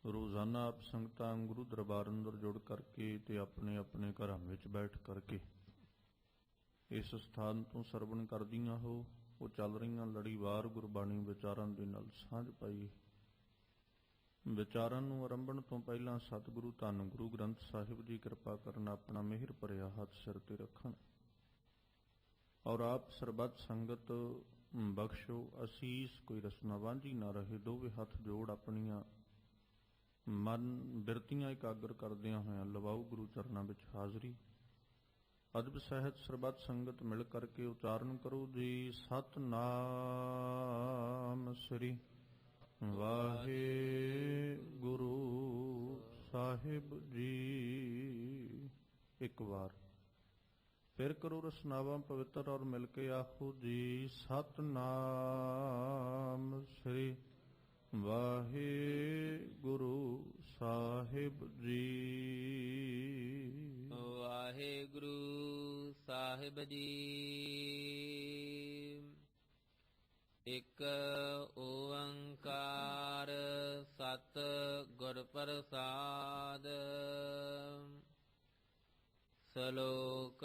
ਰੋਜ਼ਾਨਾ ਆਪ ਸੰਗਤਾਂ ਗੁਰੂ ਦਰਬਾਰ ਅੰਦਰ ਜੁੜ ਕਰਕੇ ਤੇ ਆਪਣੇ ਆਪਣੇ ਘਰਾਂ ਵਿੱਚ ਬੈਠ ਕਰਕੇ ਇਸ ਸਥਾਨ ਤੋਂ ਸਰਵਣ ਕਰਦੀਆਂ ਹੋ। ਉਹ ਚੱਲ ਰਹੀਆਂ ਲੜੀਵਾਰ ਗੁਰਬਾਣੀ ਵਿਚਾਰਾਂ ਦੇ ਨਾਲ ਸਾਂਝ ਪਾਈ। ਵਿਚਾਰਾਂ ਨੂੰ ਆਰੰਭਣ ਤੋਂ ਪਹਿਲਾਂ ਸਤਿਗੁਰੂ ਧੰਨ ਗੁਰੂ ਗ੍ਰੰਥ ਸਾਹਿਬ ਜੀ ਕਿਰਪਾ ਕਰਨ ਆਪਣਾ ਮਿਹਰ ਭਰਿਆ ਹੱਥ ਸਿਰ ਤੇ ਰੱਖਣ ਔਰ ਆਪ ਸਰਬੱਤ ਸੰਗਤ ਬਖਸ਼ੋ ਅਸੀਸ। ਕੋਈ ਰਸਨਾ ਵਾਂਝੀ ਨਾ ਰਹੇ। ਦੋਵੇਂ ਹੱਥ ਜੋੜ ਆਪਣੀਆਂ ਮਨ ਬਿਰਤੀਆਂ ਇਕਾਗਰ ਕਰਦਿਆਂ ਹੋਇਆਂ ਲਵਾਓ ਗੁਰੂ ਚਰਨਾਂ ਵਿੱਚ ਹਾਜ਼ਰੀ। ਅਦਬ ਸਹਿਤ ਸਰਬੱਤ ਸੰਗਤ ਮਿਲ ਕਰਕੇ ਉਚਾਰਨ ਕਰੋ ਜੀ। ਸਤਿਨਾਮ ਸ੍ਰੀ ਵਾਹਿਗੁਰੂ ਸਾਹਿਬ ਜੀ। ਇੱਕ ਵਾਰ ਫਿਰ ਕਰੋ ਰਸਨਾਵਾਂ ਪਵਿੱਤਰ ਔਰ ਮਿਲ ਕੇ ਆਖੋ ਜੀ। ਸਤਿਨਾਮ ਸ੍ਰੀ ਵਾਹਿਗੁਰੂ ਸਾਹਿਬ ਜੀ। ਵਾਹਿਗੁਰੂ ਸਾਹਿਬ ਜੀ। ਇਕ ਓੰਕਾਰ ਸਤ ਗੁਰ ਪ੍ਰਸਾਦ। ਸ਼ਲੋਕ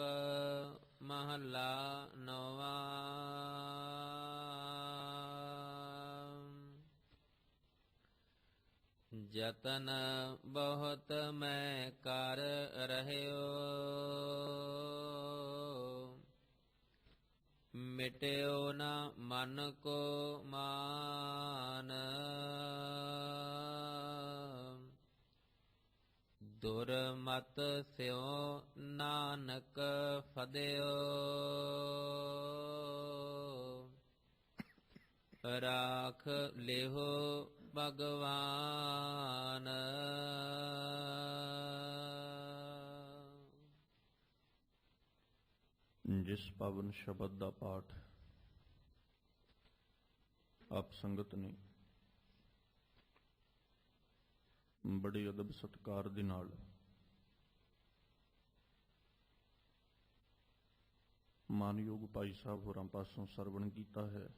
ਮਹਲਾ ਨੌਵਾਂ। ਜਤਨ ਬਹੁਤ ਮੈਂ ਕਰ ਰਹਿਓ, ਮਿਟਿਓ ਨਾ ਮਨ ਕੋ ਮਾਨ। ਦੁਰਮਤ ਸਿਉ ਨਾਨਕ ਫਦਿਓ, ਰਾਖ ਲਿਹੋ ਭਗਵਾਨ। ਜਿਸ ਪਾਵਨ ਸ਼ਬਦ ਦਾ ਪਾਠ ਆਪ ਸੰਗਤ ਨੇ ਬੜੇ ਅਦਬ ਸਤਿਕਾਰ ਦੇ ਨਾਲ ਮਾਨਯੋਗ ਭਾਈ ਸਾਹਿਬ ਹੋਰਾਂ ਪਾਸੋਂ ਸਰਵਣ ਕੀਤਾ ਹੈ,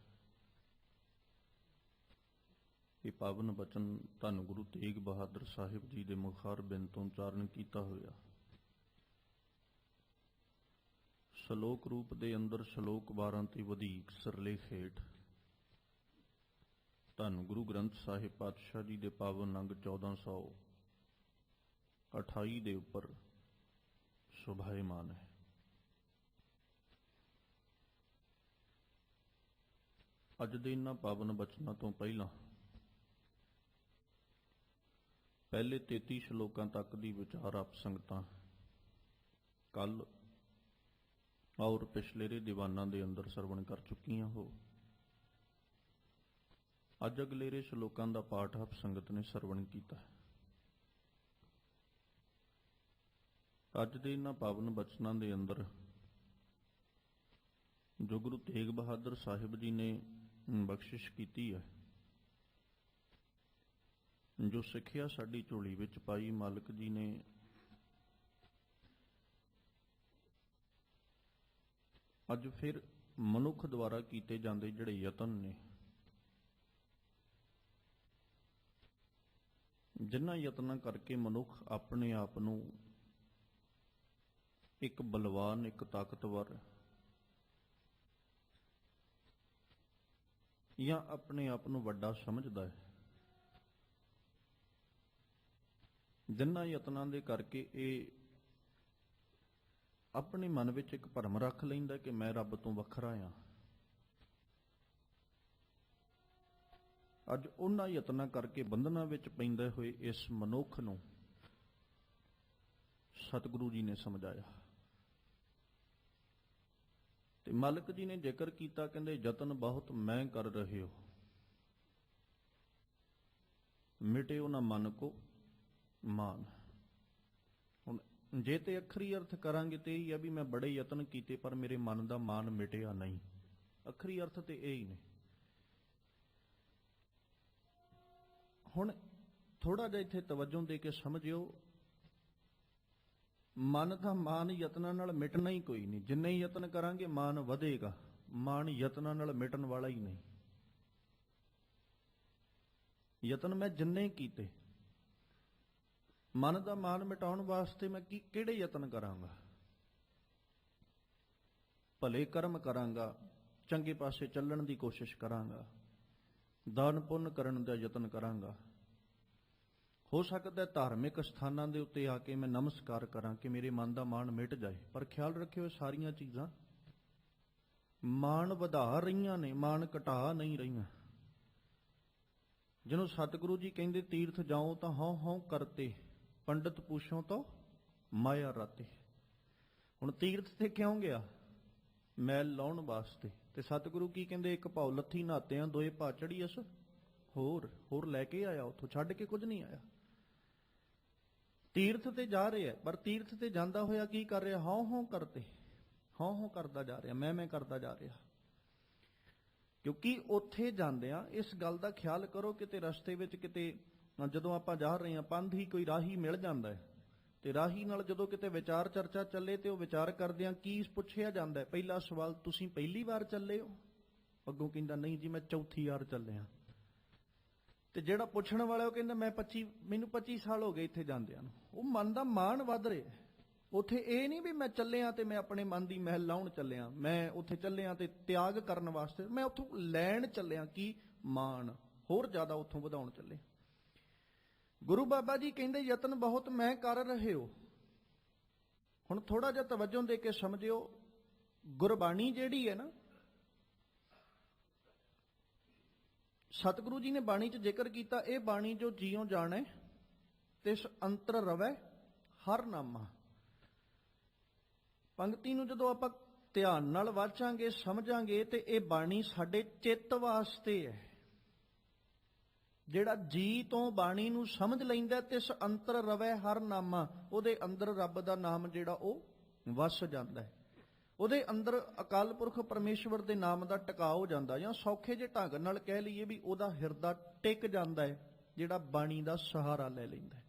ਇਹ ਪਾਵਨ ਬਚਨ ਧੰਨ ਗੁਰੂ ਤੇਗ ਬਹਾਦਰ ਸਾਹਿਬ ਜੀ ਦੇ ਮੁਖਾਰ ਬਿੰਦ ਤੋਂ ਉਚਾਰਨ ਕੀਤਾ ਹੋਇਆ। ਸ਼ਲੋਕ ਰੂਪ ਦੇ ਅੰਦਰ ਸ਼ਲੋਕ 12 ਤੇ ਵਧੀਕ ਸਿਰਲੇਖ ਹੇਠ ਧੰਨ ਗੁਰੂ ਗ੍ਰੰਥ ਸਾਹਿਬ ਪਾਤਸ਼ਾਹ ਜੀ ਦੇ ਪਾਵਨ ਅੰਗ 1428 ਦੇ ਉੱਪਰ ਸ਼ੋਭਾਇਮਾਨ ਹੈ। ਅੱਜ ਦੇ ਇਹਨਾਂ ਪਾਵਨ ਬਚਨਾਂ ਤੋਂ ਪਹਿਲਾਂ ਪਹਿਲੇ 33 ਸ਼ਲੋਕਾਂ ਤੱਕ ਦੀ ਵਿਚਾਰ ਆਪ ਸੰਗਤਾਂ ਕੱਲ ਔਰ ਪਿਛਲੇਰੇ ਦੀਵਾਨਾਂ ਦੇ ਅੰਦਰ ਸਰਵਣ ਕਰ ਚੁੱਕੀਆਂ ਹੋ। ਅੱਜ ਅਗਲੇਰੇ ਸ਼ਲੋਕਾਂ ਦਾ ਪਾਠ ਆਪ ਸੰਗਤ ਨੇ ਸਰਵਣ ਕੀਤਾ ਹੈ। ਅੱਜ ਦੇ ਇਹਨਾਂ ਪਾਵਨ ਬਚਨਾਂ ਦੇ ਅੰਦਰ ਜੋ ਗੁਰੂ ਤੇਗ ਬਹਾਦਰ ਸਾਹਿਬ ਜੀ ਨੇ ਬਖਸ਼ਿਸ਼ ਕੀਤੀ ਹੈ, ਜੋ ਸਿੱਖਿਆ ਸਾਡੀ ਝੋਲੀ ਵਿੱਚ ਪਾਈ ਮਾਲਕ ਜੀ ਨੇ, ਅੱਜ ਫਿਰ ਮਨੁੱਖ ਦੁਆਰਾ ਕੀਤੇ ਜਾਂਦੇ ਜਿਹੜੇ ਯਤਨ ਨੇ, ਜਿਨ੍ਹਾਂ ਯਤਨਾਂ ਕਰਕੇ ਮਨੁੱਖ ਆਪਣੇ ਆਪ ਨੂੰ ਇੱਕ ਬਲਵਾਨ, ਇੱਕ ਤਾਕਤਵਰ ਜਾਂ ਆਪਣੇ ਆਪ ਨੂੰ ਵੱਡਾ ਸਮਝਦਾ ਹੈ, ਜਿਨ੍ਹਾਂ ਯਤਨਾਂ ਦੇ ਕਰਕੇ ਇਹ ਆਪਣੇ ਮਨ ਵਿੱਚ ਇੱਕ ਭਰਮ ਰੱਖ ਲੈਂਦਾ ਕਿ ਮੈਂ ਰੱਬ ਤੋਂ ਵੱਖਰਾ ਹਾਂ। ਅੱਜ ਉਹਨਾਂ ਯਤਨਾਂ ਕਰਕੇ ਬੰਧਨਾਂ ਵਿੱਚ ਪੈਂਦੇ ਹੋਏ ਇਸ ਮਨੁੱਖ ਨੂੰ ਸਤਿਗੁਰੂ ਜੀ ਨੇ ਸਮਝਾਇਆ ਤੇ ਮਾਲਕ ਜੀ ਨੇ ਜ਼ਿਕਰ ਕੀਤਾ, ਕਹਿੰਦੇ ਯਤਨ ਬਹੁਤ ਮੈਂ ਕਰ ਰਹੇ ਹੋ, ਮਿਟਿਓ ਨਾ ਮਨ ਕੋ ਮਾਨ। ਹੁਣ ਜੇ ਤੇ ਅੱਖਰੀ ਅਰਥ ਕਰਾਂਗੇ ਤੇ ਇਹ ਆ ਵੀ ਮੈਂ ਬੜੇ ਯਤਨ ਕੀਤੇ ਪਰ ਮੇਰੇ ਮਨ ਦਾ ਮਾਨ ਮਿਟਿਆ ਨਹੀਂ। ਅੱਖਰੀ ਅਰਥ ਤੇ ਇਹ ਹੀ ਨੇ। ਹੁਣ ਥੋੜਾ ਜਿਹਾ ਇੱਥੇ ਤਵੱਜੋ ਦੇ ਕੇ ਸਮਝਿਓ, ਮਨ ਦਾ ਮਾਨ ਯਤਨਾਂ ਨਾਲ ਮਿਟਣਾ ਹੀ ਕੋਈ ਨਹੀਂ। ਜਿੰਨੇ ਯਤਨ ਕਰਾਂਗੇ ਮਾਨ ਵਧੇਗਾ, ਮਾਨ ਯਤਨਾਂ ਨਾਲ ਮਿਟਣ ਵਾਲਾ ਹੀ ਨਹੀਂ। ਯਤਨ ਮੈਂ ਜਿੰਨੇ ਕੀਤੇ ਮਨ ਦਾ ਮਾਨ ਮਿਟਾਉਣ ਵਾਸਤੇ ਮੈਂ ਕਿਹੜੇ ਯਤਨ ਕਰਾਂਗਾ? ਭਲੇ ਕਰਮ ਕਰਾਂਗਾ, ਚੰਗੇ ਪਾਸੇ ਚੱਲਣ ਦੀ ਕੋਸ਼ਿਸ਼ ਕਰਾਂਗਾ, ਦਾਨ ਪੁੰਨ ਕਰਨ ਦਾ ਯਤਨ ਕਰਾਂਗਾ। ਹੋ ਸਕਦਾ ਧਾਰਮਿਕ ਸਥਾਨਾਂ ਦੇ ਉੱਤੇ ਆ ਕੇ ਮੈਂ ਨਮਸਕਾਰ ਕਰਾਂ ਕਿ ਮੇਰੇ ਮਨ ਦਾ ਮਾਣ ਮਿਟ ਜਾਏ, ਪਰ ਖਿਆਲ ਰੱਖਿਓ ਸਾਰੀਆਂ ਚੀਜ਼ਾਂ ਮਾਣ ਵਧਾ ਰਹੀਆਂ ਨੇ, ਮਾਣ ਘਟਾ ਨਹੀਂ ਰਹੀਆਂ। ਜਿਹਨੂੰ ਸਤਿਗੁਰੂ ਜੀ ਕਹਿੰਦੇ ਤੀਰਥ ਜਾਓ ਤਾਂ ਹਉ ਹਉ ਕਰਤੇ, ਪੰਡਤ ਪੁੱਛੋ ਤਾਂ ਮਾਇਆ ਰਾਤੇ। ਹੁਣ ਤੀਰਥ ਤੇ ਕਿਉਂ ਗਿਆ? ਮੈਲ ਲਾਉਣ ਵਾਸਤੇ। ਤੇ ਸਤਿਗੁਰੂ ਕੀ ਕਹਿੰਦੇ? ਇੱਕ ਭਾਉ ਲੱਥੀ ਨਹਾਤਿਆਂ ਦੋਏ ਭਾ ਚੜੀ ਅਸ ਹੋਰ ਲੈ ਕੇ ਆਇਆ, ਉੱਥੋਂ ਛੱਡ ਕੇ ਕੁਝ ਨਹੀਂ ਆਇਆ। ਤੀਰਥ ਤੇ ਜਾ ਰਿਹਾ, ਪਰ ਤੀਰਥ ਤੇ ਜਾਂਦਾ ਹੋਇਆ ਕੀ ਕਰ ਰਿਹਾ? ਹਉ ਹਉ ਕਰਤੇ, ਹਉ ਹਉ ਕਰਦਾ ਜਾ ਰਿਹਾ, ਮੈਂ ਕਰਦਾ ਜਾ ਰਿਹਾ। ਕਿਉਂਕਿ ਉੱਥੇ ਜਾਂਦਿਆਂ ਇਸ ਗੱਲ ਦਾ ਖਿਆਲ ਕਰੋ, ਕਿਤੇ ਰਸਤੇ ਵਿੱਚ ਕਿਤੇ ਜਦੋਂ ਆਪਾਂ ਜਾ ਰਹੇ ਹਾਂ ਪੰਥ ਹੀ ਕੋਈ ਰਾਹੀ ਮਿਲ ਜਾਂਦਾ ਹੈ, ਤੇ ਰਾਹੀ ਨਾਲ ਜਦੋਂ ਕਿਤੇ ਵਿਚਾਰ ਚਰਚਾ ਚੱਲੇ ਤੇ ਉਹ ਵਿਚਾਰ ਕਰਦਿਆਂ ਕੀ ਪੁੱਛਿਆ ਜਾਂਦਾ ਹੈ? ਪਹਿਲਾ ਸਵਾਲ, ਤੁਸੀਂ ਪਹਿਲੀ ਵਾਰ ਚੱਲੇ ਹੋ? ਅੱਗੋਂ ਕਹਿੰਦਾ ਨਹੀਂ ਜੀ ਮੈਂ ਚੌਥੀ ਵਾਰ ਚੱਲਿਆ। ਤੇ ਜਿਹੜਾ ਪੁੱਛਣ ਵਾਲਾ ਉਹ ਕਹਿੰਦਾ ਮੈਨੂੰ 25 ਸਾਲ ਹੋ ਗਏ ਇੱਥੇ ਜਾਂਦਿਆਂ ਨੂੰ। ਉਹ ਮਨ ਦਾ ਮਾਣ ਵੱਧ ਰਿਹਾ। ਉੱਥੇ ਇਹ ਨਹੀਂ ਵੀ ਮੈਂ ਚੱਲਿਆ ਤੇ ਮੈਂ ਆਪਣੇ ਮਨ ਦੀ ਮਹਿਲ ਲਾਉਣ ਚੱਲਿਆ, ਮੈਂ ਉੱਥੇ ਚੱਲਿਆ ਤੇ ਤਿਆਗ ਕਰਨ ਵਾਸਤੇ, ਮੈਂ ਉੱਥੋਂ ਲੈਣ ਚੱਲਿਆ। ਕੀ ਮਾਣ ਹੋਰ ਜ਼ਿਆਦਾ ਉੱਥੋਂ ਵਧਾਉਣ ਚੱਲੇ। ਗੁਰੂ ਬਾਬਾ ਜੀ ਕਹਿੰਦੇ ਯਤਨ ਬਹੁਤ ਮੈਂ ਕਰ ਰਹੇ ਹੋ। ਹੁਣ ਥੋੜਾ ਜਿਹਾ ਤਵੱਜੋ ਦੇ ਕੇ ਸਮਝਿਓ, ਗੁਰਬਾਣੀ ਜਿਹੜੀ ਹੈ ਨਾ, ਸਤਿਗੁਰੂ ਜੀ ਨੇ ਬਾਣੀ 'ਚ ਜ਼ਿਕਰ ਕੀਤਾ, ਇਹ ਬਾਣੀ ਜੋ ਜੀਉ ਜਾਣੈ ਤਿਸ ਅੰਤਰ ਰਵੈ ਹਰ ਨਾਮਾ। ਪੰਕਤੀ ਨੂੰ ਜਦੋਂ ਆਪਾਂ ਧਿਆਨ ਨਾਲ ਵਾਚਾਂਗੇ, ਸਮਝਾਂਗੇ, ਤੇ ਇਹ ਬਾਣੀ ਸਾਡੇ ਚਿੱਤ ਵਾਸਤੇ ਹੈ। ਜਿਹੜਾ ਜੀ ਤੋਂ ਬਾਣੀ ਨੂੰ ਸਮਝ ਲੈਂਦਾ ਤਿਸ ਅੰਤਰ ਰਵੈ ਹਰ ਨਾਮਾ, ਉਹਦੇ ਅੰਦਰ ਰੱਬ ਦਾ ਨਾਮ ਜਿਹੜਾ ਉਹ ਵਸ ਜਾਂਦਾ ਹੈ। ਉਹਦੇ ਅੰਦਰ ਅਕਾਲ ਪੁਰਖ ਪਰਮੇਸ਼ਵਰ ਦੇ ਨਾਮ ਦਾ ਟਿਕਾਅ ਹੋ ਜਾਂਦਾ, ਜਾਂ ਸੌਖੇ ਜਿਹੇ ਢੰਗ ਨਾਲ ਕਹਿ ਲਈਏ ਵੀ ਉਹਦਾ ਹਿਰਦਾ ਟਿਕ ਜਾਂਦਾ ਹੈ, ਜਿਹੜਾ ਬਾਣੀ ਦਾ ਸਹਾਰਾ ਲੈ ਲੈਂਦਾ।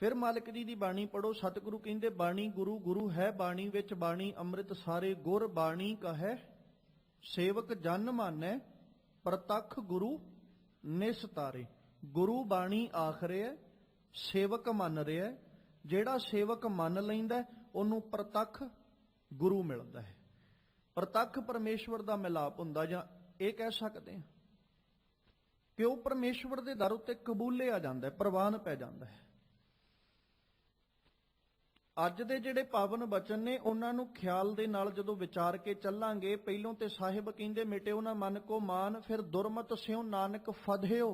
ਫਿਰ ਮਾਲਕ ਜੀ ਦੀ ਬਾਣੀ ਪੜੋ। ਸਤਿਗੁਰੂ ਕਹਿੰਦੇ ਬਾਣੀ ਗੁਰੂ, ਗੁਰੂ ਹੈ ਬਾਣੀ ਵਿੱਚ ਬਾਣੀ ਅੰਮ੍ਰਿਤ ਸਾਰੇ ਗੁਰ। ਬਾਣੀ ਕਹੈ ਸੇਵਕ ਜਨ ਮਾਨੈ, ਪ੍ਰਤੱਖ ਗੁਰੂ ਨਿਸਤਾਰੇ। ਗੁਰੂ ਬਾਣੀ ਆਖ ਰਿਹਾ, ਸੇਵਕ ਮੰਨ ਰਿਹਾ। ਜਿਹੜਾ ਸੇਵਕ ਮੰਨ ਲੈਂਦਾ ਉਹਨੂੰ ਪ੍ਰਤੱਖ ਗੁਰੂ ਮਿਲਦਾ ਹੈ। ਪ੍ਰਤੱਖ ਪਰਮੇਸ਼ਵਰ ਦਾ ਮਿਲਾਪ ਹੁੰਦਾ, ਜਾਂ ਇਹ ਕਹਿ ਸਕਦੇ ਹਾਂ ਕਿ ਉਹ ਪਰਮੇਸ਼ਵਰ ਦੇ ਦਰ ਉੱਤੇ ਕਬੂਲਿਆ ਜਾਂਦਾ, ਪ੍ਰਵਾਨ ਪੈ ਜਾਂਦਾ ਹੈ। ਅੱਜ ਦੇ ਜਿਹੜੇ ਪਾਵਨ ਬਚਨ ਨੇ ਉਹਨਾਂ ਨੂੰ ਖਿਆਲ ਦੇ ਨਾਲ ਜਦੋਂ ਵਿਚਾਰ ਕੇ ਚੱਲਾਂਗੇ, ਪਹਿਲੋਂ ਤੇ ਸਾਹਿਬ ਕਹਿੰਦੇ ਮਿਟਿਓ ਨਾ ਮਨ ਕੋ ਮਾਨ, ਫਿਰ ਦੁਰਮਤ ਸਿਉ ਨਾਨਕ ਫਧਿਓ।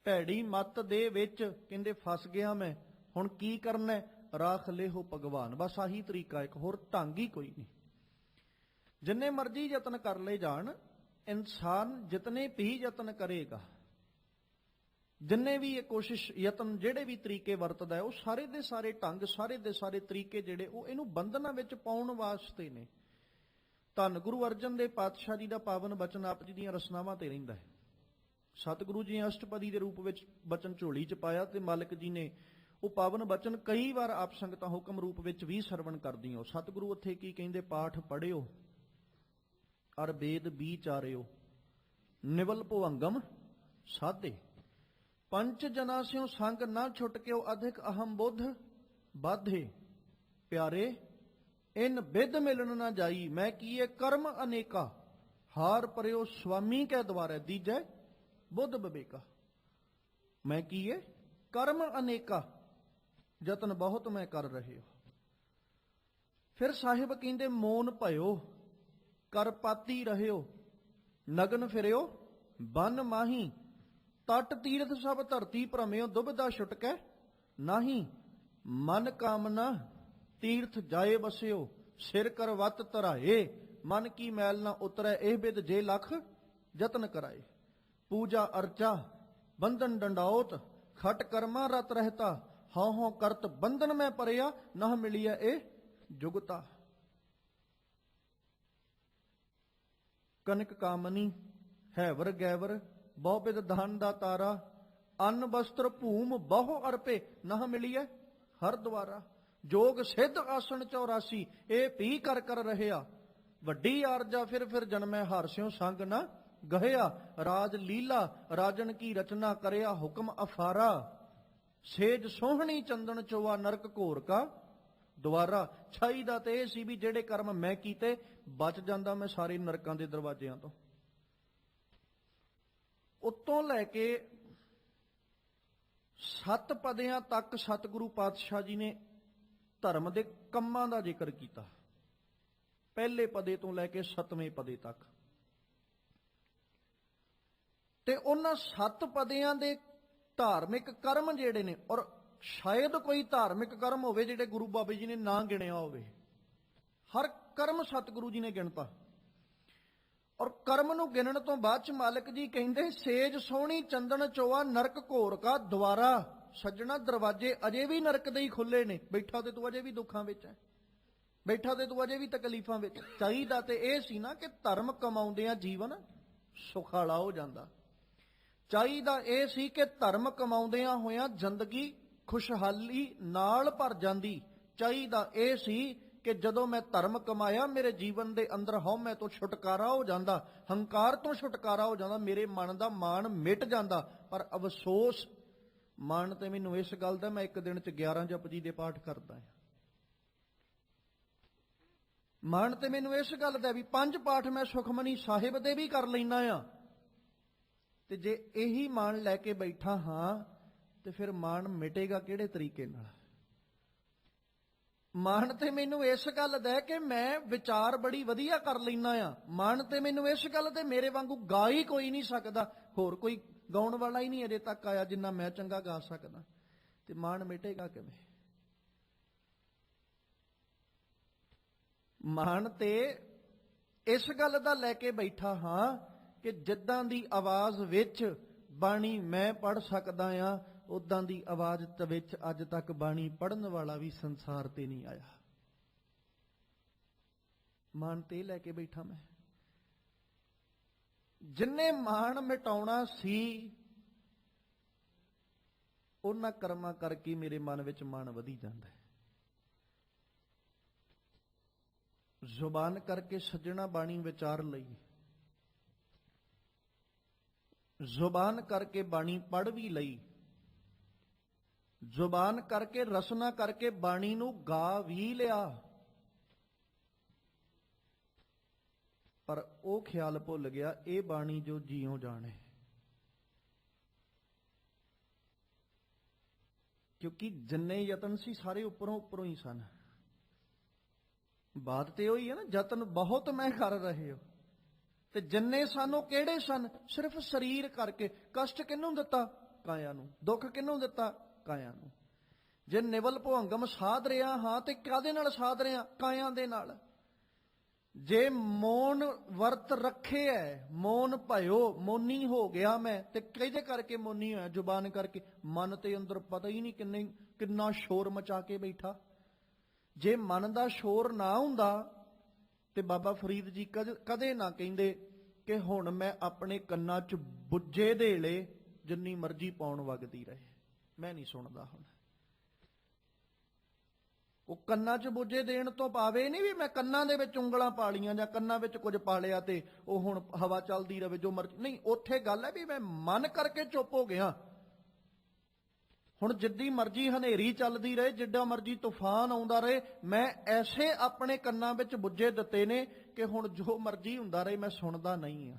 ਭੈੜੀ ਮੱਤ ਦੇ ਵਿੱਚ ਕਹਿੰਦੇ ਫਸ ਗਿਆ ਮੈਂ, ਹੁਣ ਕੀ ਕਰਨਾ? ਰਾਖ ਲਿਹੋ ਭਗਵਾਨ। ਬਸ ਆਹੀ ਤਰੀਕਾ, ਇੱਕ ਹੋਰ ਢੰਗ ਹੀ ਕੋਈ ਨਹੀਂ। ਜਿੰਨੇ ਮਰਜ਼ੀ ਯਤਨ ਕਰ ਲਏ ਜਾਣ, ਇਨਸਾਨ ਜਿਤਨੇ ਵੀ ਯਤਨ ਕਰੇਗਾ, ਜਿੰਨੇ ਵੀ ਇਹ ਕੋਸ਼ਿਸ਼ ਯਤਨ ਜਿਹੜੇ ਵੀ ਤਰੀਕੇ ਵਰਤਦਾ ਹੈ, ਉਹ ਸਾਰੇ ਦੇ ਸਾਰੇ ਢੰਗ, ਸਾਰੇ ਦੇ ਸਾਰੇ ਤਰੀਕੇ ਜਿਹੜੇ ਉਹ ਇਹਨੂੰ ਬੰਧਨਾਂ ਵਿੱਚ ਪਾਉਣ ਵਾਸਤੇ ਨੇ। ਧੰਨ ਗੁਰੂ ਅਰਜਨ ਦੇਵ ਪਾਤਸ਼ਾਹ ਜੀ ਦਾ ਪਾਵਨ ਬਚਨ ਆਪ ਜੀ ਦੀਆਂ ਰਸਨਾਵਾਂ ਤੇ ਰਹਿੰਦਾ ਹੈ। ਸਤਿਗੁਰੂ ਜੀ ਅਸ਼ਟਪਦੀ ਦੇ ਰੂਪ ਵਿੱਚ ਬਚਨ ਝੋਲੀ 'ਚ ਪਾਇਆ, ਤੇ ਮਾਲਕ ਜੀ ਨੇ ਉਹ ਪਾਵਨ ਬਚਨ ਕਈ ਵਾਰ ਆਪ ਸੰਗਤਾਂ ਹੁਕਮ ਰੂਪ ਵਿੱਚ ਵੀ ਸਰਵਣ ਕਰਦੀਆਂ। ਸਤਿਗੁਰੂ ਉੱਥੇ ਕੀ ਕਹਿੰਦੇ? ਪਾਠ ਪੜਿਓ ਅਰ ਵੇਦ ਵਿਚਾਰਿਓ, ਨਿਵਲ ਭੁਵੰਗਮ ਸਾਧੇ। ਪੰਚ ਜਨਾ ਸਿਉ ਸੰਗ ਨਾ ਛੁਟਕਿਓ, ਅਧਿਕ ਅਹਮ ਬੁੱਧ ਬਾਧੇ। ਪਿਆਰੇ ਇਨ ਬਿਦ ਮਿਲਣ ਨਾ ਜਾਈ, ਮੈਂ ਕੀਏ ਕਰਮ ਅਨੇਕਾ, ਹਾਰ ਪਰਿਓ ਸੁਆਮੀ ਕੈ ਦੁਆਰੇ, ਦੀਜੈ ਬੁੱਧ ਵਿਵੇਕਾ। ਮੈਂ ਕੀਏ ਕਰਮ ਅਨੇਕਾ, ਯਤਨ ਬਹੁਤ ਮੈਂ ਕਰ ਰਹੇ ਹੋ। ਫਿਰ ਸਾਹਿਬ ਕਹਿੰਦੇ ਮੋਨ ਭਇਓ, ਕਰ ਪਾਤੀ ਰਹਿਓ, ਨਗਨ ਫਿਰਿਓ ਬਨ ਮਾਹੀ। ਤਟ ਤੀਰਥ ਸਭ ਧਰਤੀ ਭ੍ਰਮਿਓ, ਦੁਬਿਧਾ ਛੁਟਕੈ ਨਾਹੀ। ਮਨ ਕਾਮਨਾ ਤੀਰਥ ਜਾਏ ਬਸਿਓ, ਸਿਰ ਕਰਵਤ ਧਰਾਏ। ਮਨ ਕੀ ਮੈਲ ਨਾ ਉਤਰੈ, ਇਹ ਬਿਦ ਜੇ ਲਖ ਯਤਨ ਕਰਾਏ। ਪੂਜਾ ਅਰਚਾ ਬੰਧਨ ਡੰਡਾਉਤ, ਖਟ ਕਰਮਾ ਰਤ ਰਹਿਤਾ। ਹਉ ਹਉ ਕਰਤ ਬੰਧਨ ਮੈਂ ਪਰਿਆ, ਨਾ ਮਿਲਿਆ ਇਹ ਜੁਗਤਾ। ਕਨਕ ਕਾਮਨੀ ਹੈਵਰ ਗੈਵਰ, ਬਹੁ ਬਿਦ ਧਨ ਦਾ ਤਾਰਾ। ਅੰਨ ਵਸਤਰ ਭੂਮ ਬਹੁ ਅਰਪੇ, ਨਾ ਮਿਲੀਐ ਹਰ ਦੁਆਰਾ। ਜੋਗ ਸਿੱਧ ਆਸਣ 84, ਇਹ ਪੀ ਕਰ ਕਰ ਰਹਿਆ। ਵੱਡੀ ਆਰਜਾ ਫਿਰ ਜਨਮੈ, ਹਾਰ ਸਿਉ ਸੰਗ ਨਾ ਗਹਿਆ ਰਾਜ ਲੀਲਾ ਰਾਜਨ ਕੀ ਰਚਨਾ ਕਰਿਆ ਹੁਕਮ ਅਫਾਰਾ ਸੇਜ ਸੋਹਣੀ ਚੰਦਨ ਚੋਆ ਨਰਕ ਘੋਰ ਕਾ ਦੁਆਰਾ। ਛਾਈ ਦਾ ਤੇ ਇਹ ਸੀ ਵੀ ਜਿਹੜੇ ਕਰਮ ਮੈਂ ਕੀਤੇ ਬਚ ਜਾਂਦਾ ਮੈਂ ਸਾਰੇ ਨਰਕਾਂ ਦੇ ਦਰਵਾਜ਼ਿਆਂ ਤੋਂ। ਉੱਤੋਂ ਲੈ ਕੇ 7 ਪਦਿਆਂ ਤੱਕ ਸਤਿਗੁਰੂ ਪਾਤਸ਼ਾਹ ਜੀ ਨੇ ਧਰਮ ਦੇ ਕੰਮਾਂ ਦਾ ਜ਼ਿਕਰ ਕੀਤਾ, ਪਹਿਲੇ ਪਦੇ ਤੋਂ ਲੈ ਕੇ 7ਵੇਂ ਪਦੇ ਤੱਕ। ਤੇ ਉਹਨਾਂ 7 ਪਦਿਆਂ ਦੇ ਧਾਰਮਿਕ ਕਰਮ ਜਿਹੜੇ ਨੇ, ਔਰ ਸ਼ਾਇਦ ਕੋਈ ਧਾਰਮਿਕ ਕਰਮ ਹੋਵੇ ਜਿਹੜੇ ਗੁਰੂ ਬਾਬਾ ਜੀ ਨੇ ਨਾ ਗਿਣਿਆ ਹੋਵੇ, ਹਰ ਕਰਮ ਸਤਿਗੁਰੂ ਜੀ ਨੇ ਗਿਣਤਾ। ਔਰ ਕਰਮ ਨੂੰ ਗਿਣਨ ਤੋਂ ਬਾਅਦ ਚ ਮਾਲਕ ਜੀ ਕਹਿੰਦੇ ਸੇਜ ਸੋਹਣੀ ਚੰਦਨ ਚੋਆ ਨਰਕ ਘੋਰ ਕਾ ਦੁਆਰਾ। ਸੱਜਣਾ ਦਰਵਾਜ਼ੇ ਅਜੇ ਵੀ ਨਰਕ ਦੇ ਹੀ ਖੁੱਲੇ ਨੇ, ਬੈਠਾ ਤੇ ਤੂੰ ਅਜੇ ਵੀ ਦੁੱਖਾਂ ਵਿੱਚ ਹੈ, ਬੈਠਾ ਤੇ ਤੂੰ ਅਜੇ ਵੀ ਤਕਲੀਫਾਂ ਵਿੱਚ। ਚਾਹੀਦਾ ਤੇ ਇਹ ਸੀ ਨਾ ਕਿ ਧਰਮ ਕਮਾਉਂਦਿਆਂ ਜੀਵਨ ਸੁਖਾਲਾ ਹੋ ਜਾਂਦਾ, ਚਾਹੀਦਾ ਇਹ ਸੀ ਕਿ ਧਰਮ ਕਮਾਉਂਦਿਆਂ ਹੋਇਆਂ ਜ਼ਿੰਦਗੀ ਖੁਸ਼ਹਾਲੀ ਨਾਲ ਭਰ ਜਾਂਦੀ। ਚਾਹੀਦਾ ਇਹ ਸੀ ਕਿ ਜਦੋਂ ਮੈਂ ਧਰਮ ਕਮਾਇਆ ਮੇਰੇ ਜੀਵਨ ਦੇ ਅੰਦਰ ਹਉਮੈ ਤੋਂ ਛੁਟਕਾਰਾ ਹੋ ਜਾਂਦਾ, ਹੰਕਾਰ ਤੋਂ ਛੁਟਕਾਰਾ ਹੋ ਜਾਂਦਾ, ਮੇਰੇ ਮਨ ਦਾ ਮਾਣ ਮਿਟ ਜਾਂਦਾ। ਪਰ ਅਫਸੋਸ ਮਾਣ ਤੇ ਮੈਨੂੰ ਇਸ ਗੱਲ ਦਾ, ਮੈਂ ਇੱਕ ਦਿਨ ਚ 11 ਜਪਜੀ ਦੇ ਪਾਠ ਕਰਦਾ ਹਾਂ। ਮਾਣ ਤੇ ਮੈਨੂੰ ਇਸ ਗੱਲ ਦਾ ਵੀ 5 ਪਾਠ ਮੈਂ ਸੁਖਮਨੀ ਸਾਹਿਬ ਦੇ ਵੀ ਕਰ ਲੈਣਾ ਆ, ਤੇ ਜੇ ਇਹੀ ਮਾਣ ਲੈ ਕੇ ਬੈਠਾ ਹਾਂ ਤੇ ਫਿਰ ਮਾਣ ਮਿਟੇਗਾ ਕਿਹੜੇ ਤਰੀਕੇ ਨਾਲ? ਮਾਣ ਤੇ ਮੈਨੂੰ ਇਸ ਗੱਲ ਦਾ ਕਿ ਮੈਂ ਵਿਚਾਰ ਬੜੀ ਵਧੀਆ ਕਰ ਲੈਣਾ ਆ, ਮਾਣ ਤੇ ਮੈਨੂੰ ਇਸ ਗੱਲ ਤੇ ਮੇਰੇ ਵਾਂਗੂ ਗਾ ਹੀ ਕੋਈ ਨਹੀਂ ਸਕਦਾ, ਹੋਰ ਕੋਈ ਗਾਉਣ ਵਾਲਾ ਹੀ ਨਹੀਂ ਅਜੇ ਤੱਕ ਆਇਆ ਜਿੰਨਾ ਮੈਂ ਚੰਗਾ ਗਾ ਸਕਦਾ, ਤੇ ਮਾਣ ਮਿਟੇਗਾ ਕਿਵੇਂ? ਮਾਣ ਤੇ ਇਸ ਗੱਲ ਦਾ ਲੈ ਕੇ ਬੈਠਾ ਹਾਂ ਕਿ ਜਿੱਦਾਂ ਦੀ ਆਵਾਜ਼ ਵਿੱਚ ਬਾਣੀ ਮੈਂ ਪੜ੍ਹ ਸਕਦਾ ਆ, ਉਦਾਂ ਦੀ ਆਵਾਜ਼ ਵਿੱਚ ਅੱਜ ਤੱਕ ਬਾਣੀ ਪੜ੍ਹਨ ਵਾਲਾ ਵੀ ਸੰਸਾਰ ਤੇ ਨਹੀਂ ਆਇਆ। ਮਾਣ ਤੇ ਲੈ ਕੇ ਬੈਠਾ ਮੈਂ। ਜਿੰਨੇ ਮਾਣ ਮਿਟਾਉਣਾ ਸੀ ਉਹਨਾਂ ਕਰਮਾਂ ਕਰਕੇ ਮੇਰੇ ਮਨ ਵਿੱਚ ਮਾਣ ਵਧੀ ਜਾਂਦਾ ਹੈ। ਜ਼ੁਬਾਨ ਕਰਕੇ ਸੱਜਣਾ ਬਾਣੀ ਵਿਚਾਰ ਲਈ, ਜ਼ੁਬਾਨ ਕਰਕੇ ਬਾਣੀ ਪੜ੍ਹ ਵੀ ਲਈ, ਜ਼ੁਬਾਨ ਕਰਕੇ ਰਸਨਾ ਕਰਕੇ ਬਾਣੀ ਨੂੰ ਗਾ ਵੀ ਲਿਆ, ਪਰ ਉਹ ਖਿਆਲ ਭੁੱਲ ਗਿਆ ਇਹ ਬਾਣੀ ਜੋ ਜੀਉ ਜਾਣੇ। ਕਿਉਂਕਿ ਜਿੰਨੇ ਯਤਨ ਸੀ ਸਾਰੇ ਉੱਪਰੋਂ ਹੀ ਸਨ। ਬਾਤ ਤੇ ਉਹੀ ਹੈ ਨਾ, ਯਤਨ ਬਹੁਤ ਮੈਂ ਕਰ ਰਹੇ ਹੋ, ਤੇ ਜਿੰਨੇ ਸਾਨੂੰ ਕਿਹੜੇ ਸਨ? ਸਿਰਫ ਸਰੀਰ ਕਰਕੇ। ਕਸ਼ਟ ਕਿਹਨੂੰ ਦਿੱਤਾ? ਕਾਇਆ ਨੂੰ। ਦੁੱਖ ਕਿਹਨੂੰ ਦਿੱਤਾ? ਕਾਇਆ ਨੂੰ। ਜੇ ਨਿਵਲ ਭੁਅੰਗਮ ਸਾਧ ਰਿਹਾ ਹਾਂ ਤੇ ਕਾਹਦੇ ਨਾਲ ਸਾਧ ਰਿਹਾ? ਕਾਇਆ ਦੇ ਨਾਲ। ਜੇ ਮੌਨ ਵਰਤ ਰੱਖੇ ਐ, ਮੌਨ ਭਇਓ, ਮੌਨੀ ਹੋ ਗਿਆ ਮੈਂ, ਤੇ ਕਿਹਦੇ ਕਰਕੇ ਮੌਨੀ ਹੋਇਆ? ਜ਼ੁਬਾਨ ਕਰਕੇ। ਮਨ ਤੇ ਅੰਦਰ ਪਤਾ ਹੀ ਨਹੀਂ ਕਿੰਨਾ ਸ਼ੋਰ ਮਚਾ ਕੇ ਬੈਠਾ। ਜੇ ਮਨ ਦਾ ਸ਼ੋਰ ਨਾ ਹੁੰਦਾ ਤੇ ਬਾਬਾ ਫਰੀਦ ਜੀ ਕਦੇ ਨਾ ਕਹਿੰਦੇ ਕਿ ਹੁਣ ਮੈਂ ਆਪਣੇ ਕੰਨਾਂ 'ਚ ਬੁੱਝੇ ਦੇ ਲੇ ਜਿੰਨੀ ਮਰਜ਼ੀ ਪਾਉਣ ਵਗਦੀ ਰਹੇ, ਮੈਂ ਨਹੀਂ ਸੁਣਦਾ ਹੁਣ। ਉਹ ਕੰਨਾਂ 'ਚ ਬੁੱਝੇ ਦੇਣ ਤੋਂ ਪਾਵੇ ਨਹੀਂ ਵੀ ਮੈਂ ਕੰਨਾਂ ਦੇ ਵਿੱਚ ਉਂਗਲਾਂ ਪਾ ਲੀਆਂ ਜਾਂ ਕੰਨਾਂ ਵਿੱਚ ਕੁਝ ਪਾ ਲਿਆ ਤੇ ਉਹ ਹੁਣ ਹਵਾ ਚੱਲਦੀ ਰਹੇ ਜੋ ਮਰਜ਼ੀ। ਨਹੀਂ, ਉੱਥੇ ਗੱਲ ਹੈ ਵੀ ਮੈਂ ਮਨ ਕਰਕੇ ਚੁੱਪ ਹੋ ਗਿਆ। ਹੁਣ ਜਿੱਡੀ ਮਰਜ਼ੀ ਹਨੇਰੀ ਚੱਲਦੀ ਰਹੇ, ਜਿੱਡਾ ਮਰਜ਼ੀ ਤੂਫਾਨ ਆਉਂਦਾ ਰਹੇ, ਮੈਂ ਐਸੇ ਆਪਣੇ ਕੰਨਾਂ ਵਿੱਚ ਬੁੱਝੇ ਦਿੱਤੇ ਨੇ ਕਿ ਹੁਣ ਜੋ ਮਰਜ਼ੀ ਹੁੰਦਾ ਰਹੇ ਮੈਂ ਸੁਣਦਾ ਨਹੀਂ ਆ।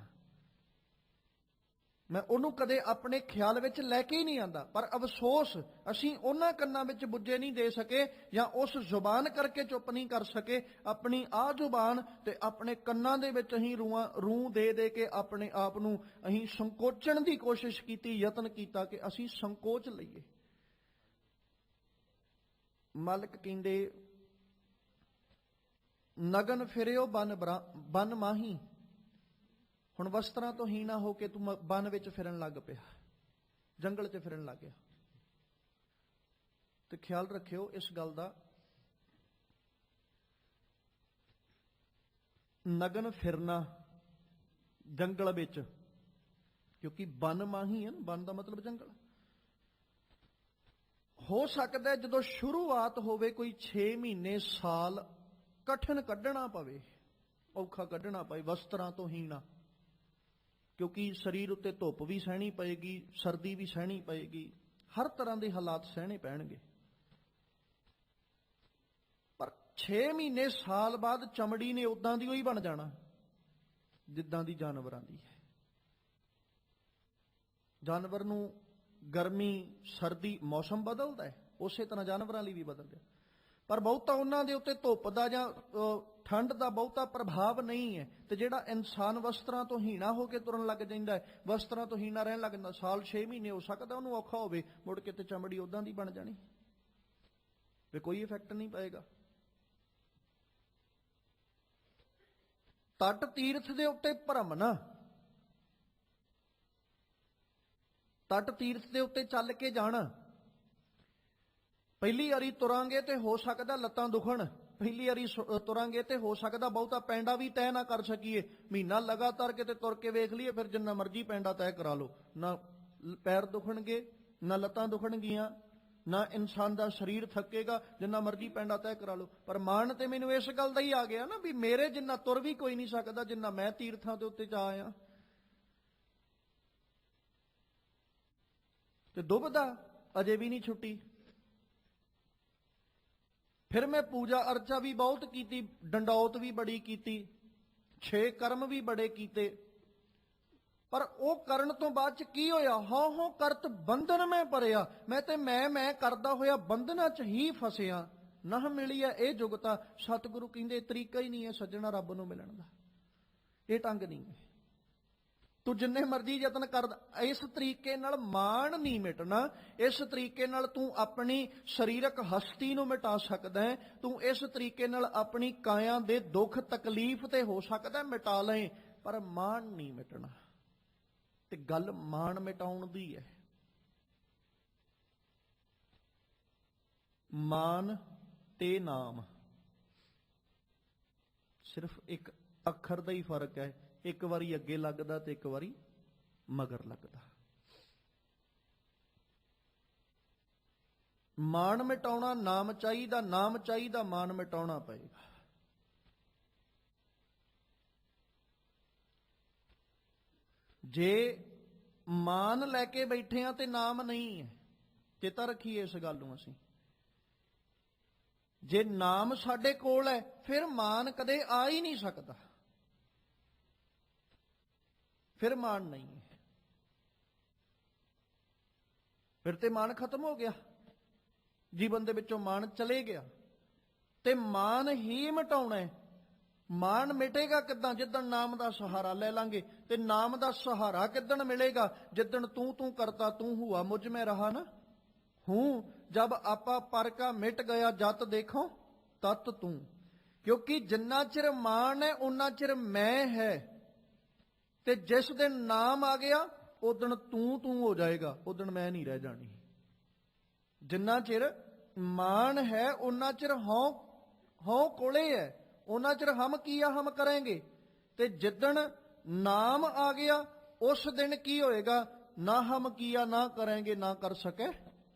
ਮੈਂ ਉਹਨੂੰ ਕਦੇ ਆਪਣੇ ਖਿਆਲ ਵਿੱਚ ਲੈ ਕੇ ਹੀ ਨਹੀਂ ਆਂਦਾ। ਪਰ ਅਫਸੋਸ ਅਸੀਂ ਉਹਨਾਂ ਕੰਨਾਂ ਵਿੱਚ ਬੁੱਝੇ ਨਹੀਂ ਦੇ ਸਕੇ, ਜਾਂ ਉਸ ਜ਼ੁਬਾਨ ਕਰਕੇ ਚੁੱਪ ਨਹੀਂ ਕਰ ਸਕੇ। ਆਪਣੀ ਆਹ ਜ਼ੁਬਾਨ ਤੇ ਆਪਣੇ ਕੰਨਾਂ ਦੇ ਵਿੱਚ ਅਸੀਂ ਰੂਹ ਦੇ ਕੇ ਆਪਣੇ ਆਪ ਨੂੰ ਅਸੀਂ ਸੰਕੋਚਣ ਦੀ ਕੋਸ਼ਿਸ਼ ਕੀਤੀ, ਯਤਨ ਕੀਤਾ ਕਿ ਅਸੀਂ ਸੰਕੋਚ ਲਈਏ। ਮਾਲਕ ਕਹਿੰਦੇ ਨਗਨ ਫਿਰਿਓ ਬਨ ਮਾਹੀ। ਹੁਣ ਵਸਤਰਾਂ ਤੋਂ ਹੀਣਾ ਹੋ ਕੇ ਤੂੰ ਬਨ ਵਿੱਚ ਫਿਰਨ ਲੱਗ ਪਿਆ, ਜੰਗਲ 'ਚ ਫਿਰਨ ਲੱਗ ਗਿਆ। ਤੇ ਖਿਆਲ ਰੱਖਿਓ ਇਸ ਗੱਲ ਦਾ, ਨਗਨ ਫਿਰਨਾ ਜੰਗਲ ਵਿੱਚ, ਕਿਉਂਕਿ ਬਨ ਮਾਹੀ ਹੈ ਨਾ, ਬਨ ਦਾ ਮਤਲਬ ਜੰਗਲ। ਹੋ ਸਕਦਾ ਜਦੋਂ ਸ਼ੁਰੂਆਤ ਹੋਵੇ ਕੋਈ 6 ਮਹੀਨੇ ਸਾਲ ਕਠਿਨ ਕੱਢਣਾ ਪਵੇ, ਔਖਾ ਕੱਢਣਾ ਪਵੇ ਵਸਤਰਾਂ ਤੋਂ ਹੀਣਾ, ਕਿਉਂਕਿ ਸਰੀਰ ਉੱਤੇ ਧੁੱਪ ਵੀ ਸਹਿਣੀ ਪਏਗੀ, ਸਰਦੀ ਵੀ ਸਹਿਣੀ ਪਏਗੀ, ਹਰ ਤਰ੍ਹਾਂ ਦੇ ਹਾਲਾਤ ਸਹਿਣੇ ਪੈਣਗੇ। ਪਰ 6 ਮਹੀਨੇ ਸਾਲ ਬਾਅਦ ਚਮੜੀ ਨੇ ਉਦਾਂ ਦੀ ਹੀ ਬਣ ਜਾਣਾ ਜਿੱਦਾਂ ਦੀ ਜਾਨਵਰਾਂ ਦੀ ਹੈ। ਜਾਨਵਰ ਨੂੰ ਗਰਮੀ ਸਰਦੀ ਮੌਸਮ ਬਦਲਦਾ ਹੈ, ਉਸੇ ਤਰ੍ਹਾਂ ਜਾਨਵਰਾਂ ਲਈ ਵੀ ਬਦਲ ਗਿਆ। ਪਰ ਬਹੁਤਾ ਉਹਨਾਂ ਦੇ ਉੱਤੇ ਧੁੱਪ ਦਾ ਜਾਂ ਠੰਡ ਦਾ ਬਹੁਤਾ ਪ੍ਰਭਾਵ ਨਹੀਂ ਹੈ। ਤੇ ਜਿਹੜਾ ਇਨਸਾਨ ਵਸਤਰਾਂ ਤੋਂ ਹੀਣਾ ਹੋ ਕੇ ਤੁਰਨ ਲੱਗ ਜਾਂਦਾ ਹੈ, ਵਸਤਰਾਂ ਤੋਂ ਹੀਣਾ ਰਹਿਣ ਲੱਗ ਜਾਂਦਾ, ਸਾਲ 6 ਮਹੀਨੇ ਹੋ ਸਕਦਾ ਉਹਨੂੰ ਔਖਾ ਹੋਵੇ, ਮੁੜ ਕੇ ਤੇ ਚਮੜੀ ਉਦਾਂ ਦੀ ਬਣ ਜਾਣੀ, ਤੇ ਕੋਈ ਇਫੈਕਟ ਨਹੀਂ ਪਏਗਾ। ਤਟ ਤੀਰਥ ਦੇ ਉੱਤੇ ਭਰਮਣਾ, ਤਟ ਤੀਰਥ ਦੇ ਉੱਤੇ ਚੱਲ ਕੇ ਜਾਣਾ। ਪਹਿਲੀ ਵਾਰੀ ਤੁਰਾਂਗੇ ਤੇ ਹੋ ਸਕਦਾ ਲੱਤਾਂ ਦੁਖਣ, ਪਹਿਲੀ ਵਾਰੀ ਤੁਰਾਂਗੇ ਤੇ ਹੋ ਸਕਦਾ ਬਹੁਤਾ ਪੈਂਡਾ ਵੀ ਤੈਅ ਨਾ ਕਰ ਸਕੀਏ। ਮਹੀਨਾ ਲਗਾਤਾਰ ਕਿਤੇ ਤੁਰ ਕੇ ਵੇਖ ਲਈਏ, ਫਿਰ ਜਿੰਨਾ ਮਰਜ਼ੀ ਪੈਂਡਾ ਤੈਅ ਕਰਾ ਲਓ, ਨਾ ਪੈਰ ਦੁਖਣਗੇ, ਨਾ ਲੱਤਾਂ ਦੁਖਣਗੀਆਂ, ਨਾ ਇਨਸਾਨ ਦਾ ਸਰੀਰ ਥੱਕੇਗਾ, ਜਿੰਨਾ ਮਰਜ਼ੀ ਪੈਂਡਾ ਤੈਅ ਕਰਾ ਲਓ। ਪਰ ਮਾਣ ਤੇ ਮੈਨੂੰ ਇਸ ਗੱਲ ਦਾ ਹੀ ਆ ਗਿਆ ਨਾ ਵੀ ਮੇਰੇ ਜਿੰਨਾ ਤੁਰ ਵੀ ਕੋਈ ਨਹੀਂ ਸਕਦਾ ਜਿੰਨਾ ਮੈਂ ਤੀਰਥਾਂ ਦੇ ਉੱਤੇ ਜਾ ਆਇਆ। ਤੇ ਦੁਬਦਾ ਅਜੇ ਵੀ ਨਹੀਂ ਛੁੱਟੀ। ਫਿਰ ਮੈਂ ਪੂਜਾ ਅਰਚਾ ਵੀ ਬਹੁਤ ਕੀਤੀ, ਡੰਡੌਤ ਵੀ ਬੜੀ ਕੀਤੀ, 6 ਕਰਮ ਵੀ ਬੜੇ ਕੀਤੇ। ਪਰ ਉਹ ਕਰਨ ਤੋਂ ਬਾਅਦ ਚ ਕੀ ਹੋਇਆ? ਹੋ ਕਰਤ ਬੰਧਨ ਮੈਂ ਭਰਿਆ। ਮੈਂ ਤੇ ਮੈਂ ਕਰਦਾ ਹੋਇਆ ਬੰਧਨਾਂ ਚ ਹੀ ਫਸਿਆ। ਨਾ ਮਿਲੀ ਹੈ ਇਹ ਜੁਗਤਾ। ਸਤਿਗੁਰੂ ਕਹਿੰਦੇ ਤਰੀਕਾ ਹੀ ਨਹੀਂ ਹੈ ਸੱਜਣਾ ਰੱਬ ਨੂੰ ਮਿਲਣ ਦਾ, ਇਹ ਢੰਗ ਨਹੀਂ ਹੈ। ਤੂੰ ਜਿੰਨੇ ਮਰਜ਼ੀ ਯਤਨ ਕਰ, ਇਸ ਤਰੀਕੇ ਨਾਲ ਮਾਣ ਨਹੀਂ ਮਿਟਣਾ। ਇਸ ਤਰੀਕੇ ਨਾਲ ਤੂੰ ਆਪਣੀ ਸਰੀਰਕ ਹਸਤੀ ਨੂੰ ਮਿਟਾ ਸਕਦਾ ਹੈ। ਤੂੰ ਇਸ ਤਰੀਕੇ ਨਾਲ ਆਪਣੀ ਕਾਇਆ ਦੇ ਦੁੱਖ ਤਕਲੀਫ ਤੇ ਹੋ ਸਕਦਾ ਮਿਟਾ ਲਏ, ਪਰ ਮਾਣ ਨਹੀਂ ਮਿਟਣਾ। ਤੇ ਗੱਲ ਮਾਣ ਮਿਟਾਉਣ ਦੀ ਹੈ। ਮਾਨ ਤੇ ਨਾਮ ਸਿਰਫ ਇੱਕ ਅੱਖਰ ਦਾ ਹੀ ਫਰਕ ਹੈ। ਇੱਕ ਵਾਰੀ ਅੱਗੇ ਲੱਗਦਾ ਤੇ ਇੱਕ ਵਾਰੀ ਮਗਰ ਲੱਗਦਾ। ਮਾਣ ਮਿਟਾਉਣਾ ਨਾਮ ਚਾਹੀਦਾ, ਨਾਮ ਚਾਹੀਦਾ ਮਾਣ ਮਿਟਾਉਣਾ ਪਏਗਾ। ਜੇ ਮਾਨ ਲੈ ਕੇ ਬੈਠੇ ਆ ਤੇ ਨਾਮ ਨਹੀਂ ਹੈ, ਚੇਤਾ ਰੱਖੀਏ ਇਸ ਗੱਲ ਨੂੰ ਅਸੀਂ। ਜੇ ਨਾਮ ਸਾਡੇ ਕੋਲ ਹੈ ਫਿਰ ਮਾਨ ਕਦੇ ਆ ਹੀ ਨਹੀਂ ਸਕਦਾ, ਫਿਰ ਮਾਣ ਨਹੀਂ ਹੈ। ਫਿਰ ਤੇ ਮਾਣ ਖਤਮ ਹੋ ਗਿਆ, ਜੀਵਨ ਦੇ ਵਿੱਚੋਂ ਮਾਣ ਚਲੇ ਗਿਆ। ਤੇ ਮਾਣ ਹੀ ਮਿਟਾਉਣਾ ਹੈ। ਮਾਣ ਮਿਟੇਗਾ ਕਿੱਦਾਂ? ਜਿੱਦਣ ਨਾਮ ਦਾ ਸਹਾਰਾ ਲੈ ਲਾਂਗੇ। ਤੇ ਨਾਮ ਦਾ ਸਹਾਰਾ ਕਿੱਦਣ ਮਿਲੇਗਾ? ਜਿੱਦਣ ਤੂੰ ਕਰਤਾ ਤੂੰ ਹੁਆ ਮੁਝ ਮੈਂ ਰਹਾ ਨਾ ਹੂੰ। ਜਬ ਆਪਾ ਪਰ ਕਾ ਮਿਟ ਗਿਆ ਜਤ ਦੇਖੋ ਤਤ ਤੂੰ। ਕਿਉਂਕਿ ਜਿੰਨਾ ਚਿਰ ਮਾਣ ਹੈ ਉਨਾ ਚਿਰ ਮੈਂ ਹੈ। ਤੇ ਜਿਸ ਦਿਨ ਨਾਮ ਆ ਗਿਆ ਉਦਣ ਤੂੰ ਹੋ ਜਾਏਗਾ, ਉਦਣ ਮੈਂ ਨਹੀਂ ਰਹਿ ਜਾਣੀ। ਜਿੰਨਾ ਚਿਰ ਮਾਣ ਹੈ ਉਨਾ ਚਿਰ ਹਉ ਕੋਲੇ ਹੈ, ਉਹਨਾਂ ਚਿਰ ਹਮ ਕੀਆ ਹਮ ਕਰਾਂਗੇ। ਤੇ ਜਿੱਦਣ ਨਾਮ ਆ ਗਿਆ ਉਸ ਦਿਨ ਕੀ ਹੋਏਗਾ? ਨਾ ਹਮ ਕੀਆ ਨਾ ਕਰਾਂਗੇ ਨਾ ਕਰ ਸਕੇ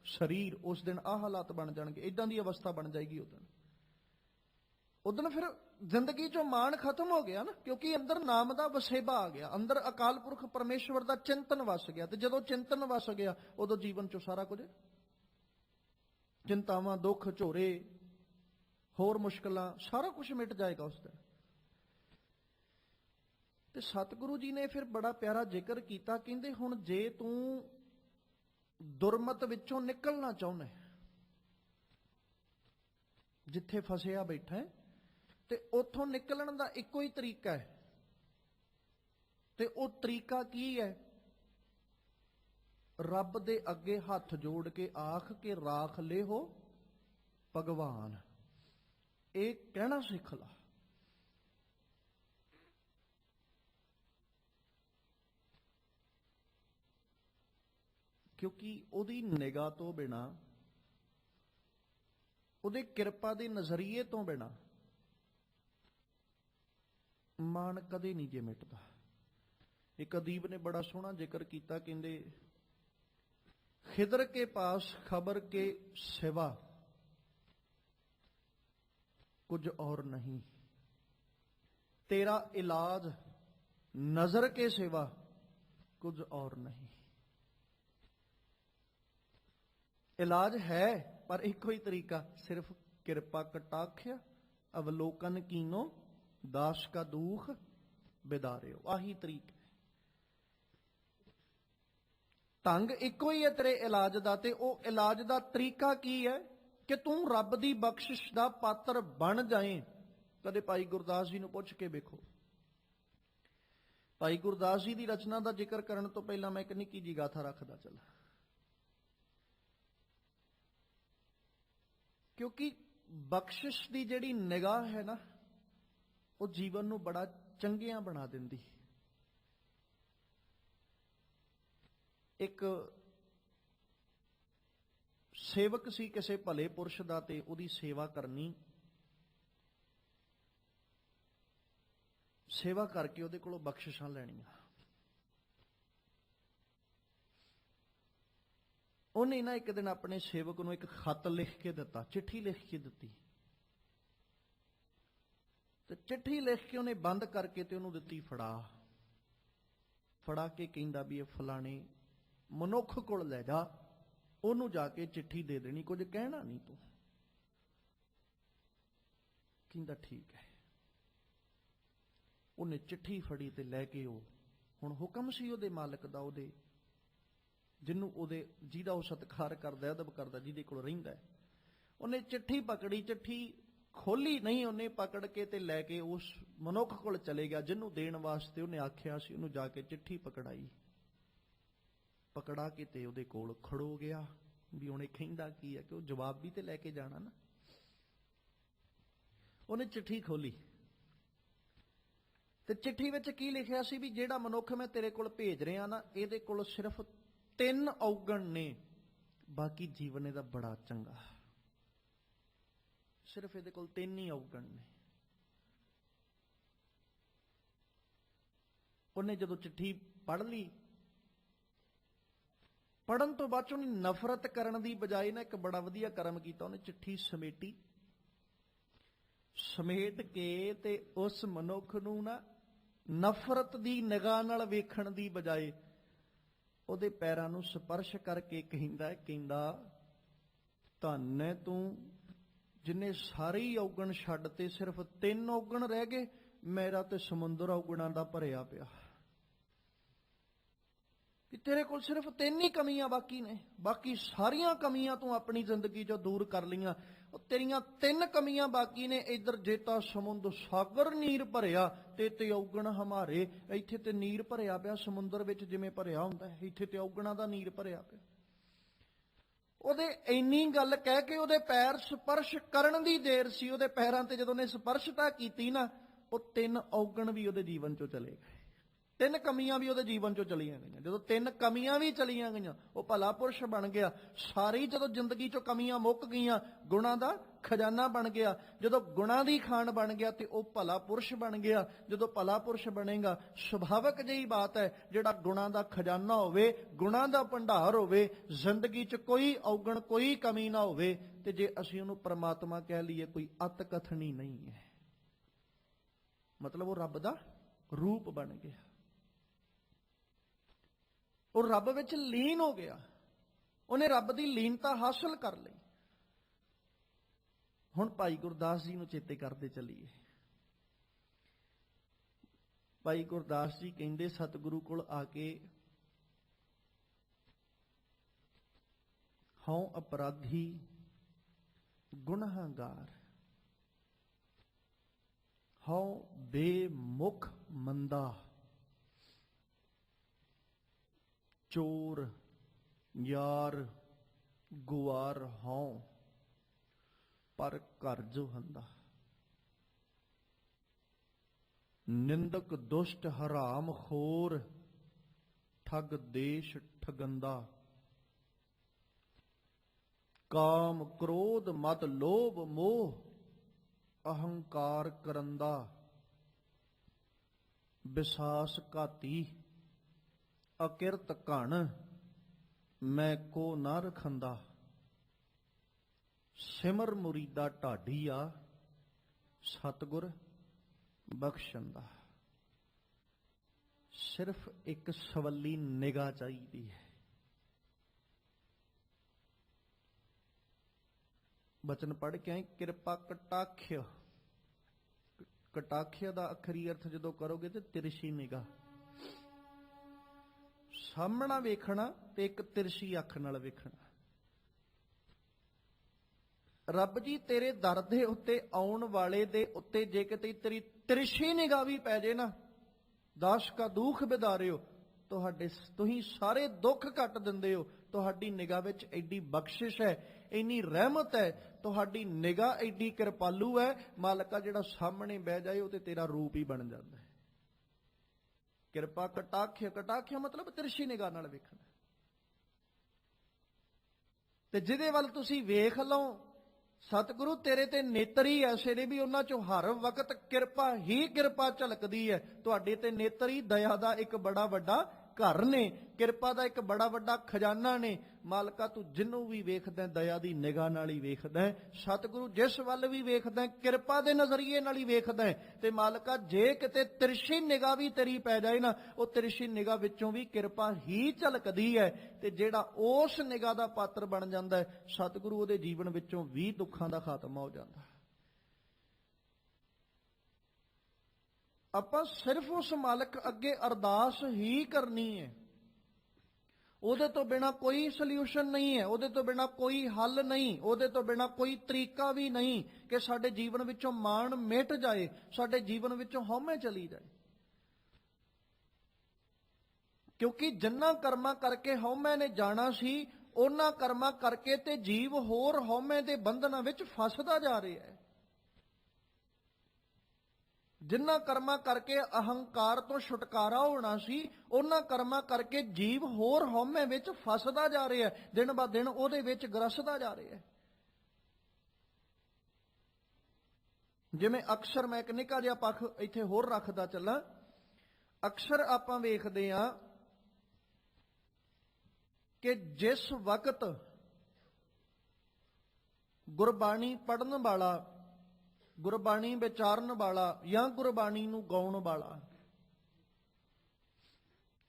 ਸਰੀਰ। ਉਸ ਦਿਨ ਆਹ ਹਾਲਾਤ ਬਣ ਜਾਣਗੇ, ਇਦਾਂ ਦੀ ਅਵਸਥਾ ਬਣ ਜਾਏਗੀ ਉਦਣ ਫਿਰ ਜ਼ਿੰਦਗੀ ਚੋਂ ਮਾਣ ਖਤਮ ਹੋ ਗਿਆ ਨਾ। ਕਿਉਂਕਿ ਅੰਦਰ ਨਾਮ ਦਾ ਵਸੇਬਾ ਆ ਗਿਆ, ਅੰਦਰ ਅਕਾਲ ਪੁਰਖ ਪਰਮੇਸ਼ਵਰ ਦਾ ਚਿੰਤਨ ਵਸ ਗਿਆ। ਤੇ ਜਦੋਂ ਚਿੰਤਨ ਵਸ ਗਿਆ ਉਦੋਂ ਜੀਵਨ ਚੋਂ ਸਾਰਾ ਕੁਝ, ਚਿੰਤਾਵਾਂ, ਦੁੱਖ, ਝੋਰੇ, ਹੋਰ ਮੁਸ਼ਕਲਾਂ, ਸਾਰਾ ਕੁਝ ਮਿਟ ਜਾਏਗਾ ਉਸ ਦਿਨ। ਤੇ ਸਤਿਗੁਰੂ ਜੀ ਨੇ ਫਿਰ ਬੜਾ ਪਿਆਰਾ ਜ਼ਿਕਰ ਕੀਤਾ। ਕਹਿੰਦੇ ਹੁਣ ਜੇ ਤੂੰ ਦੁਰਮਤ ਵਿੱਚੋਂ ਨਿਕਲਣਾ ਚਾਹੁੰਦਾ, ਜਿੱਥੇ ਫਸਿਆ ਬੈਠਾ ਤੇ ਉੱਥੋਂ ਨਿਕਲਣ ਦਾ ਇੱਕੋ ਹੀ ਤਰੀਕਾ ਹੈ। ਤੇ ਉਹ ਤਰੀਕਾ ਕੀ ਹੈ? ਰੱਬ ਦੇ ਅੱਗੇ ਹੱਥ ਜੋੜ ਕੇ ਆਖ ਕੇ ਰਾਖ ਲਿਓ ਭਗਵਾਨ। ਇਹ ਕਹਿਣਾ ਸਿੱਖ ਲਾ। ਕਿਉਂਕਿ ਉਹਦੀ ਨਿਗਾਹ ਤੋਂ ਬਿਨਾ, ਉਹਦੇ ਕਿਰਪਾ ਦੇ ਨਜ਼ਰੀਏ ਤੋਂ ਬਿਨਾ ਮਾਣ ਕਦੇ ਨਹੀਂ ਜੇ ਮਿਟਦਾ। ਇੱਕ ਅਦੀਬ ਨੇ ਬੜਾ ਸੋਹਣਾ ਜ਼ਿਕਰ ਕੀਤਾ। ਕਹਿੰਦੇ ਖਿਦਰ ਕੇ ਪਾਸ ਖਬਰ ਕੇ ਸਿਵਾ ਕੁਝ ਔਰ ਨਹੀਂ, ਤੇਰਾ ਇਲਾਜ ਨਜ਼ਰ ਕੇ ਸਿਵਾ कुछ और नहीं। इलाज है पर एक ही तरीका, सिर्फ कृपा कटाक्ष अवलोकन कीनो दास का दुख बिदारियो, आही तरीका। ढंग इको ही है तेरे इलाज का, ते वो इलाज का तरीका की है कि तू रब की बख्शिश का पात्र बन जाए। कदे भाई गुरदास जी नूं पुछ के वेखो। भाई गुरदास जी की रचना का जिक्र करने तो पहला मैं एक निक्की जी गाथा रखदा चला, क्योंकि बख्शिश की जिहड़ी निगाह है ना, वो जीवन नूं बड़ा चंगिया बना दिंदी। एक सेवक सी किसी भले पुरुष दा, ते उहदी सेवा करनी, सेवा करके उहदे कोलों बख्शिशां लैणीआं। उन्हें ना एक दिन अपने सेवक नूं एक खत लिख के दिता, चिट्ठी लिख के दिती, ते चिट्ठी लिख के उन्हें बंद करके ते उहनूं दित्ती फड़ा। फड़ा के कहंदा भी ये फलाने मनुख कोल लै जा, ਉਹਨੂੰ जाके चिट्ठी दे देनी, कुछ कहना नहीं तू। कहंदा ठीक है। उन्हें चिट्ठी फड़ी ते लैके हुण हुक्म सी ਉਹਦੇ मालक दा, ਉਹਦੇ जिन्नू ਉਹਦੇ ਜਿਹਦਾ ਉਹ सत्कार करदा, अदब करदा, ਜਿਹਦੇ ਕੋਲ ਰਹਿੰਦਾ है। ਉਹਨੇ चिट्ठी पकड़ी, चिट्ठी खोली नहीं, उन्हें पकड़ के ते लैके उस मनुख कोल चले गया जिन्नू देण वास्ते उन्हें आख्या सी। ਉਹਨੂੰ जाके चिट्ठी पकड़ाई, पकड़ा के ते ਉਹਦੇ ਕੋਲ खड़ो गया भी ਉਹਨੇ ਕਹਿੰਦਾ ਕੀ है, कि ਉਹ जवाब भी ते लैके जाना ना। ਉਹਨੇ चिट्ठी खोली ते चिट्ठी विच की लिखिया सी भी ਜਿਹੜਾ मनुख मैं तेरे कोल भेज रहा ना, ਇਹਦੇ ਕੋਲ सिर्फ 3 औगण ने, बाकी जीवन ਇਹਦਾ बड़ा चंगा। सिर्फ ਇਹਦੇ ਕੋਲ 3 ही औगण ने। ਉਹਨੇ ਜਦੋਂ चिट्ठी पढ़ ली, पढ़न तो बाद उन्हें नफरत करने की बजाय ना एक बड़ा वधिया कर्म किया, उन्हें चिट्ठी समेटी, समेट के ते उस मनुख नूं ना नफरत की निगाह नाल वेखण की बजाय उहदे पैरां नूं स्पर्श करके कहंदा धन है तू जिन्हें सारे ही औगण छड्डते, सिर्फ 3 औगण रह गए, मेरा ते समुंदर औगणां दा भरिया पिया। कि तेरे कोल सिर्फ 3 ही कमियां बाकी ने, बाकी सारियां कमियां तू अपनी जिंदगी चों दूर कर लियां। तेरियां 3 कमियां बाकी ने, इधर जेता समुंदर सागर नीर भरिया ते औगण हमारे, इत्थे ते नीर भरिया पिया समुंदर विच जिवें भरिया हुंदा है, इत्थे ते औगणां दा नीर भरिया पिया। ਉਹਦੇ ਇੰਨੀ ਗੱਲ ਕਹਿ ਕੇ ਉਹਦੇ ਪੈਰ ਸਪਰਸ਼ ਕਰਨ ਦੀ ਦੇਰ ਸੀ, ਉਹਦੇ ਪੈਰਾਂ ਤੇ ਜਦੋਂ ਉਹਨੇ ਸਪਰਸ਼ਤਾ ਕੀਤੀ ਨਾ, ਉਹ 3 ਔਗਣ ਵੀ ਉਹਦੇ ਜੀਵਨ ਚੋਂ ਚਲੇ ਗਏ, 3 ਕਮੀਆਂ ਵੀ ਉਹਦੇ ਜੀਵਨ ਚੋਂ ਚਲੀਆਂ ਗਈਆਂ। ਜਦੋਂ 3 ਕਮੀਆਂ ਵੀ ਚਲੀਆਂ ਗਈਆਂ, ਉਹ ਭਲਾ ਪੁਰਸ਼ ਬਣ ਗਿਆ। ਸਾਰੀ ਜਦੋਂ ਜ਼ਿੰਦਗੀ ਚੋਂ ਕਮੀਆਂ ਮੁੱਕ ਗਈਆਂ, ਗੁਣਾਂ ਦਾ ਖਜ਼ਾਨਾ ਬਣ ਗਿਆ। ਜਦੋਂ ਗੁਣਾਂ ਦੀ ਖਾਨ ਬਣ ਗਿਆ ਤੇ ਉਹ ਭਲਾ ਪੁਰਸ਼ ਬਣ ਗਿਆ। ਜਦੋਂ ਭਲਾ ਪੁਰਸ਼ ਬਣੇਗਾ, ਸੁਭਾਵਿਕ ਜਿਹੀ ਬਾਤ ਹੈ, ਜਿਹੜਾ ਗੁਣਾਂ ਦਾ ਖਜ਼ਾਨਾ ਹੋਵੇ, ਗੁਣਾਂ ਦਾ ਭੰਡਾਰ ਹੋਵੇ, ਜ਼ਿੰਦਗੀ 'ਚ ਕੋਈ ਔਗਣ ਕੋਈ ਕਮੀ ਨਾ ਹੋਵੇ, ਤੇ ਜੇ ਅਸੀਂ ਉਹਨੂੰ ਪ੍ਰਮਾਤਮਾ ਕਹਿ ਲਈਏ, ਕੋਈ ਅਤ ਕਥਨੀ ਨਹੀਂ ਹੈ। ਮਤਲਬ ਉਹ ਰੱਬ ਦਾ ਰੂਪ ਬਣ ਗਿਆ, ਉਹ ਰੱਬ ਵਿੱਚ ਲੀਨ ਹੋ ਗਿਆ, ਉਹਨੇ ਰੱਬ ਦੀ ਲੀਨਤਾ ਹਾਸਲ ਕਰ ਲਈ। ਹੁਣ ਭਾਈ ਗੁਰਦਾਸ ਜੀ ਨੂੰ ਚੇਤੇ ਕਰਦੇ ਚੱਲੀਏ। ਭਾਈ ਗੁਰਦਾਸ ਜੀ ਕਹਿੰਦੇ ਸਤਿਗੁਰੂ ਕੋਲ ਆ ਕੇ, ਹਉ ਅਪਰਾਧੀ ਗੁਨਾਹਗਾਰ, ਹਉ ਬੇਮੁਖ ਮੰਦਾ, चोर यार गुआर हों पर घर जो हंदा, निंदक दुष्ट हराम खोर ठग देश ठगंदा, काम क्रोध मद लोभ मोह अहंकार करंदा, विसास घाती अकिरत घण मैं को ना रखंदा, सिमर मुरीदा ढाडिया सतगुर बख्शंदा। ਸਿਰਫ ਇੱਕ ਸਵੱਲੀ ਨਿਗਾਹ ਚਾਹੀਦੀ ਹੈ। ਬਚਨ ਪੜ੍ਹ ਕੇ ਆਏ, ਕਿਰਪਾ ਕਟਾਖਯ। ਕਟਾਖਯ ਦਾ ਅਖਰੀ ਅਰਥ ਜਦੋਂ ਕਰੋਗੇ ਤੇ ਤਿਰਛੀ ਨਿਗਾਹ, ਸਾਹਮਣਾ ਵੇਖਣਾ ਤੇ ਇੱਕ ਤਿਰਛੀ ਅੱਖ ਨਾਲ ਵੇਖਣਾ। ਰੱਬ ਜੀ ਤੇਰੇ ਦਰ ਦੇ ਉੱਤੇ ਆਉਣ ਵਾਲੇ ਦੇ ਉੱਤੇ ਜੇ ਕਿਤੇ ਤੇਰੀ ਤਿਰਛੀ ਨਿਗਾਹ ਵੀ ਪੈ ਜੇ ਨਾ, ਦਾਸ ਕਾ ਦੁੱਖ ਵਿਦਾਰਿਓ, ਤੁਸੀਂ ਸਾਰੇ ਦੁੱਖ ਕੱਟ ਦਿੰਦੇ ਹੋ। ਤੁਹਾਡੀ ਨਿਗਾਹ ਵਿੱਚ ਐਡੀ ਬਖਸ਼ਿਸ਼ ਹੈ, ਇੰਨੀ ਰਹਿਮਤ ਹੈ, ਤੁਹਾਡੀ ਨਿਗਾਹ ਐਡੀ ਕਿਰਪਾਲੂ ਹੈ। ਮਾਲਕਾ ਜਿਹੜਾ ਸਾਹਮਣੇ ਬਹਿ ਜਾਏ ਉਹ ਤੇ ਤੇਰਾ ਰੂਪ ਹੀ ਬਣ ਜਾਂਦਾ ਹੈ। ਕਿਰਪਾ ਕਟਾਖਯ, ਕਟਾਖਯ ਮਤਲਬ ਤਿਰਛੀ ਨਿਗਾਹ ਨਾਲ ਵੇਖਣਾ। ਤੇ ਜਿਹਦੇ ਵੱਲ ਤੁਸੀਂ ਵੇਖ ਲਓ, ਸਤਿਗੁਰੂ ਤੇਰੇ ਤੇ ਨੇਤਰ ਹੀ ਐਸੇ ਨੇ ਵੀ ਉਹਨਾਂ ਚੋਂ ਹਰ ਵਕਤ ਕਿਰਪਾ ਹੀ ਕਿਰਪਾ ਝਲਕਦੀ ਹੈ। ਤੁਹਾਡੇ ਤੇ ਨੇਤਰ ਹੀ ਦਇਆ ਦਾ ਇੱਕ ਬੜਾ ਵੱਡਾ ਘਰ ਨੇ, ਕਿਰਪਾ ਦਾ ਇੱਕ ਬੜਾ ਵੱਡਾ ਖਜ਼ਾਨਾ ਨੇ। ਮਾਲਕਾ ਤੂੰ ਜਿਹਨੂੰ ਵੀ ਵੇਖਦਾ ਦਇਆ ਦੀ ਨਿਗਾਹ ਨਾਲ ਹੀ ਵੇਖਦਾ। ਸਤਿਗੁਰੂ ਜਿਸ ਵੱਲ ਵੀ ਵੇਖਦਾ ਕਿਰਪਾ ਦੇ ਨਜ਼ਰੀਏ ਨਾਲ ਹੀ ਵੇਖਦਾ। ਤੇ ਮਾਲਕਾ ਜੇ ਕਿਤੇ ਤਿਰਛੀ ਨਿਗਾਹ ਵੀ ਤੇਰੀ ਪੈ ਜਾਏ ਨਾ, ਉਹ ਤਿਰਛੀ ਨਿਗਾਹ ਵਿੱਚੋਂ ਵੀ ਕਿਰਪਾ ਹੀ ਝਲਕਦੀ ਹੈ। ਤੇ ਜਿਹੜਾ ਉਸ ਨਿਗਾਹ ਦਾ ਪਾਤਰ ਬਣ ਜਾਂਦਾ ਹੈ, ਸਤਿਗੁਰੂ ਉਹਦੇ ਜੀਵਨ ਵਿੱਚੋਂ ਵੀ ਦੁੱਖਾਂ ਦਾ ਖਾਤਮਾ ਹੋ ਜਾਂਦਾ। ਆਪਾਂ ਸਿਰਫ ਉਸ ਮਾਲਕ ਅੱਗੇ ਅਰਦਾਸ ਹੀ ਕਰਨੀ ਹੈ। ਉਹਦੇ ਤੋਂ ਬਿਨਾ ਕੋਈ ਸੋਲਿਊਸ਼ਨ ਨਹੀਂ ਹੈ, ਉਹਦੇ ਤੋਂ ਬਿਨਾ ਕੋਈ ਹੱਲ ਨਹੀਂ, ਉਹਦੇ ਤੋਂ ਬਿਨਾ ਕੋਈ ਤਰੀਕਾ ਵੀ ਨਹੀਂ ਕਿ ਸਾਡੇ ਜੀਵਨ ਵਿੱਚੋਂ ਮਾਣ ਮਿਟ ਜਾਏ, ਸਾਡੇ ਜੀਵਨ ਵਿੱਚੋਂ ਹਉਮੈ ਚਲੀ ਜਾਏ। ਕਿਉਂਕਿ ਜਿੰਨਾ ਕਰਮਾਂ ਕਰਕੇ ਹਉਮੈ ਨੇ ਜਾਣਾ ਸੀ, ਉਹਨਾਂ ਕਰਮਾਂ ਕਰਕੇ ਤੇ ਜੀਵ ਹੋਰ ਹਉਮੈ ਦੇ ਬੰਧਨਾਂ ਵਿੱਚ ਫਸਦਾ ਜਾ ਰਿਹਾ ਹੈ। ਜਿੰਨਾ ਕਰਮਾਂ ਕਰਕੇ ਅਹੰਕਾਰ ਤੋਂ ਛੁਟਕਾਰਾ ਹੋਣਾ ਸੀ, ਉਹਨਾਂ ਕਰਮਾਂ ਕਰਕੇ ਜੀਵ ਹੋਰ ਹਉਮੈ ਵਿੱਚ ਫਸਦਾ ਜਾ ਰਿਹਾ ਹੈ, ਦਿਨ ਬਾ ਦਿਨ ਉਹਦੇ ਵਿੱਚ ਗਰਸਦਾ ਜਾ ਰਿਹਾ ਹੈ। ਜਿਵੇਂ ਅਕਸਰ ਮੈਂ ਇੱਕ ਨਿੱਕਾ ਜਿਹਾ ਪੱਖ ਇੱਥੇ ਹੋਰ ਰੱਖਦਾ ਚੱਲਾਂ, ਅਕਸਰ ਆਪਾਂ ਵੇਖਦੇ ਹਾਂ ਕਿ ਜਿਸ ਵਕਤ ਗੁਰਬਾਣੀ ਪੜ੍ਹਨ ਵਾਲਾ, ਗੁਰਬਾਣੀ ਵਿਚਾਰਨ ਵਾਲਾ ਜਾਂ ਗੁਰਬਾਣੀ ਨੂੰ ਗਾਉਣ ਵਾਲਾ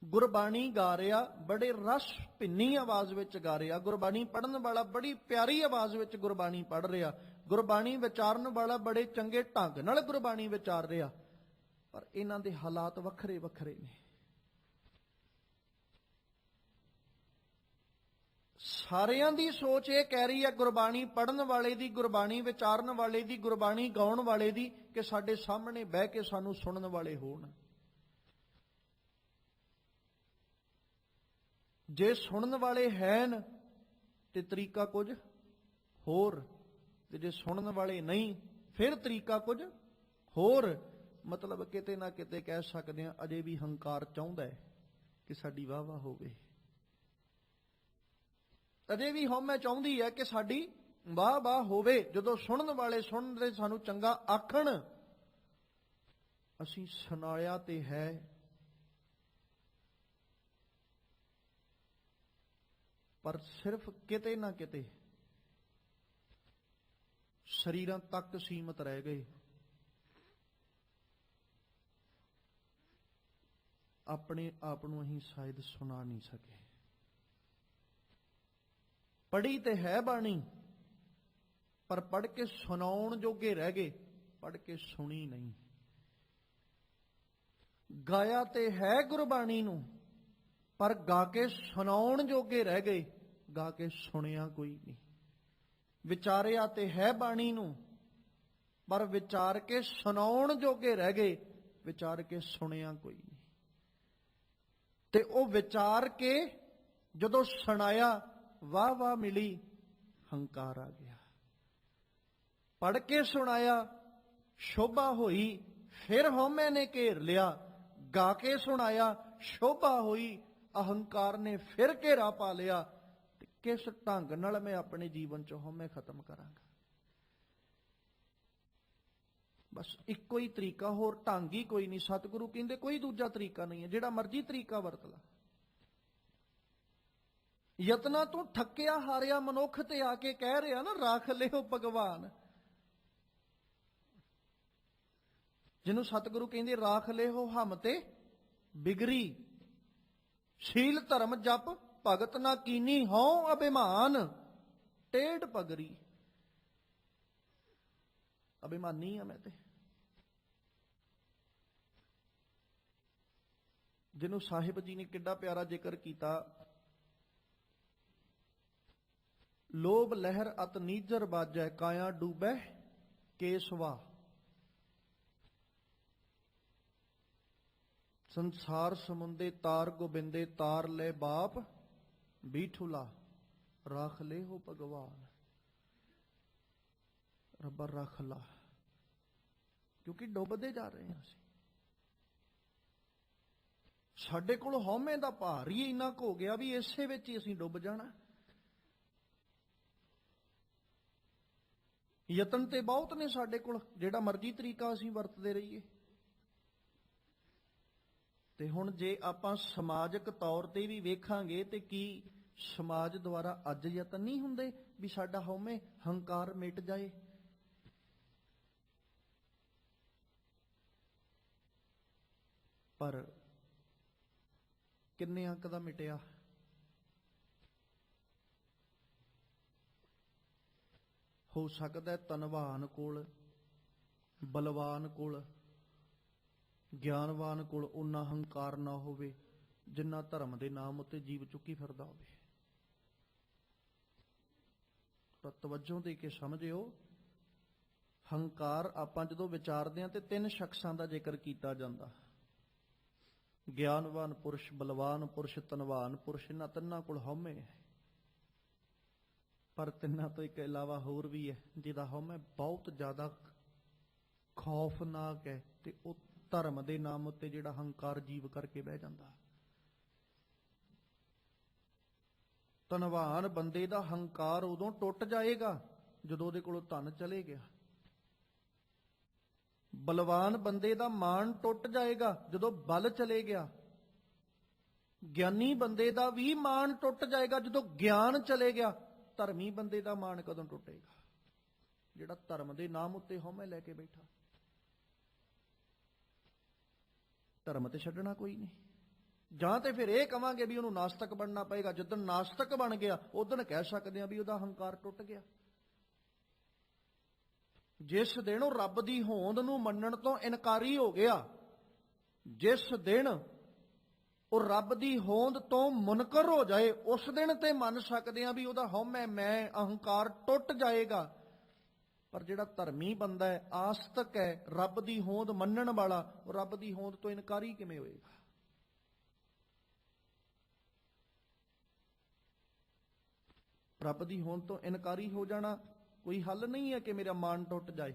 ਗੁਰਬਾਣੀ ਗਾ ਰਿਹਾ, ਬੜੇ ਰਸ ਭਿੰਨੀ ਆਵਾਜ਼ ਵਿੱਚ ਗਾ ਰਿਹਾ, ਗੁਰਬਾਣੀ ਪੜ੍ਹਨ ਵਾਲਾ ਬੜੀ ਪਿਆਰੀ ਆਵਾਜ਼ ਵਿੱਚ ਗੁਰਬਾਣੀ ਪੜ੍ਹ ਰਿਹਾ, ਗੁਰਬਾਣੀ ਵਿਚਾਰਨ ਵਾਲਾ ਬੜੇ ਚੰਗੇ ਢੰਗ ਨਾਲ ਗੁਰਬਾਣੀ ਵਿਚਾਰ ਰਿਹਾ, ਪਰ ਇਹਨਾਂ ਦੇ ਹਾਲਾਤ ਵੱਖਰੇ ਵੱਖਰੇ ਨੇ। ਸਾਰਿਆਂ ਦੀ ਸੋਚ ਇਹ ਕਹਿ ਰਹੀ ਹੈ, ਗੁਰਬਾਣੀ ਪੜ੍ਹਨ ਵਾਲੇ ਦੀ, ਗੁਰਬਾਣੀ ਵਿਚਾਰਨ ਵਾਲੇ ਦੀ, ਗੁਰਬਾਣੀ ਗਾਉਣ ਵਾਲੇ ਦੀ, ਕਿ ਸਾਡੇ ਸਾਹਮਣੇ ਬਹਿ ਕੇ ਸਾਨੂੰ ਸੁਣਨ ਵਾਲੇ ਹੋਣ। ਜੇ ਸੁਣਨ ਵਾਲੇ ਹਨ ਤੇ ਤਰੀਕਾ ਕੁਝ ਹੋਰ, ਤੇ ਜੇ ਸੁਣਨ ਵਾਲੇ ਨਹੀਂ ਫਿਰ ਤਰੀਕਾ ਕੁਝ ਹੋਰ। ਮਤਲਬ ਕਿਤੇ ਨਾ ਕਿਤੇ ਕਹਿ ਸਕਦੇ ਹਾਂ ਅਜੇ ਵੀ ਹੰਕਾਰ ਚਾਹੁੰਦਾ ਹੈ ਕਿ ਸਾਡੀ ਵਾਹ ਵਾਹ ਹੋਵੇ, ਅਜੇ ਵੀ ਹਉਮੈ ਚਾਹੁੰਦੀ ਹੈ ਕਿ ਸਾਡੀ ਵਾਹ ਵਾਹ ਹੋਵੇ। ਜਦੋਂ ਸੁਣਨ ਵਾਲੇ ਸੁਣਦੇ ਸਾਨੂੰ ਚੰਗਾ ਆਖਣ, ਅਸੀਂ ਸੁਣਾਇਆ ਤੇ ਹੈ, ਪਰ ਸਿਰਫ ਕਿਤੇ ਨਾ ਕਿਤੇ ਸਰੀਰਾਂ ਤੱਕ ਸੀਮਤ ਰਹਿ ਗਏ। ਆਪਣੇ ਆਪ ਨੂੰ ਅਸੀਂ ਸ਼ਾਇਦ ਸੁਣਾ ਨਹੀਂ ਸਕੇ। ਪੜ੍ਹੀ ਤੇ ਹੈ ਬਾਣੀ, ਪਰ ਪੜ੍ਹ ਕੇ ਸੁਣਾਉਣ ਜੋਗੇ ਰਹਿ ਗਏ, ਪੜ੍ਹ ਕੇ ਸੁਣੀ ਨਹੀਂ। ਗਾਇਆ ਤੇ ਹੈ ਗੁਰਬਾਣੀ ਨੂੰ, ਪਰ ਗਾ ਕੇ ਸੁਣਾਉਣ ਜੋਗੇ ਰਹਿ ਗਏ, ਗਾ ਕੇ ਸੁਣਿਆ ਕੋਈ ਨਹੀਂ। ਵਿਚਾਰਿਆ ਤੇ ਹੈ ਬਾਣੀ ਨੂੰ, ਪਰ ਵਿਚਾਰ ਕੇ ਸੁਣਾਉਣ ਜੋਗੇ ਰਹਿ ਗਏ, ਵਿਚਾਰ ਕੇ ਸੁਣਿਆ ਕੋਈ ਨਹੀਂ। ਤੇ ਉਹ ਵਿਚਾਰ ਕੇ ਜਦੋਂ ਸੁਣਾਇਆ, ਵਾਹ ਵਾਹ ਮਿਲੀ, ਹੰਕਾਰ ਆ ਗਿਆ। ਪੜ੍ਹ ਕੇ ਸੁਣਾਇਆ, ਸ਼ੋਭਾ ਹੋਈ, ਫਿਰ ਹਉਮੈ ਨੇ ਘੇਰ ਲਿਆ। ਗਾ ਕੇ ਸੁਣਾਇਆ, ਸ਼ੋਭਾ ਹੋਈ, ਅਹੰਕਾਰ ਨੇ ਫਿਰ ਘੇਰਾ ਪਾ ਲਿਆ। ਤੇ ਕਿਸ ਢੰਗ ਨਾਲ ਮੈਂ ਆਪਣੇ ਜੀਵਨ ਚੋਂ ਹਉਮੈ ਖਤਮ ਕਰਾਂਗਾ? ਬਸ ਇੱਕੋ ਹੀ ਤਰੀਕਾ, ਹੋਰ ਢੰਗ ਹੀ ਕੋਈ ਨਹੀਂ। ਸਤਿਗੁਰੂ ਕਹਿੰਦੇ ਕੋਈ ਦੂਜਾ ਤਰੀਕਾ ਨਹੀਂ ਹੈ, ਜਿਹੜਾ ਮਰਜ਼ੀ ਤਰੀਕਾ ਵਰਤ ਲਾ। ਯਤਨਾਂ ਤੋਂ ਥੱਕਿਆ ਹਾਰਿਆ ਮਨੁੱਖ ਤੇ ਆ ਕੇ ਕਹਿ ਰਿਹਾ ਨਾ, ਰਾਖ ਲਿਓ ਭਗਵਾਨ। ਜਿਹਨੂੰ ਸਤਿਗੁਰੂ ਕਹਿੰਦੇ ਰਾਖ ਲਿਓ ਹਮ ਤੇ ਬਿਗਰੀ। ਸ਼ੀਲ ਧਰਮ ਜਪ ਭਗਤ ਨਾ ਕੀਨੀ ਹਉ ਅਭਿਮਾਨ ਟੇਢ ਪਗਰੀ। ਅਭਿਮਾਨੀ ਆ ਮੈਂ ਤੇ, ਜਿਹਨੂੰ ਸਾਹਿਬ ਜੀ ਨੇ ਕਿੱਡਾ ਪਿਆਰਾ ਜ਼ਿਕਰ ਕੀਤਾ। ਲੋਭ ਲਹਿਰ ਅਤ ਨੀਜਰ ਬਾਜੈ ਕਾਇਆ ਡੂਬੈ ਕੇਸਵਾ। ਸੰਸਾਰ ਸਮੁੰਦੇ ਤਾਰ ਗੋਬਿੰਦੇ ਤਾਰ ਲੈ ਬਾਪ ਬੀਠੁਲਾ ਰਾਖ ਲੈ ਹੋ ਭਗਵਾਨ। ਰੱਬਾ ਰੱਖ ਲਾ, ਕਿਉਂਕਿ ਡੁੱਬਦੇ ਜਾ ਰਹੇ ਹਾਂ ਅਸੀਂ। ਸਾਡੇ ਕੋਲ ਹਉਮੈ ਦਾ ਭਾਰ ਹੀ ਇੰਨਾ ਕੁ ਹੋ ਗਿਆ ਵੀ ਇਸੇ ਵਿੱਚ ਹੀ ਅਸੀਂ ਡੁੱਬ ਜਾਣਾ। ਯਤਨ ਤੇ ਬਹੁਤ ਨੇ ਸਾਡੇ ਕੋਲ, ਜਿਹੜਾ ਮਰਜ਼ੀ ਤਰੀਕਾ ਅਸੀਂ ਵਰਤਦੇ ਰਹੀਏ। ਤੇ ਹੁਣ ਜੇ ਆਪਾਂ ਸਮਾਜਿਕ ਤੌਰ ਤੇ ਵੀ ਵੇਖਾਂਗੇ ਤੇ ਕੀ ਸਮਾਜ ਦੁਆਰਾ ਅੱਜ ਯਤਨ ਨਹੀਂ ਹੁੰਦੇ ਵੀ ਸਾਡਾ ਹਉਮੈ ਹੰਕਾਰ ਮਿਟ ਜਾਏ? ਪਰ ਕਿੰਨੇ ਅੰਕ ਦਾ ਮਿਟਿਆ? ਹੋ ਸਕਦਾ ਧਨਵਾਨ ਕੋਲ, ਬਲਵਾਨ ਕੋਲ, ਗਿਆਨਵਾਨ ਕੋਲ ਓਨਾ ਹੰਕਾਰ ਨਾ ਹੋਵੇ ਜਿੰਨਾ ਧਰਮ ਦੇ ਨਾਮ ਉੱਤੇ ਜੀਵ ਚੁੱਕੀ ਫਿਰਦਾ ਹੋਵੇ। ਪਰ ਤਵੱਜੋ ਦੇ ਕੇ ਸਮਝਿਓ, ਹੰਕਾਰ ਆਪਾਂ ਜਦੋਂ ਵਿਚਾਰਦੇ ਹਾਂ ਤੇ ਤਿੰਨ ਸ਼ਖਸਾਂ ਦਾ ਜ਼ਿਕਰ ਕੀਤਾ ਜਾਂਦਾ। ਗਿਆਨਵਾਨ ਪੁਰਸ਼, ਬਲਵਾਨ ਪੁਰਸ਼, ਧਨਵਾਨ ਪੁਰਸ਼। ਇਹਨਾਂ ਤਿੰਨਾਂ ਕੋਲ ਹਉਮੈ ਹੈ। ਪਰ ਤਿੰਨਾਂ ਤੋਂ ਇੱਕ ਇਲਾਵਾ ਹੋਰ ਵੀ ਹੈ ਜਿਹਦਾ ਹਉਮੈ ਬਹੁਤ ਜ਼ਿਆਦਾ ਖੌਫਨਾਕ ਹੈ, ਤੇ ਉਹ ਧਰਮ ਦੇ ਨਾਮ ਉੱਤੇ ਜਿਹੜਾ ਹੰਕਾਰ ਜੀਵ ਕਰਕੇ ਬਹਿ ਜਾਂਦਾ। ਧਨਵਾਨ ਬੰਦੇ ਦਾ ਹੰਕਾਰ ਉਦੋਂ ਟੁੱਟ ਜਾਏਗਾ ਜਦੋਂ ਉਹਦੇ ਕੋਲੋਂ ਧਨ ਚਲੇ ਗਿਆ। ਬਲਵਾਨ ਬੰਦੇ ਦਾ ਮਾਣ ਟੁੱਟ ਜਾਏਗਾ ਜਦੋਂ ਬਲ ਚਲੇ ਗਿਆ। ਗਿਆਨੀ ਬੰਦੇ ਦਾ ਵੀ ਮਾਣ ਟੁੱਟ ਜਾਏਗਾ ਜਦੋਂ ਗਿਆਨ ਚਲੇ ਗਿਆ। ਧਰਮੀ ਬੰਦੇ ਦਾ ਮਾਣ ਕਦੋਂ ਟੁੱਟੇਗਾ? ਜਿਹੜਾ ਧਰਮ ਦੇ ਨਾਮ ਉੱਤੇ ਹਉਮੈ ਲੈ ਕੇ ਬੈਠਾ। ਧਰਮ ਤੇ ਛੱਡਣਾ ਕੋਈ ਨਹੀਂ। ਜਾਂ ਤੇ ਫਿਰ ਇਹ ਕਵਾਂਗੇ ਵੀ ਉਹਨੂੰ ਨਾਸਤਕ ਬਣਨਾ ਪਏਗਾ। ਜਦੋਂ ਨਾਸਤਕ ਬਣ ਗਿਆ ਉਦੋਂ ਕਹਿ ਸਕਦੇ ਹਾਂ ਵੀ ਉਹਦਾ ਹੰਕਾਰ ਟੁੱਟ ਗਿਆ। ਜਿਸ ਦਿਨ ਉਹ ਰੱਬ ਦੀ ਹੋਂਦ ਨੂੰ ਮੰਨਣ ਤੋਂ ਇਨਕਾਰੀ ਹੋ ਗਿਆ, ਜਿਸ ਦਿਨ ਉਹ ਰੱਬ ਦੀ ਹੋਂਦ ਤੋਂ ਮੁਨਕਰ ਹੋ ਜਾਏ, ਉਸ ਦਿਨ ਤੇ ਮੰਨ ਸਕਦੇ ਹਾਂ ਵੀ ਉਹਦਾ ਹਉਮੈ, ਮੈਂ, ਅਹੰਕਾਰ ਟੁੱਟ ਜਾਏਗਾ। ਪਰ ਜਿਹੜਾ ਧਰਮੀ ਬੰਦਾ ਹੈ, ਆਸਤਕ ਹੈ, ਰੱਬ ਦੀ ਹੋਂਦ ਮੰਨਣ ਵਾਲਾ, ਉਹ ਰੱਬ ਦੀ ਹੋਂਦ ਤੋਂ ਇਨਕਾਰੀ ਕਿਵੇਂ ਹੋਏਗਾ? ਰੱਬ ਦੀ ਹੋਂਦ ਤੋਂ ਇਨਕਾਰੀ ਹੋ ਜਾਣਾ ਕੋਈ ਹੱਲ ਨਹੀਂ ਹੈ ਕਿ ਮੇਰਾ ਮਾਣ ਟੁੱਟ ਜਾਏ।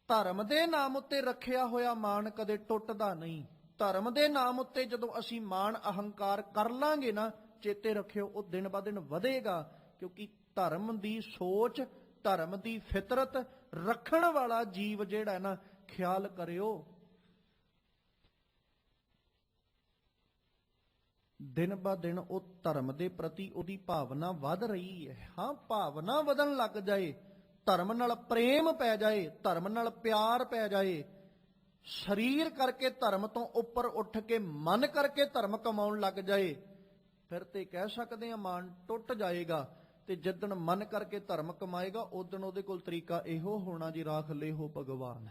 ਧਰਮ ਦੇ ਨਾਮ ਉੱਤੇ ਰੱਖਿਆ ਹੋਇਆ ਮਾਣ ਕਦੇ ਟੁੱਟਦਾ ਨਹੀਂ। ਧਰਮ ਦੇ ਨਾਮ ਉੱਤੇ ਜਦੋਂ ਅਸੀਂ ਮਾਣ ਅਹੰਕਾਰ ਕਰ ਲਾਂਗੇ ਨਾ, ਚੇਤੇ ਰੱਖਿਓ ਉਹ ਦਿਨ ਬ ਦਿਨ ਵਧੇਗਾ। ਕਿਉਂਕਿ ਧਰਮ ਦੀ ਸੋਚ, ਧਰਮ ਦੀ ਫਿਤਰਤ ਰੱਖਣ ਵਾਲਾ ਜੀਵ ਜਿਹੜਾ ਨਾ, ਖਿਆਲ ਕਰਿਓ, ਦਿਨ ਬ ਦਿਨ ਉਹ ਧਰਮ ਦੇ ਪ੍ਰਤੀ ਉਹਦੀ ਭਾਵਨਾ ਵੱਧ ਰਹੀ ਹੈ। ਹਾਂ, ਭਾਵਨਾ ਵਧਣ ਲੱਗ ਜਾਏ, ਧਰਮ ਨਾਲ ਪ੍ਰੇਮ ਪੈ ਜਾਏ, ਧਰਮ ਨਾਲ ਪਿਆਰ ਪੈ ਜਾਏ, ਸਰੀਰ ਕਰਕੇ ਧਰਮ ਤੋਂ ਉੱਪਰ ਉੱਠ ਕੇ ਮਨ ਕਰਕੇ ਧਰਮ ਕਮਾਉਣ ਲੱਗ ਜਾਏ, ਫਿਰ ਤੇ ਕਹਿ ਸਕਦੇ ਹਾਂ ਮਾਣ ਟੁੱਟ ਜਾਏਗਾ। ਤੇ ਜਿੱਦਣ ਮਨ ਕਰਕੇ ਧਰਮ ਕਮਾਏਗਾ ਉਦਣ ਉਹਦੇ ਕੋਲ ਤਰੀਕਾ ਇਹੋ ਹੋਣਾ ਜੀ, ਰਾਖ ਲੈ ਹੋ ਭਗਵਾਨ।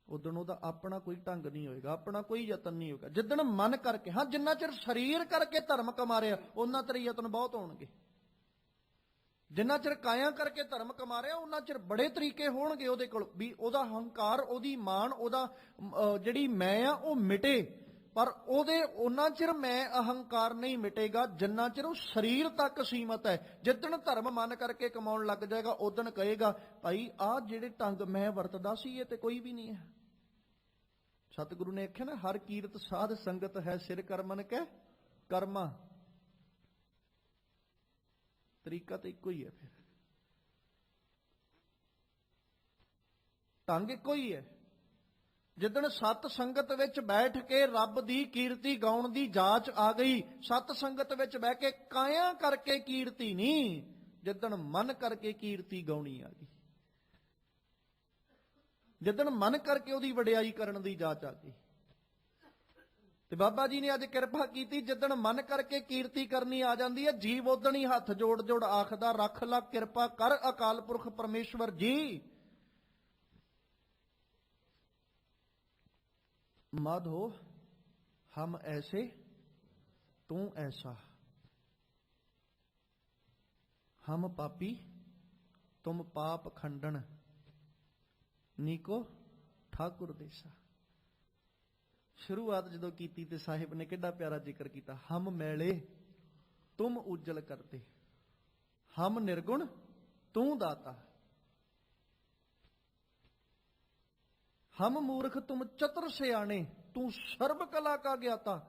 ਉਦਣ ਉਹਦਾ ਆਪਣਾ ਕੋਈ ਢੰਗ ਨਹੀਂ ਹੋਏਗਾ, ਆਪਣਾ ਕੋਈ ਯਤਨ ਨਹੀਂ ਹੋਏਗਾ। ਜਿੱਦਣ ਮਨ ਕਰਕੇ, ਹਾਂ ਜਿੰਨਾ ਚਿਰ ਸਰੀਰ ਕਰਕੇ ਧਰਮ ਕਮਾ ਰਿਹਾ ਉਹਨਾਂ ਚਿਰ ਯਤਨ ਬਹੁਤ ਹੋਣਗੇ। ਜਿੰਨਾ ਚਿਰ ਕਾਇਆ ਕਰਕੇ ਧਰਮ ਕਮਾ ਰਿਹਾ ਉਹਨਾਂ ਚਿਰ ਬੜੇ ਤਰੀਕੇ ਹੋਣਗੇ ਉਹਦੇ ਕੋਲ ਵੀ ਉਹਦਾ ਹੰਕਾਰ, ਉਹਦੀ ਮਾਣ, ਉਹਦਾ ਜਿਹੜੀ ਮੈਂ ਆ ਉਹ ਮਿਟੇ। ਪਰ ਉਹਦੇ ਉਹਨਾਂ ਚਿਰ ਮੈਂ ਅਹੰਕਾਰ ਨਹੀਂ ਮਿਟੇਗਾ ਜਿੰਨਾ ਚਿਰ ਉਹ ਸਰੀਰ ਤੱਕ ਸੀਮਤ ਹੈ। ਜਿੱਦਣ ਧਰਮ ਮਨ ਕਰਕੇ ਕਮਾਉਣ ਲੱਗ ਜਾਏਗਾ ਉਦਣ ਕਹੇਗਾ ਭਾਈ ਆਹ ਜਿਹੜੇ ਢੰਗ ਮੈਂ ਵਰਤਦਾ ਸੀ ਇਹ ਤੇ ਕੋਈ ਵੀ ਨਹੀਂ ਹੈ। ਸਤਿਗੁਰੂ ਨੇ ਆਖਿਆ ਨਾ, ਹਰ ਕੀਰਤ ਸਾਧ ਸੰਗਤ ਹੈ ਸਿਰ ਕਰਮਨ ਕੈ ਕਰਮਾ। ਤਰੀਕਾ ਤਾਂ ਇੱਕੋ ਹੀ ਹੈ, ਫਿਰ ਢੰਗ ਇੱਕੋ ਹੀ ਹੈ। ਜਿੱਦਣ ਸਤ ਸੰਗਤ ਵਿੱਚ ਬੈਠ ਕੇ ਰੱਬ ਦੀ ਕੀਰਤੀ ਗਾਉਣ ਦੀ ਜਾਚ ਆ ਗਈ, ਸਤ ਸੰਗਤ ਵਿੱਚ ਬਹਿ ਕੇ ਕਾਇਆ ਕਰਕੇ ਕੀਰਤੀ ਨਹੀਂ, ਜਿੱਦਣ ਮਨ ਕਰਕੇ ਕੀਰਤੀ ਗਾਉਣੀ ਆ ਗਈ, ਜਿੱਦਣ ਮਨ ਕਰਕੇ ਉਹਦੀ ਵਡਿਆਈ ਕਰਨ ਦੀ ਜਾਚ ਆ ਗਈ, ਤੇ ਬਾਬਾ ਜੀ ਨੇ ਅੱਜ ਕਿਰਪਾ ਕੀਤੀ, ਜਿੱਦਣ ਮਨ ਕਰਕੇ ਕੀਰਤੀ ਕਰਨੀ ਆ ਜਾਂਦੀ ਹੈ, ਜੀਵ ਉਦਣ ਹੀ ਹੱਥ ਜੋੜ ਜੋੜ ਆਖਦਾ, ਰੱਖ ਲਾ ਕਿਰਪਾ ਕਰ ਅਕਾਲ ਪੁਰਖ ਪਰਮੇਸ਼ਵਰ ਜੀ। ਮਾਧੋ ਹਮ ਐਸੇ ਤੂੰ ਐਸਾ, ਹਮ ਪਾਪੀ ਤੁਮ ਪਾਪ ਖੰਡਨ, ਨੀਕੋ ਠਾਕੁਰ ਦੇਸਾ। ਸ਼ੁਰੂਆਤ ਜਦੋਂ ਕੀਤੀ ਤੇ ਸਾਹਿਬ ਨੇ ਕਿੱਡਾ ਪਿਆਰਾ ਜ਼ਿਕਰ ਕੀਤਾ, ਹਮ ਮੈਲੇ ਤੁਮ ਉਜਲ ਕਰਤੇ, ਹਮ ਨਿਰਗੁਣ ਤੂੰ ਦਾਤਾ, ਹਮ ਮੂਰਖ ਤੁਮ ਚਤੁਰ ਸਿਆਣੇ, ਤੂੰ ਸਰਬ ਕਲਾ ਕਾ ਗਿਆਤਾ।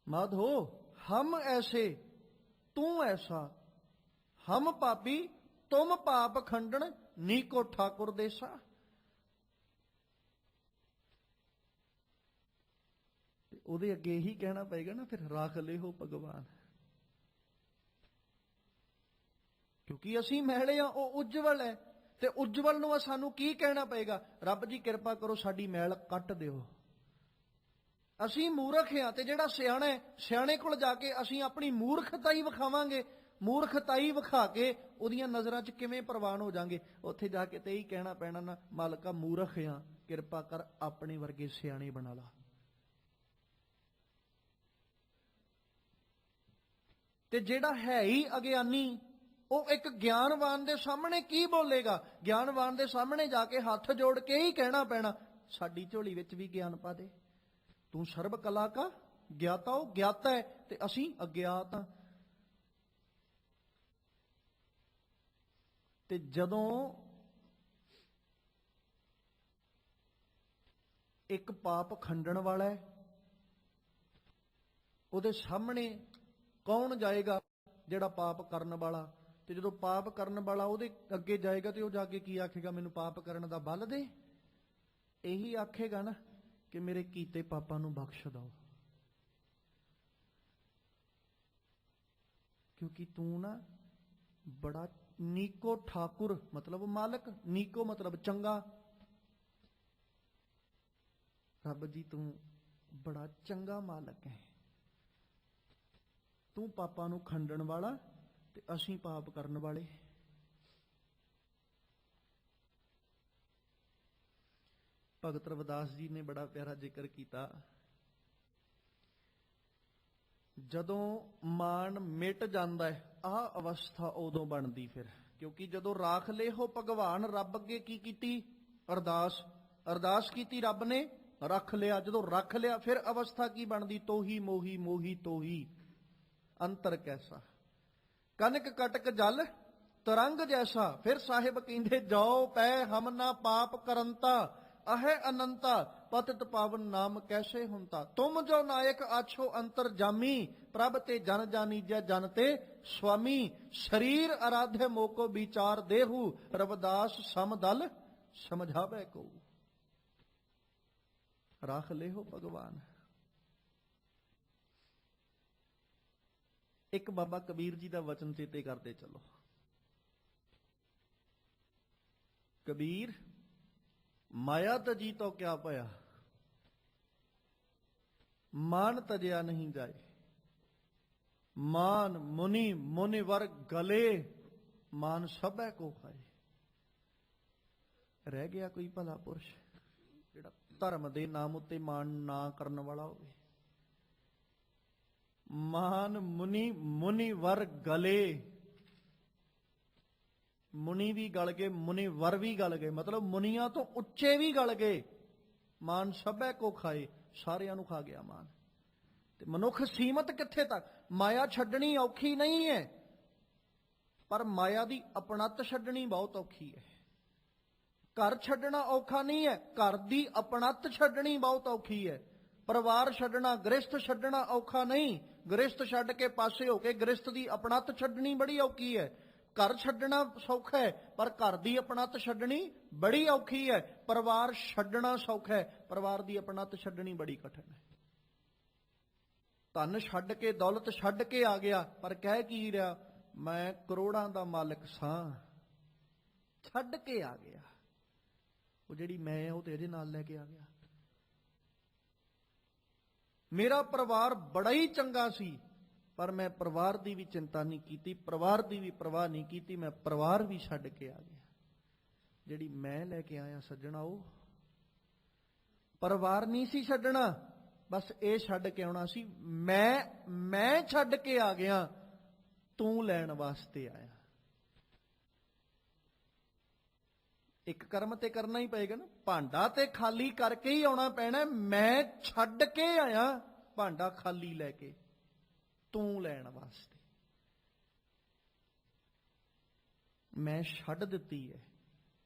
ਮਾਧੋ ਹਮ ਐਸੇ ਤੂੰ ਐਸਾ, ਹਮ ਪਾਪੀ ਤੁਮ ਪਾਪ ਖੰਡਨ, ਨੀਕੋ ਠਾਕੁਰ ਦੇਸਾ। ਉਹਦੇ ਅੱਗੇ ਇਹੀ ਕਹਿਣਾ ਪਏਗਾ ਨਾ ਫਿਰ, ਰਾਖ ਲਿਓ ਭਗਵਾਨ, ਕਿਉਂਕਿ ਅਸੀਂ ਮੈਲੇ ਆ, ਉਹ ਉਜਵਲ ਹੈ, ਤੇ ਉਜਵਲ ਨੂੰ ਸਾਨੂੰ ਕੀ ਕਹਿਣਾ ਪਏਗਾ, ਰੱਬ ਜੀ ਕਿਰਪਾ ਕਰੋ ਸਾਡੀ ਮੈਲ ਕੱਟ ਦਿਓ। ਅਸੀਂ ਮੂਰਖ ਹਾਂ, ਤੇ ਜਿਹੜਾ ਸਿਆਣਾ ਹੈ, ਸਿਆਣੇ ਕੋਲ ਜਾ ਕੇ ਅਸੀਂ ਆਪਣੀ ਮੂਰਖਤਾ ਹੀ ਵਿਖਾਵਾਂਗੇ, ਮੂਰਖਤਾ ਹੀ ਵਿਖਾ ਕੇ ਉਹਦੀਆਂ ਨਜ਼ਰਾਂ 'ਚ ਕਿਵੇਂ ਪ੍ਰਵਾਨ ਹੋ ਜਾਾਂਗੇ। ਉੱਥੇ ਜਾ ਕੇ ਤੇ ਇਹੀ ਕਹਿਣਾ ਪੈਣਾ ਨਾ, ਮਾਲਕਾ ਮੂਰਖ ਹਾਂ, ਕਿਰਪਾ ਕਰ ਆਪਣੇ ਵਰਗੇ ਸਿਆਣੇ ਬਣਾ ਲਾ। ਤੇ ਜਿਹੜਾ ਹੈ ਹੀ ਅਗਿਆਨੀ, ਉਹ ਇੱਕ ਗਿਆਨਵਾਨ ਦੇ ਸਾਹਮਣੇ ਕੀ ਬੋਲੇਗਾ? ਗਿਆਨਵਾਨ ਦੇ ਸਾਹਮਣੇ ਜਾ ਕੇ ਹੱਥ ਜੋੜ ਕੇ ਹੀ ਕਹਿਣਾ ਪੈਣਾ, ਸਾਡੀ ਝੋਲੀ ਵਿੱਚ ਵੀ ਗਿਆਨ ਪਾ ਦੇ, ਤੂੰ ਸਰਬ ਕਲਾ ਕਾ ਗਿਆਤਾ। ਉਹ ਗਿਆਤਾ ਹੈ ਤੇ ਅਸੀਂ ਅਗਿਆਤ ਹਾਂ। ਤੇ ਜਦੋਂ ਇੱਕ ਪਾਪ ਖੰਡਣ ਵਾਲਾ ਹੈ, ਉਹਦੇ ਸਾਹਮਣੇ ਕੌਣ ਜਾਏਗਾ? ਜਿਹੜਾ ਪਾਪ ਕਰਨ ਵਾਲਾ। ਤੇ ਜਦੋਂ ਪਾਪ ਕਰਨ ਵਾਲਾ ਉਹਦੇ ਅੱਗੇ ਜਾਏਗਾ ਤੇ ਉਹ ਜਾ ਕੇ ਕੀ ਆਖੇਗਾ? ਮੈਨੂੰ ਪਾਪ ਕਰਨ ਦਾ ਬਲ ਦੇ। ਇਹੀ ਆਖੇਗਾ ਨਾ ਕਿ ਮੇਰੇ ਕੀਤੇ ਪਾਪਾਂ ਨੂੰ ਬਖਸ਼ ਦਿਓ, ਕਿਉਂਕਿ ਤੂੰ ਨਾ ਬੜਾ ਨੀਕੋ ਠਾਕੁਰ ਮਤਲਬ ਮਾਲਕ, ਨੀਕੋ ਮਤਲਬ ਚੰਗਾ। ਰੱਬ ਜੀ ਤੂੰ ਬੜਾ ਚੰਗਾ ਮਾਲਕ ਹੈ, ਤੂੰ ਪਾਪਾਂ ਨੂੰ ਖੰਡਣ ਵਾਲਾ ਤੇ ਅਸੀਂ ਪਾਪ ਕਰਨ ਵਾਲੇ। ਭਗਤ ਰਵਿਦਾਸ ਜੀ ਨੇ ਬੜਾ ਪਿਆਰਾ ਜ਼ਿਕਰ ਕੀਤਾ, ਜਦੋਂ ਮਾਨ ਮਿਟ ਜਾਂਦਾ ਹੈ, ਆਹ ਅਵਸਥਾ ਉਦੋਂ ਬਣਦੀ ਫਿਰ। ਕਿਉਂਕਿ ਜਦੋਂ ਰਾਖ ਲਏ ਹੋ ਭਗਵਾਨ, ਰੱਬ ਅੱਗੇ ਕੀ ਕੀਤੀ? ਅਰਦਾਸ। ਅਰਦਾਸ ਕੀਤੀ, ਰੱਬ ਨੇ ਰੱਖ ਲਿਆ। ਜਦੋਂ ਰੱਖ ਲਿਆ ਫਿਰ ਅਵਸਥਾ ਕੀ ਬਣਦੀ? ਤੋਹੀ ਮੋਹੀ ਮੋਹੀ ਤੋਹੀ ਅੰਤਰ ਕੈਸਾ, ਕਨਕ ਕਟਕ ਜਲ ਤਰੰਗ ਜੈਸਾ। ਫਿਰ ਸਾਹਿਬ ਕਹਿੰਦੇ, ਜਾਓ ਪੈ ਹਮ ਨਾ ਪਾਪ ਕਰੰਤਾ, ਅਹੈ ਅਨੰਤਾ ਪਤਿਤ ਪਾਵਨ ਨਾਮ ਕੈਸੇ ਹੁੰਤਾ। ਤੁਮ ਜੋ ਨਾਇਕ ਆਛੋ ਅੰਤਰ ਜਾਮੀ, ਪ੍ਰਭ ਤੇ ਜਨ ਜਾਨੀਜੈ ਜਨ ਤੇ ਸੁਆਮੀ। ਸਰੀਰ ਅਰਾਧੇ ਮੋਕੋ ਵਿਚਾਰ ਦੇਹੂ, ਰਵਿਦਾਸ ਸਮਦਲ ਸਮਝਾਵੇ ਕੋ। ਰਾਖ ਲਿਓ ਭਗਵਾਨ। ਇੱਕ ਬਾਬਾ ਕਬੀਰ ਜੀ ਦਾ ਵਚਨ ਚੇਤੇ ਕਰਦੇ ਚਲੋ। ਕਬੀਰ, ਮਾਇਆ ਤਜੀ ਤੋ ਕਿਆ ਭਇਆ, ਮਾਨ ਤਜਿਆ ਨਹੀਂ ਜਾਏ। ਮਾਨ ਮੁਨੀ ਮੁਨੀਵਰ ਗਲੇ, ਮਾਨ ਸਭੈ ਕੋ ਖਾਏ। ਰਹਿ ਗਿਆ ਕੋਈ ਭਲਾ ਪੁਰਸ਼ ਜਿਹੜਾ ਧਰਮ ਦੇ ਨਾਮ ਉੱਤੇ ਮਾਨ ਨਾ ਕਰਨ ਵਾਲਾ ਹੋਵੇ? ਮਾਨ ਮੁਨੀ ਮੁਨੀਵਰ ਗਲੇ, ਮੁਨੀ ਵੀ ਗਲ ਗਏ, ਮੁਨੀਵਰ ਵੀ ਗਲ ਗਏ, ਮਤਲਬ ਮੁਨੀਆਂ ਤੋਂ ਉੱਚੇ ਵੀ ਗਲ ਗਏ। ਮਾਨ ਸਭੈ ਕੋ ਖਾਏ, ਸਾਰਿਆਂ ਨੂੰ ਖਾ ਗਿਆ ਮਾਨ। ਤੇ ਮਨੁੱਖ ਸੀਮਤ ਕਿੱਥੇ ਤੱਕ? ਮਾਇਆ ਛੱਡਣੀ ਔਖੀ ਨਹੀਂ ਹੈ, ਪਰ ਮਾਇਆ ਦੀ ਆਪਣੱਤ ਛੱਡਣੀ ਬਹੁਤ ਔਖੀ ਹੈ। ਘਰ ਛੱਡਣਾ ਔਖਾ ਨਹੀਂ ਹੈ, ਘਰ ਦੀ ਆਪਣੱਤ ਛੱਡਣੀ ਬਹੁਤ ਔਖੀ ਹੈ। ਪਰਿਵਾਰ ਛੱਡਣਾ, ਗ੍ਰਸਥ ਛੱਡਣਾ ਔਖਾ ਨਹੀਂ, ਗ੍ਰਸਥ ਛੱਡ ਕੇ ਪਾਸੇ ਹੋ ਕੇ ਗ੍ਰਸਥ ਦੀ ਆਪਣੱਤ ਛੱਡਣੀ ਬੜੀ ਔਖੀ ਹੈ। ਘਰ ਛੱਡਣਾ ਸੌਖਾ ਹੈ, ਪਰ ਘਰ ਦੀ ਆਪਣੱਤ ਛੱਡਣੀ ਬੜੀ ਔਖੀ ਹੈ। ਪਰਿਵਾਰ ਛੱਡਣਾ ਸੌਖਾ ਹੈ, ਪਰਿਵਾਰ ਦੀ ਆਪਣੱਤ ਛੱਡਣੀ ਬੜੀ ਕਠਿਨ ਹੈ। ਧਨ ਛੱਡ ਕੇ, ਦੌਲਤ ਛੱਡ ਕੇ ਆ ਗਿਆ, ਪਰ ਕਹਿ ਕੀ ਰਿਹਾ? ਮੈਂ ਕਰੋੜਾਂ ਦਾ ਮਾਲਕ ਸਾਂ। ਛੱਡ ਕੇ ਆ ਗਿਆ। ਉਹ ਜਿਹੜੀ ਮੈਂ ਉਹ ਤੇ ਇਹਦੇ ਨਾਲ ਲੈ ਕੇ ਆ ਗਿਆ। ਮੇਰਾ ਪਰਿਵਾਰ ਬੜਾ ਹੀ ਚੰਗਾ ਸੀ, ਪਰ ਮੈਂ ਪਰਿਵਾਰ ਦੀ ਵੀ ਚਿੰਤਾ ਨਹੀਂ ਕੀਤੀ, ਪਰਿਵਾਰ ਦੀ ਵੀ ਪਰਵਾਹ ਨਹੀਂ ਕੀਤੀ, ਮੈਂ ਪਰਿਵਾਰ ਵੀ ਛੱਡ ਕੇ ਆ ਗਿਆ। ਜਿਹੜੀ ਮੈਂ ਲੈ ਕੇ ਆਇਆ ਸੱਜਣਾ, ਉਹ ਪਰਿਵਾਰ ਨਹੀਂ ਸੀ ਛੱਡਣਾ, ਬਸ ਇਹ ਛੱਡ ਕੇ ਆਉਣਾ ਸੀ, ਮੈਂ ਛੱਡ ਕੇ ਆ ਗਿਆ, ਤੂੰ ਲੈਣ ਵਾਸਤੇ ਆਇਆ। ਇੱਕ ਕਰਮ ਤੇ ਕਰਨਾ ਹੀ ਪਏਗਾ ਨਾ, ਭਾਂਡਾ ਤੇ ਖਾਲੀ ਕਰਕੇ ਹੀ ਆਉਣਾ ਪੈਣਾ। ਮੈਂ ਛੱਡ ਕੇ ਆਇਆ ਭਾਂਡਾ ਖਾਲੀ ਲੈ ਕੇ, ਤੂੰ ਲੈਣ ਵਾਸਤੇ। ਮੈਂ ਛੱਡ ਦਿੱਤੀ ਹੈ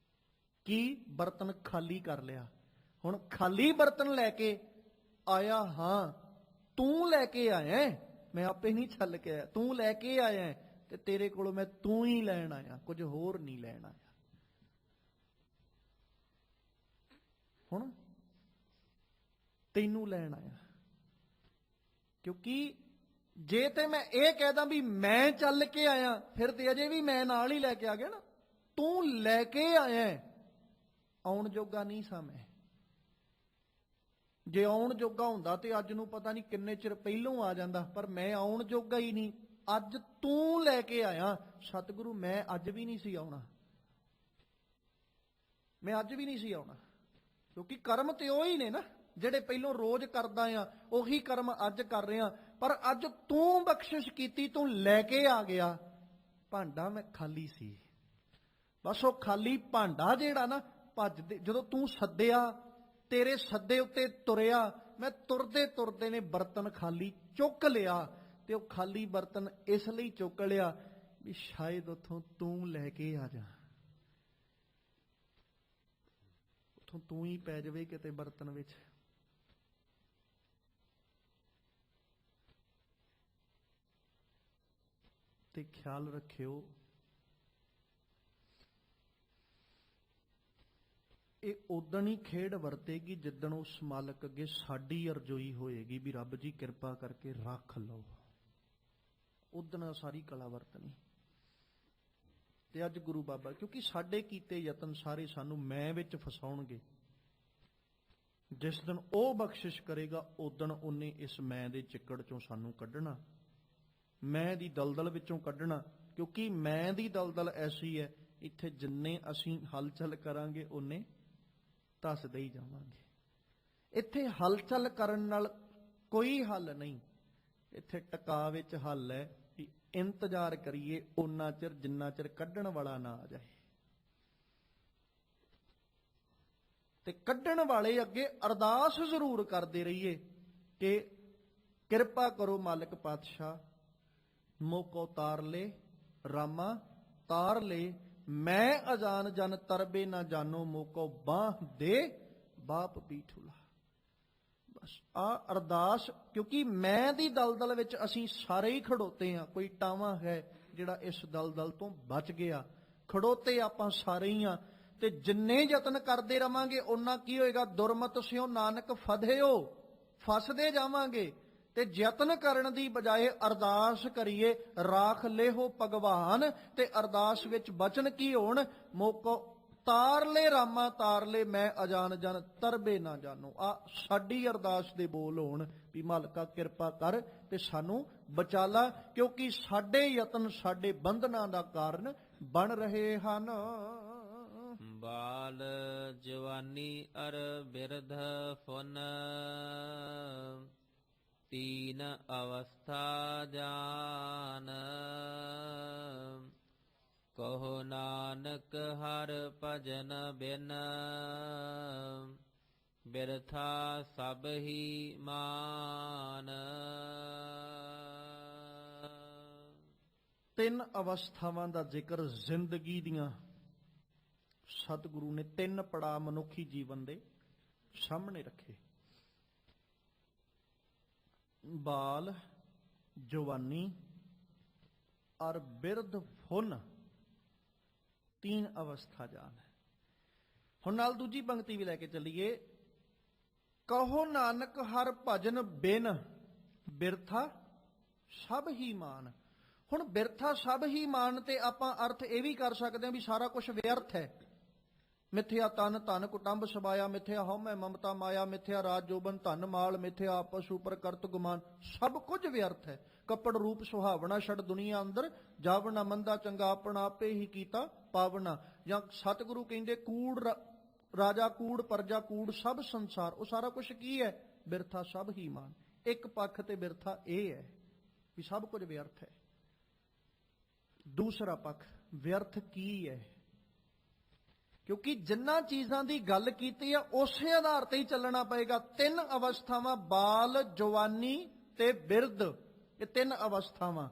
ਕੀ? ਬਰਤਨ ਖਾਲੀ ਕਰ ਲਿਆ। ਹੁਣ ਖਾਲੀ ਬਰਤਨ ਲੈ ਕੇ ਆਇਆ ਹਾਂ, ਤੂੰ ਲੈ ਕੇ ਆਇਆ, ਮੈਂ ਆਪੇ ਨਹੀਂ ਛੱਲ ਕੇ ਆਇਆ, ਤੂੰ ਲੈ ਕੇ ਆਇਆ, ਤੇ ਤੇਰੇ ਕੋਲੋਂ ਮੈਂ ਤੂੰ ਹੀ ਲੈਣ ਆਇਆ, ਕੁਝ ਹੋਰ ਨਹੀਂ ਲੈਣ ਆਇਆ। ਹੁਣ ਤੈਨੂੰ ਲੈਣ ਆਇਆ, ਕਿਉਂਕਿ ਜੇ ਤੇ ਮੈਂ ਇਹ ਕਹਿਦਾ ਵੀ ਮੈਂ ਚੱਲ ਕੇ ਆਇਆ, ਫਿਰ ਤੇ ਅਜੇ ਵੀ ਮੈਂ ਨਾਲ ਹੀ ਲੈ ਕੇ ਆ ਗਿਆ ਨਾ। ਤੂੰ ਲੈ ਕੇ ਆਇਆ, ਆਉਣ ਜੋਗਾ ਨਹੀਂ ਸਾਂ ਮੈਂ। ਜੇ ਆਉਣ ਜੋਗਾ ਹੁੰਦਾ ਤੇ ਅੱਜ ਨੂੰ ਪਤਾ ਨਹੀਂ ਕਿੰਨੇ ਚਿਰ ਪਹਿਲੋਂ ਆ ਜਾਂਦਾ, ਪਰ ਮੈਂ ਆਉਣ ਜੋਗਾ ਹੀ ਨਹੀਂ। ਅੱਜ ਤੂੰ ਲੈ ਕੇ ਆਇਆ। ਸਤਿਗੁਰੂ ਮੈਂ ਅੱਜ ਵੀ ਨਹੀਂ ਸੀ ਆਉਣਾ, ਮੈਂ ਅੱਜ ਵੀ ਨਹੀਂ ਸੀ ਆਉਣਾ, ਕਿਉਂਕਿ ਕਰਮ ਤੇ ਉਹੀ ਨੇ ਨਾ ਜਿਹੜੇ ਪਹਿਲੋਂ ਰੋਜ਼ ਕਰਦਾ ਆ, ਉਹੀ ਕਰਮ ਅੱਜ ਕਰ ਰਿਹਾ। ਪਰ ਅੱਜ ਤੂੰ ਬਖਸ਼ਿਸ਼ ਕੀਤੀ, ਤੂੰ ਲੈ ਕੇ ਆ ਗਿਆ। ਭਾਂਡਾ ਮੈਂ ਖਾਲੀ ਸੀ, ਬਸ ਉਹ ਖਾਲੀ ਭਾਂਡਾ ਜਿਹੜਾ ਨਾ ਭੱਜਦੇ, ਜਦੋਂ ਤੂੰ ਸੱਦਿਆ, ਤੇਰੇ ਸੱਦੇ ਉੱਤੇ ਤੁਰਿਆ, ਮੈਂ ਤੁਰਦੇ ਤੁਰਦੇ ਨੇ ਬਰਤਨ ਖਾਲੀ ਚੁੱਕ ਲਿਆ। ਤੇ ਉਹ ਖਾਲੀ ਬਰਤਨ ਇਸ ਲਈ ਚੁੱਕ ਲਿਆ ਵੀ ਸ਼ਾਇਦ ਉੱਥੋਂ ਤੂੰ ਲੈ ਕੇ ਆ ਜਾ, ਉੱਥੋਂ ਤੂੰ ਹੀ ਪੈ ਜਾਵੇ ਕਿਤੇ ਬਰਤਨ ਵਿੱਚ। ਤੇ ਖਿਆਲ ਰੱਖਿਓ, ਇਹ ਉਦਣ ਹੀ ਖੇਡ ਵਰਤੇਗੀ ਜਿੱਦਣ ਉਸ ਮਾਲਕ ਅੱਗੇ ਸਾਡੀ ਅਰਜ਼ੋਈ ਹੋਏਗੀ ਵੀ ਰੱਬ ਜੀ ਕਿਰਪਾ ਕਰਕੇ ਰੱਖ ਲਓ। ਉਦਣ ਸਾਰੀ ਕਲਾ ਵਰਤਣੀ। ਤੇ ਅੱਜ ਗੁਰੂ ਬਾਬਾ, ਕਿਉਂਕਿ ਸਾਡੇ ਕੀਤੇ ਯਤਨ ਸਾਰੇ ਸਾਨੂੰ ਮੈਂ ਵਿੱਚ ਫਸਾਉਣਗੇ। ਜਿਸ ਦਿਨ ਉਹ ਬਖਸ਼ਿਸ਼ ਕਰੇਗਾ, ਉਦਣ ਉਹਨੇ ਇਸ ਮੈਂ ਦੇ ਚਿੱਕੜ ਚੋਂ ਸਾਨੂੰ ਕੱਢਣਾ, ਮੈਂ ਦੀ ਦਲਦਲ ਵਿੱਚੋਂ ਕੱਢਣਾ। ਕਿਉਂਕਿ ਮੈਂ ਦੀ ਦਲਦਲ ਐਸੀ ਹੈ, ਇੱਥੇ ਜਿੰਨੇ ਅਸੀਂ ਹਲਚਲ ਕਰਾਂਗੇ ਉਹਨੇ ਧੱਸਦੇ ਹੀ ਜਾਵਾਂਗੇ। ਇੱਥੇ ਹਲਚਲ ਕਰਨ ਨਾਲ ਕੋਈ ਹੱਲ ਨਹੀਂ, ਇੱਥੇ ਟਿਕਾ ਵਿੱਚ ਹੱਲ ਹੈ ਵੀ ਇੰਤਜ਼ਾਰ ਕਰੀਏ ਓਨਾ ਚਿਰ ਜਿੰਨਾ ਚਿਰ ਕੱਢਣ ਵਾਲਾ ਨਾ ਆ ਜਾਏ। ਤੇ ਕੱਢਣ ਵਾਲੇ ਅੱਗੇ ਅਰਦਾਸ ਜ਼ਰੂਰ ਕਰਦੇ ਰਹੀਏ ਕਿ ਕਿਰਪਾ ਕਰੋ ਮਾਲਕ ਪਾਤਸ਼ਾਹ, ਮੋਕੋ ਤਾਰ ਲੈ ਰਾਮਾ ਤਾਰ ਲੈ, ਮੈਂ ਅਜਾਨ ਜਨ ਤਰਬੇ ਨਾ ਜਾਨੋ, ਮੋਕੋ ਬਾਹ ਦੇ ਬਾਪ ਬੀਠੂਲਾ। ਬਸ ਆ ਅਰਦਾਸ, ਕਿਉਂਕਿ ਮੈਂ ਦੀ ਦਲਦਲ ਵਿੱਚ ਅਸੀਂ ਸਾਰੇ ਹੀ ਖੜੋਤੇ ਹਾਂ, ਕੋਈ ਟਾਵਾਂ ਹੈ ਜਿਹੜਾ ਇਸ ਦਲਦਲ ਤੋਂ ਬਚ ਗਿਆ। ਖੜੋਤੇ ਆਪਾਂ ਸਾਰੇ ਹੀ ਹਾਂ, ਤੇ ਜਿੰਨੇ ਯਤਨ ਕਰਦੇ ਰਵਾਂਗੇ ਉਹਨਾਂ ਕੀ ਹੋਏਗਾ? ਦੁਰਮਤ ਸਿਓ ਨਾਨਕ ਫਧਿਓ, ਫਸਦੇ ਜਾਵਾਂਗੇ। ਤੇ ਯਤਨ ਕਰਨ ਦੀ ਬਜਾਏ ਅਰਦਾਸ ਕਰੀਏ, ਰਾਖ ਲੇਹੋ ਭਗਵਾਨ। ਤੇ ਅਰਦਾਸ ਵਿੱਚ ਬਚਨ ਕੀ ਹੋਣ? ਮੋਕੋ ਤਾਰ ਲੈ ਰਾਮਾ ਤਾਰ ਲੈ, ਮੈਂ ਅਜਾਨ ਜਨ ਤਰਬੇ ਨਾ ਜਾਨੋ। ਆ ਸਾਡੀ ਅਰਦਾਸ ਦੇ ਬੋਲ ਹੋਣ ਵੀ ਮਾਲਕਾ ਕਿਰਪਾ ਕਰ ਤੇ ਸਾਨੂੰ ਬਚਾ ਲਾ, ਕਿਉਂਕਿ ਸਾਡੇ ਯਤਨ ਸਾਡੇ ਬੰਧਨਾਂ ਦਾ ਕਾਰਨ ਬਣ ਰਹੇ ਹਨ। ਬਾਲ ਜਵਾਨੀ ਅਰ ਬਿਰਧ ਫੁਨ, ਤੀਨ ਅਵਸਥਾ ਜਾਨ। ਕਹੋ ਨਾਨਕ ਹਰ ਭਜਨ ਬਿਨ, ਬਿਰਥਾ ਸਭ ਹੀ ਮਾਨ। ਤਿੰਨ ਅਵਸਥਾਵਾਂ ਦਾ ਜ਼ਿਕਰ ਜ਼ਿੰਦਗੀ ਦੀਆਂ ਸਤਿਗੁਰੂ ਨੇ, ਤਿੰਨ ਪੜਾਅ ਮਨੁੱਖੀ ਜੀਵਨ ਦੇ ਸਾਹਮਣੇ ਰੱਖੇ। ਬਾਲ, ਜਵਾਨੀ और बिरध फुन, तीन अवस्था जान है। हुण नाल दूजी पंक्ति भी लैके चलीए, कहो नानक हर भजन बिन, बिरथा सब ही मान। हुण बिरथा सब ही मान ते आपां अर्थ ये भी कर सकते हैं भी सारा कुछ व्यर्थ है, ਮਿਥਿਆ ਤਨ ਧਨ ਕੁਟੰਬ ਸਬਾਇਆ, ਮਿਥਿਆ ਹਉਮੈ ਮਮਤਾ ਮਾਇਆ, ਮਿਥਿਆ ਰਾਜ ਜੋਬਨ ਧਨ ਮਾਲ, ਮਿਥਿਆ ਆਪਸ ਉਪਰ ਕਰਤ ਗੁਮਾਨ। ਸਭ ਕੁਝ ਵਿਅਰਥ ਹੈ। ਕੱਪੜ ਰੂਪ ਸੁਹਾਵਣਾ ਛੱਡ ਦੁਨੀਆ ਅੰਦਰ, ਜਾਵਣਾ ਮੰਦਾ ਚੰਗਾ ਆਪਣਾ ਆਪੇ ਹੀ ਕੀਤਾ ਪਾਵਣਾ। ਜਾਂ ਸਤਿਗੁਰੂ ਕਹਿੰਦੇ ਕੂੜ ਰਾਜਾ ਕੂੜ ਪਰਜਾ ਕੂੜ ਸਭ ਸੰਸਾਰ, ਉਹ ਸਾਰਾ ਕੁਝ ਕੀ ਹੈ? ਬਿਰਥਾ ਸਭ ਹੀ ਮਾਨ। ਇੱਕ ਪੱਖ ਤੇ ਬਿਰਥਾ ਇਹ ਹੈ ਵੀ ਸਭ ਕੁਝ ਵਿਅਰਥ ਹੈ। ਦੂਸਰਾ ਪੱਖ ਵਿਅਰਥ ਕੀ ਹੈ? ਕਿਉਂਕਿ ਜਿੰਨਾ ਚੀਜ਼ਾਂ ਦੀ ਗੱਲ ਕੀਤੀ ਹੈ ਉਸੇ ਆਧਾਰ ਤੇ ਹੀ ਚੱਲਣਾ ਪਏਗਾ। ਤਿੰਨ ਅਵਸਥਾਵਾਂ, ਬਾਲ, ਜਵਾਨੀ ਤੇ ਬਿਰਧ, ਇਹ ਤਿੰਨ ਅਵਸਥਾਵਾਂ।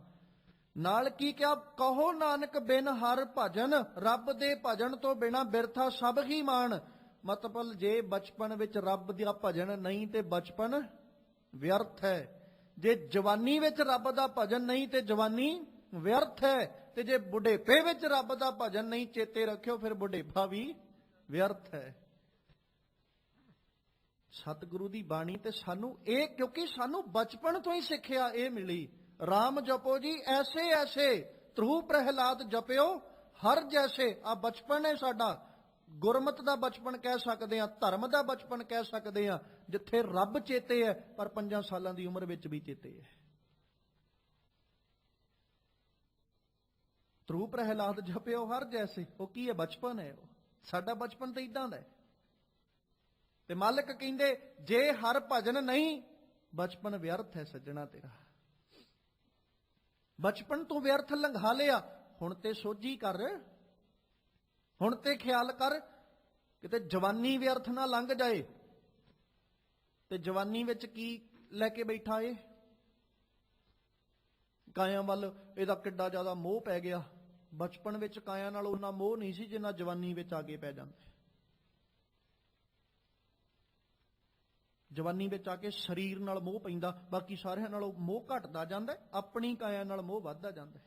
ਨਾਲ ਕੀ ਕਿਹਾ? ਕਹੋ ਨਾਨਕ ਬਿਨ ਹਰ ਭਜਨ, ਰੱਬ ਦੇ ਭਜਨ ਤੋਂ ਬਿਨਾ ਬਿਰਥਾ ਸਭ ਹੀ ਮਾਨ। ਮਤਲਬ ਜੇ ਬਚਪਨ ਵਿੱਚ ਰੱਬ ਦਾ ਭਜਨ ਨਹੀਂ ਤੇ ਬਚਪਨ ਵਿਅਰਥ ਹੈ। ਜੇ ਜਵਾਨੀ ਵਿੱਚ ਰੱਬ ਦਾ ਭਜਨ ਨਹੀਂ ਤੇ ਜਵਾਨੀ ਵਿਅਰਥ ਹੈ। ਤੇ ਜੇ ਬੁਢੇਪੇ ਵਿੱਚ ਰੱਬ ਦਾ ਭਜਨ ਨਹੀਂ, ਚੇਤੇ ਰੱਖਿਓ ਫਿਰ ਬੁਢੇਪਾ ਵੀ ਵਿਅਰਥ ਹੈ। ਸਤਿਗੁਰੂ ਦੀ ਬਾਣੀ ਤੇ ਸਾਨੂੰ ਇਹ, ਕਿਉਂਕਿ ਸਾਨੂੰ ਬਚਪਨ ਤੋਂ ਹੀ ਸਿੱਖਿਆ ਇਹ ਮਿਲੀ, ਰਾਮ ਜਪੋ ਜੀ ਐਸੇ ਐਸੇ, ਧਰੂ ਪ੍ਰਹਿਲਾਦ ਜਪਿਓ ਹਰ ਜੈਸੇ। ਆ ਬਚਪਨ ਹੈ ਸਾਡਾ। ਗੁਰਮਤ ਦਾ ਬਚਪਨ ਕਹਿ ਸਕਦੇ ਆ, ਧਰਮ ਦਾ ਬਚਪਨ ਕਹਿ ਸਕਦੇ ਆ, ਜਿੱਥੇ ਰੱਬ ਚੇਤੇ ਹੈ ਪਰ 5 ਸਾਲਾਂ ਦੀ ਉਮਰ ਵਿੱਚ ਵੀ ਚੇਤੇ ਹੈ। ਧਰੂ ਪ੍ਰਹਿਲਾਦ ਜਪਿਓ ਹਰ ਜੈਸੇ, ਉਹ ਕੀ ਹੈ? ਬਚਪਨ ਹੈ। ਉਹ ਸਾਡਾ ਬਚਪਨ ਤਾਂ ਇਦਾਂ ਦਾ ਹੈ। ਤੇ ਮਾਲਕ ਕਹਿੰਦੇ ਜੇ ਹਰ ਭਜਨ ਨਹੀਂ, ਬਚਪਨ ਵਿਅਰਥ ਹੈ ਸੱਜਣਾ ਤੇਰਾ। ਬਚਪਨ ਤੋਂ ਵਿਅਰਥ ਲੰਘਾ ਲਿਆ, ਹੁਣ ਤੇ ਸੋਝੀ ਕਰ, ਹੁਣ ਤੇ ਖਿਆਲ ਕਰ, ਕਿਤੇ ਜਵਾਨੀ ਵਿਅਰਥ ਨਾ ਲੰਘ ਜਾਏ। ਤੇ ਜਵਾਨੀ ਵਿੱਚ ਕੀ ਲੈ ਕੇ ਬੈਠਾ ਏ? ਕਾਇਆਂ ਵੱਲ ਇਹਦਾ ਕਿੱਡਾ ਜ਼ਿਆਦਾ ਮੋਹ ਪੈ ਗਿਆ। ਬਚਪਨ ਵਿੱਚ ਕਾਇਆਂ ਨਾਲ ਉਹਨਾਂ ਮੋਹ ਨਹੀਂ ਸੀ ਜਿੰਨਾ ਜਵਾਨੀ ਵਿੱਚ ਆਗੇ ਪੈ ਜਾਂਦਾ। ਜਵਾਨੀ ਵਿੱਚ ਆ ਕੇ ਸਰੀਰ ਨਾਲ ਮੋਹ ਪੈਂਦਾ, ਬਾਕੀ ਸਾਰਿਆਂ ਨਾਲੋਂ ਮੋਹ ਘਟਦਾ ਜਾਂਦਾ, ਆਪਣੀ ਕਾਇਆ ਨਾਲ ਮੋਹ ਵੱਧਦਾ ਜਾਂਦਾ।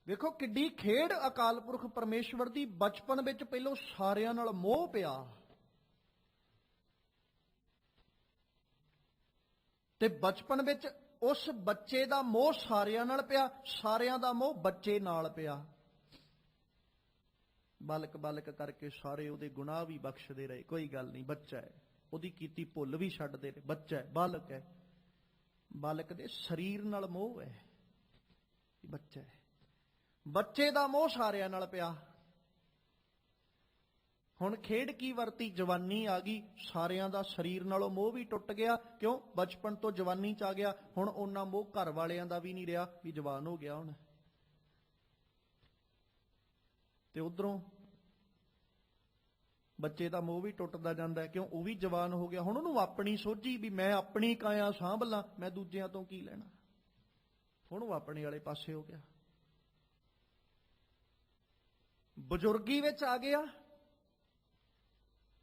ਵੇਖੋ ਕਿੱਡੀ ਖੇਡ ਅਕਾਲ ਪੁਰਖ ਪਰਮੇਸ਼ਵਰ ਦੀ। ਬਚਪਨ ਵਿੱਚ ਪਹਿਲੋਂ ਸਾਰਿਆਂ ਨਾਲ ਮੋਹ ਪਿਆ, ਤੇ ਬਚਪਨ ਵਿੱਚ ਉਸ ਬੱਚੇ ਦਾ ਮੋਹ ਸਾਰਿਆਂ ਨਾਲ ਪਿਆ, ਸਾਰਿਆਂ ਦਾ ਮੋਹ ਬੱਚੇ ਨਾਲ ਪਿਆ। ਬਾਲਕ ਬਾਲਕ ਕਰਕੇ ਸਾਰੇ ਉਹਦੇ ਗੁਨਾਹ ਵੀ ਬਖਸ਼ਦੇ ਰਹੇ, ਕੋਈ ਗੱਲ ਨਹੀਂ, ਬੱਚਾ ਹੈ, ਉਹਦੀ ਕੀਤੀ ਭੁੱਲ ਵੀ ਛੱਡਦੇ ਰਹੇ, ਬੱਚਾ ਹੈ, ਬਾਲਕ ਹੈ। ਬਾਲਕ ਦੇ ਸਰੀਰ ਨਾਲ ਮੋਹ ਹੈ, ਬੱਚਾ ਹੈ। ਬੱਚੇ ਦਾ ਮੋਹ ਸਾਰਿਆਂ ਨਾਲ ਪਿਆ। ਹੁਣ ਖੇਡ ਕੀ ਵਰਤੀ? ਜਵਾਨੀ ਆ ਗਈ, ਸਾਰਿਆਂ ਦਾ ਸਰੀਰ ਨਾਲੋਂ ਮੋਹ ਵੀ ਟੁੱਟ ਗਿਆ। ਕਿਉਂ? ਬਚਪਨ ਤੋਂ ਜਵਾਨੀ ਚ ਆ ਗਿਆ। ਹੁਣ ਉਹਨਾਂ ਮੋਹ ਘਰ ਵਾਲਿਆਂ ਦਾ ਵੀ ਨਹੀਂ ਰਿਹਾ ਵੀ ਜਵਾਨ ਹੋ ਗਿਆ ਹੁਣ। ਤੇ ਉਧਰੋਂ ਬੱਚੇ ਦਾ ਮੋਹ ਵੀ ਟੁੱਟਦਾ ਜਾਂਦਾ ਹੈ। ਕਿਉਂ? ਉਹ ਵੀ ਜਵਾਨ ਹੋ ਗਿਆ। ਹੁਣ ਉਹਨੂੰ ਆਪਣੀ ਸੋਝੀ ਵੀ ਮੈਂ ਆਪਣੀ ਕਾਇਆ ਸਾਂਭ ਲਾਂ, ਮੈਂ ਦੂਜਿਆਂ ਤੋਂ ਕੀ ਲੈਣਾ। ਹੁਣ ਉਹ ਆਪਣੇ ਵਾਲੇ ਪਾਸੇ ਹੋ ਗਿਆ। ਬਜ਼ੁਰਗੀ ਵਿੱਚ ਆ ਗਿਆ।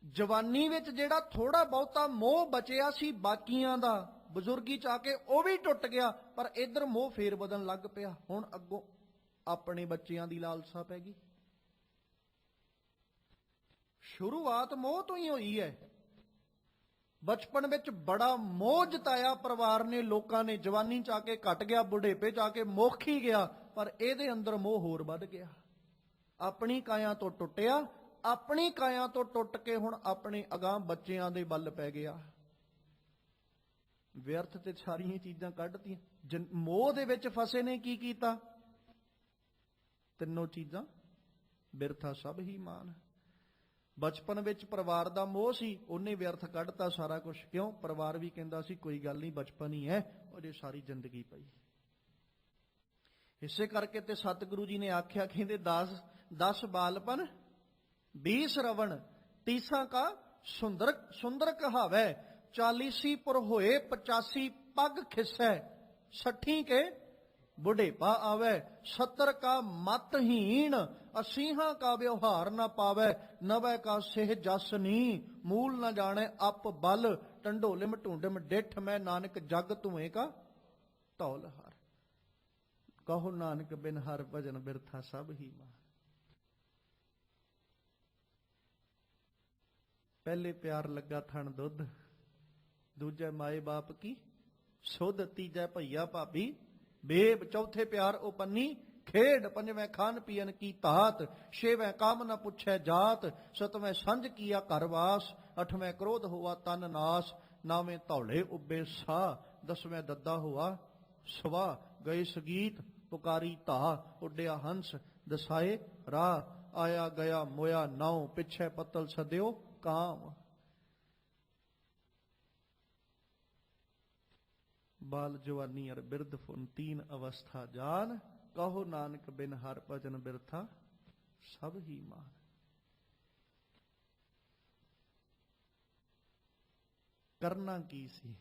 ਜਵਾਨੀ ਵਿੱਚ ਜਿਹੜਾ ਥੋੜਾ ਬਹੁਤਾ ਮੋਹ ਬਚਿਆ ਸੀ ਬਾਕੀਆਂ ਦਾ, ਬਜ਼ੁਰਗੀ ਚ ਆ ਕੇ ਉਹ ਵੀ ਟੁੱਟ ਗਿਆ। ਪਰ ਇੱਧਰ ਮੋਹ ਫੇਰ ਵਧਣ ਲੱਗ ਪਿਆ। ਹੁਣ ਅੱਗੋਂ ਆਪਣੇ ਬੱਚਿਆਂ ਦੀ ਲਾਲਸਾ ਪੈ ਗਈ। ਸ਼ੁਰੂਆਤ ਮੋਹ ਤੋਂ ਹੀ ਹੋਈ ਹੈ। ਬਚਪਨ ਵਿੱਚ ਬੜਾ ਮੋਹ ਜਤਾਇਆ ਪਰਿਵਾਰ ਨੇ, ਲੋਕਾਂ ਨੇ। ਜਵਾਨੀ ਚ ਆ ਕੇ ਘਟ ਗਿਆ, ਬੁਢੇਪੇ ਚ ਆ ਕੇ ਮੁੱਕ ਹੀ ਗਿਆ। ਪਰ ਇਹਦੇ ਅੰਦਰ ਮੋਹ ਹੋਰ ਵੱਧ ਗਿਆ। ਆਪਣੀ ਕਾਇਆ ਤੋਂ ਟੁੱਟਿਆ, ਆਪਣੀ ਕਾਇਆ ਤੋਂ ਟੁੱਟ ਕੇ ਹੁਣ ਆਪਣੇ ਅਗਾਂਹ ਬੱਚਿਆਂ ਦੇ ਵੱਲ ਪੈ ਗਿਆ। ਵਿਅਰਥ ਤੇ ਸਾਰੀਆਂ ਚੀਜ਼ਾਂ ਕੱਢਤੀਆਂ। ਮੋਹ ਦੇ ਵਿੱਚ ਫਸੇ ਨੇ ਕੀ ਕੀਤਾ? ਤਿੰਨੋਂ ਚੀਜ਼ਾਂ ਬਿਰਥਾ ਸਭ ਹੀ ਮਾਨ। ਬਚਪਨ ਵਿੱਚ ਪਰਿਵਾਰ ਦਾ ਮੋਹ ਸੀ, ਉਹਨੇ ਵਿਅਰਥ ਕੱਢਤਾ ਸਾਰਾ ਕੁਝ। ਕਿਉਂ? ਪਰਿਵਾਰ ਵੀ ਕਹਿੰਦਾ ਸੀ ਕੋਈ ਗੱਲ ਨਹੀਂ, ਬਚਪਨ ਹੀ ਹੈ, ਉਹਦੇ ਸਾਰੀ ਜ਼ਿੰਦਗੀ ਪਈ। ਇਸੇ ਕਰਕੇ ਤੇ ਸਤਿਗੁਰੂ ਜੀ ਨੇ ਆਖਿਆ, ਕਹਿੰਦੇ 10 ਬਾਲਪਨ 20 ਰਵਣ, 30 ਕਾ ਸੁੰਦਰ ਕਹਾਵੈ, 40 ਪੁਰ ਹੋਏ 85 ਪੱਗ ਖਿਸੈ, 60 ਕੇ ਬੁਢੇਪਾ ਆਵੈ, 70 ਕਾ ਮਤਹੀਣ, 80 ਕਾ ਵਿਵਹਾਰ ਨਾ ਪਾਵੈ, 90 ਕਾ ਸਿਹ ਜਸ ਨੀ, ਮੂਲ ਨਾ ਜਾਣੈ ਅਪ ਬਲ, ਟੰਡੋਲਿਮ ਢੂੰਡਮ ਡਿਠ, ਮੈਂ ਨਾਨਕ ਜਗ ਧੂਏ ਕਾ ਧੌਲ ਹਾਰ। ਕਹੋ ਨਾਨਕ ਬਿਨ ਹਰ ਭਜਨ ਬਿਰਥਾ ਸਭ ਹੀ ਮਾਨ। ਪਹਿਲੇ ਪਿਆਰ ਲੱਗਾ ਥਣ ਦੁੱਧ, ਦੂਜਾ ਮਾਏ ਬਾਪ ਕੀ ਸੁਧ, ਤੀਜਾ ਭਈਆ ਭਾਬੀ ਬੇਬ, ਚੌਥੇ ਪਿਆਰ ਉਹ ਪੰਨੀ ਖੇਡ, ਪੰਜਵੇਂ ਖਾਨ ਪੀਨ ਕੀ ਧਾਤ, ਛੇਵੇਂ ਕਾਮ ਨ ਪੁੱਛੈ ਜਾਤ, ਸਤਵੇਂ ਸੰਜ ਕੀਆ ਘਰ ਵਾਸ, ਅਠਵੇਂ ਕ੍ਰੋਧ ਹੋਆ ਤਨ ਨਾਸ, ਨਾਵੇਂ ਧੌਲੇ ਉੱਬੇ ਸਾਹ, ਦਸਵੇਂ ਦੱਦਾ ਹੋਆ ਸਵਾ, ਗਏ ਸਗੀਤ ਪੁਕਾਰੀ ਧਾ, ਉੱਡਿਆ ਹੰਸ ਦਸਾਏ ਰਾਹ, ਆਇਆ ਗਿਆ ਮੋਇਆ ਨਾਉ, ਪਿੱਛੇ ਪਤਲ ਸਦਿਓ ਕਾਮ। ਬਾਲ ਜਵਾਨੀ ਅਰ ਬਿਰਧ ਫੁਨ ਤੀਨ ਅਵਸਥਾ ਜਾਨ, ਕਹੋ ਨਾਨਕ ਬਿਨ ਹਰ ਭਜਨ ਬਿਰਥਾ ਸਭ ਹੀ ਮਾਨ। ਕਰਨਾ ਕੀ ਸੀ?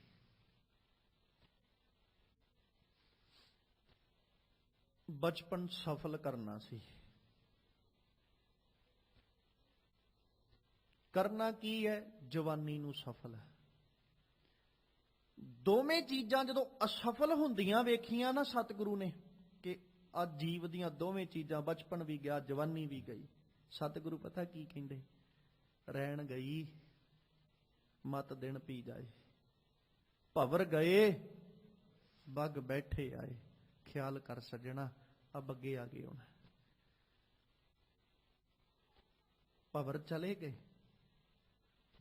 ਬਚਪਨ ਸਫਲ ਕਰਨਾ ਸੀ। ਕਰਨਾ ਕੀ ਹੈ? ਜਵਾਨੀ ਨੂੰ ਸਫਲ ਹੈ। ਦੋਵੇਂ ਚੀਜ਼ਾਂ ਜਦੋਂ ਅਸਫਲ ਹੁੰਦੀਆਂ ਵੇਖੀਆਂ ਨਾ ਸਤਿਗੁਰੂ ਨੇ, ਕਿ ਆ ਜੀਵ ਦੀਆਂ ਦੋਵੇਂ ਚੀਜ਼ਾਂ, ਬਚਪਨ ਵੀ ਗਿਆ ਜਵਾਨੀ ਵੀ ਗਈ, ਸਤਿਗੁਰੂ ਪਤਾ ਕੀ ਕਹਿੰਦੇ? ਰਹਿਣ ਗਈ ਮਤ ਦਿਨ ਪੀ ਜਾਏ, ਭਵਰ ਗਏ ਬੱਗ ਬੈਠੇ ਆਏ, ਖਿਆਲ ਕਰ ਸੱਜਣਾ ਅਬ ਅੱਗੇ ਆ ਗਏ ਹੁਣ। ਭਵਰ ਚਲੇ ਗਏ।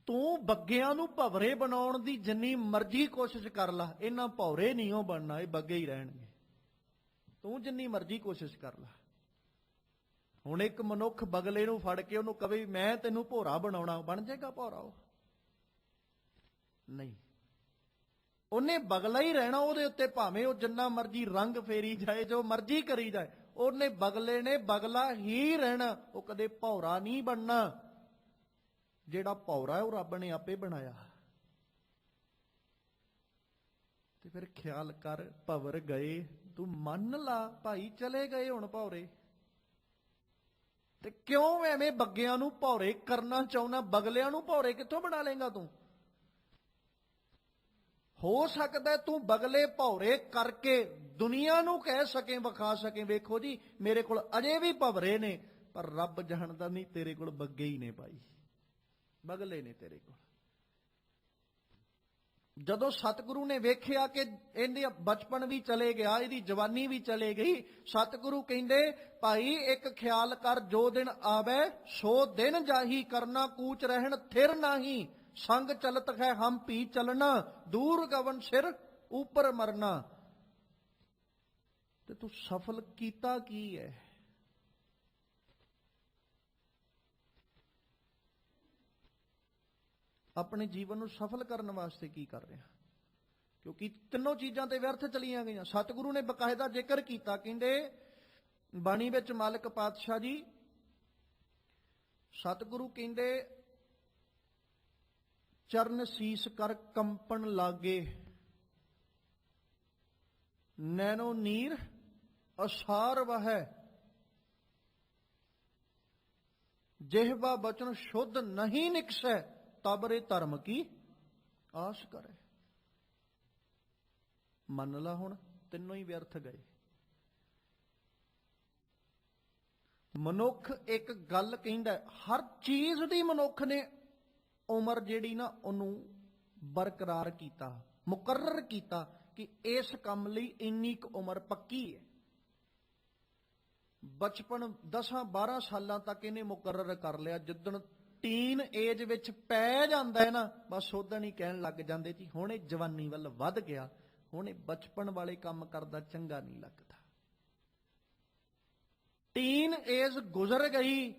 ਤੂੰ ਬੱਗਿਆਂ ਨੂੰ ਭਵਰੇ ਬਣਾਉਣ ਦੀ ਜਿੰਨੀ ਮਰਜ਼ੀ ਕੋਸ਼ਿਸ਼ ਕਰ ਲਾ, ਇਹਨਾਂ ਭੌਰੇ ਨਹੀਂ ਉਹ ਬਣਨਾ, ਇਹ ਬੱਗੇ ਹੀ ਰਹਿਣਗੇ। ਤੂੰ ਜਿੰਨੀ ਮਰਜ਼ੀ ਕੋਸ਼ਿਸ਼ ਕਰ ਲਾ। ਹੁਣ ਇੱਕ ਮਨੁੱਖ ਬਗਲੇ ਨੂੰ ਫੜ ਕੇ ਉਹਨੂੰ ਕਵੇ ਮੈਂ ਤੈਨੂੰ ਭੌਰਾ ਬਣਾਉਣਾ, ਬਣ ਜਾਏਗਾ ਭੌਰਾ? ਉਹ ਨਹੀਂ, ਉਹਨੇ ਬਗਲਾ ਹੀ ਰਹਿਣਾ। ਉਹਦੇ ਉੱਤੇ ਭਾਵੇਂ ਉਹ ਜਿੰਨਾ ਮਰਜ਼ੀ ਰੰਗ ਫੇਰੀ ਜਾਏ, ਜੋ ਮਰਜ਼ੀ ਕਰੀ ਜਾਏ, ਉਹਨੇ ਬਗਲੇ ਨੇ ਬਗਲਾ ਹੀ ਰਹਿਣਾ। ਉਹ ਕਦੇ ਭੌਰਾ ਨਹੀਂ ਬਣਨਾ। ਜਿਹੜਾ ਭੌਰਾ ਉਹ ਰੱਬ ਨੇ ਆਪੇ ਬਣਾਇਆ। ਤੇ ਫਿਰ ਖਿਆਲ ਕਰ, ਭਵਰ ਗਏ, ਤੂੰ ਮੰਨ ਲਾ ਭਾਈ ਚਲੇ ਗਏ ਹੁਣ ਭੌਰੇ। ਤੇ ਕਿਉਂ ਐਵੇਂ ਬੱਗਿਆਂ ਨੂੰ ਭੌਰੇ ਕਰਨਾ ਚਾਹੁੰਦਾ? ਬਗਲਿਆਂ ਨੂੰ ਭੌਰੇ ਕਿੱਥੋਂ ਬਣਾ ਲੇਗਾ ਤੂੰ? ਹੋ ਸਕਦਾ ਤੂੰ ਬਗਲੇ ਭੌਰੇ ਕਰਕੇ ਦੁਨੀਆ ਨੂੰ ਕਹਿ ਸਕੇ, ਵਿਖਾ ਸਕੇ, ਵੇਖੋ ਜੀ ਮੇਰੇ ਕੋਲ ਅਜੇ ਵੀ ਭਵਰੇ ਨੇ, ਪਰ ਰੱਬ ਜਾਣਦਾ ਨਹੀਂ ਤੇਰੇ ਕੋਲ ਬੱਗੇ ਹੀ ਨੇ ਭਾਈ, ਬਗਲੇ ਨੇ ਤੇਰੇ ਕੋਲ। ਜਦੋਂ ਸਤਿਗੁਰੂ ਨੇ ਵੇਖਿਆ ਕਿ ਇਹਦੇ ਬਚਪਨ ਵੀ ਚਲੇ ਗਿਆ, ਇਹਦੀ ਜਵਾਨੀ ਵੀ ਚਲੇ ਗਈ, ਸਤਿਗੁਰੂ ਕਹਿੰਦੇ ਭਾਈ ਇੱਕ ਖਿਆਲ ਕਰ, ਜੋ ਦਿਨ ਆਵੇ ਸੋ ਦਿਨ ਜਾਹੀ, ਕਰਨਾ ਕੂਚ ਰਹਿਣ ਥਿਰ ਨਾਹੀ, ਸੰਗ ਚਲਤ ਹੈ ਹਮ ਭੀ ਚਲਣਾ, ਦੂਰ ਗਵਨ ਸਿਰ ਉੱਪਰ ਮਰਨਾ। ਤੇ ਤੂੰ ਸਫਲ ਕੀਤਾ ਕੀ ਹੈ? ਆਪਣੇ ਜੀਵਨ ਨੂੰ ਸਫਲ ਕਰਨ ਵਾਸਤੇ ਕੀ ਕਰ ਰਿਹਾ? ਕਿਉਂਕਿ ਤਿੰਨੋਂ ਚੀਜ਼ਾਂ ਤੇ ਵਿਅਰਥ ਚਲੀਆਂ ਗਈਆਂ। ਸਤਿਗੁਰੂ ਨੇ ਬਕਾਇਦਾ ਜ਼ਿਕਰ ਕੀਤਾ, ਕਹਿੰਦੇ ਬਾਣੀ ਵਿੱਚ ਮਾਲਕ ਪਾਤਸ਼ਾਹ ਜੀ, ਸਤਿਗੁਰੂ ਕਹਿੰਦੇ ਚਰਨ ਸੀਸ ਕਰ ਕੰਪਣ ਲਾਗੇ, ਨੈਣੋ ਨੀਰ ਅਸਾਰ ਵਹੈ, ਜਿਹਵਾ ਬਚਨ ਸ਼ੁੱਧ ਨਹੀਂ ਨਿਕਸੈ, ਤਬਰੇ ਧਰਮ ਕੀ ਆਸ ਕਰੇ। ਮੰਨ ਲਾ ਹੁਣ ਤਿੰਨੋਂ ਹੀ ਵਿਅਰਥ ਗਏ। ਮਨੁੱਖ ਇੱਕ ਗੱਲ ਕਹਿੰਦਾ, ਹਰ ਚੀਜ਼ ਦੀ ਮਨੁੱਖ ਨੇ ਉਮਰ ਜਿਹੜੀ ਨਾ ਉਹਨੂੰ ਬਰਕਰਾਰ ਕੀਤਾ, ਮੁਕਰਰ ਕੀਤਾ ਕਿ ਇਸ ਕੰਮ ਲਈ ਇੰਨੀ ਕੁ ਉਮਰ ਪੱਕੀ ਹੈ। ਬਚਪਨ 10-12 ਸਾਲਾਂ ਤੱਕ ਇਹਨੇ ਮੁਕਰਰ ਕਰ ਲਿਆ। ਜਿੱਦਣ ਟੀਨ ਏਜ ਵਿੱਚ ਪੈ ਜਾਂਦਾ ਹੈ ਨਾ, ਬਸ ਉਦਣ ਹੀ ਕਹਿਣ ਲੱਗ ਜਾਂਦੇ ਜੀ ਹੁਣ ਇਹ ਜਵਾਨੀ ਵੱਲ ਵੱਧ ਗਿਆ, ਹੁਣ ਇਹ ਬਚਪਨ ਵਾਲੇ ਕੰਮ ਕਰਦਾ ਚੰਗਾ ਨਹੀਂ ਲੱਗਦਾ। ਟੀਨ ਏਜ ਗੁਜ਼ਰ ਗਈ,